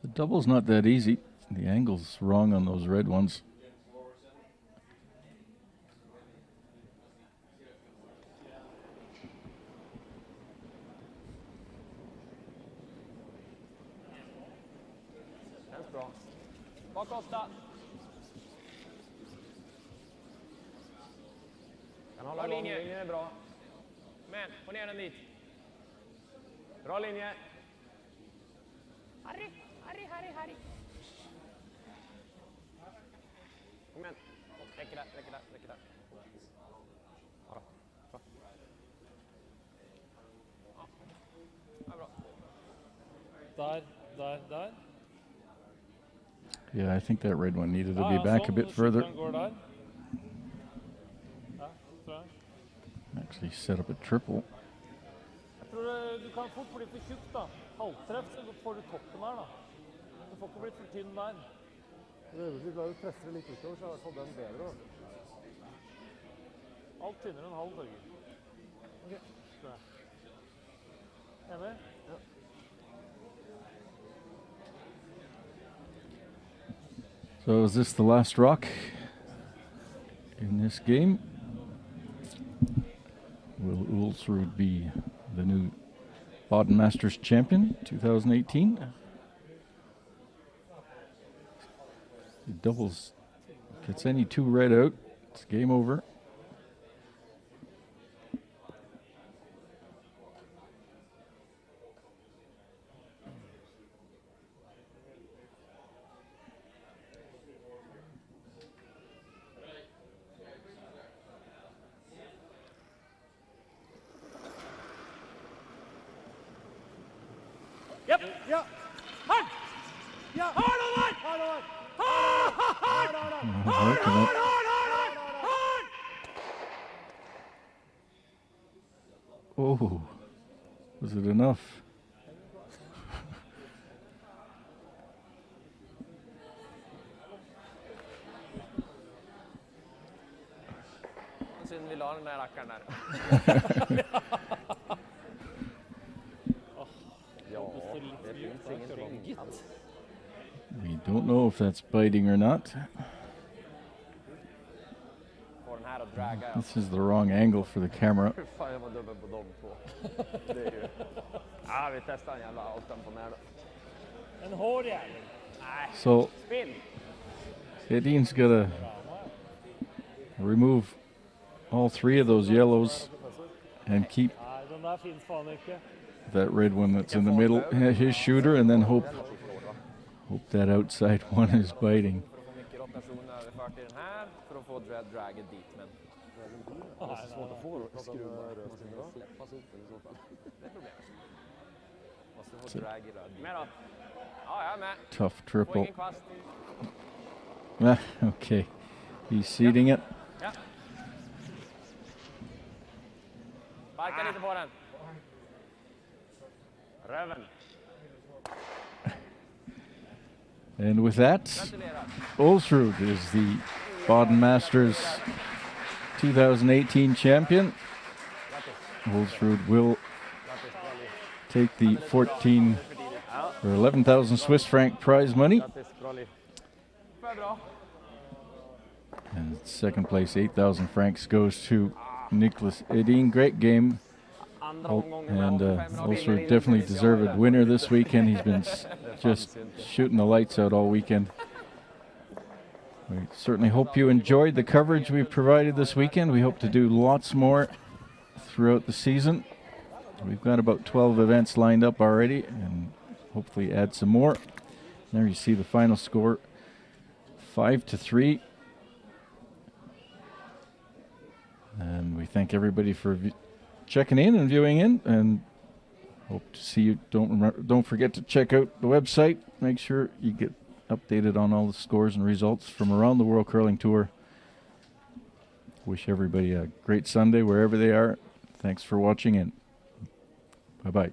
The double's not that easy. The angle's wrong on those red ones. Känns bra. Bak 8. Kan hålla linjen är bra. Men, få ner den dit. Bra linje. Harry. Kom igen. Räcker där. Ja, bra. Ja, bra. Der. Yeah, I think that red one needed to Ja, be ja, back a sånn, bit further. skytteren går der. Ja, tror jeg. Actually set up a triple. Jeg tror du kan fort bli for tjukk da. Halvtreff, så får du toppen her da. Du får ikke blitt for tynn der. Det er jo litt bra du presser det litt utover, så er i hvert fall den bedre. Da. Alt tynnere enn halv, Torgeir. Ok, sånn. Enig? Ja. So is this the last rock in this game? Will Ulsrud be the new Baden Masters champion 2018? He doubles, gets any two red out, it's game over. Yep. Ja! Hard! Ja! Hard on it! Hard, hard! Hard! Hard, hard. Hard! Oh, was it enough? Synd vi la den där rackaren där. Ja, det finns ingenting alls. We don't know if that's biting or not. Får den här att draga. This is the wrong angle for the camera. Hur fan jag var dubbel på de två. Det är ju... Ja, vi testar en jävla outan på den här då. En hård jävel. Nej, So spinn! Edin's gonna remove all three of those yellows and keep Nej, den där finns fan inte. that red one that's in the middle, his shooter, and then hope that outside one is biting. För att få mycket rotation överfört i den här. För att få draget dit, men... Det är så svårt att få skruva. Måste släppas upp i så fall. Det är problemet. Måste få drag i röd. Med då? Ja, jag är med. Tough Får triple. ingen kvast. Okay, he's seeding it. Ja. Sparka lite på den. Röven. And with that, Gratulerar. Ulsrud is the Baden Masters 2018 champion. Ulsrud will take the 14 or 11,000 Swiss franc prize money. Grattis, Krolli. För bra. And second place, 8,000 francs, goes to Nicholas Edin. Great game. Andra Oh, omgången med and 85 raka Ulsrud inlägg. definitely deserved winner this weekend. He's been just shooting the lights out all weekend. We certainly hope you enjoyed the coverage we've provided this weekend. We hope to do lots more throughout the season. We've got about 12 events lined up already and hopefully add some more. There you see the final score, 5-3. And we thank everybody for checking in and viewing in, and hope to see you. Don't forget to check out the website. Make sure you get updated on all the scores and results from around the World Curling Tour. Wish everybody a great Sunday wherever they are. Thanks for watching, and bye-bye.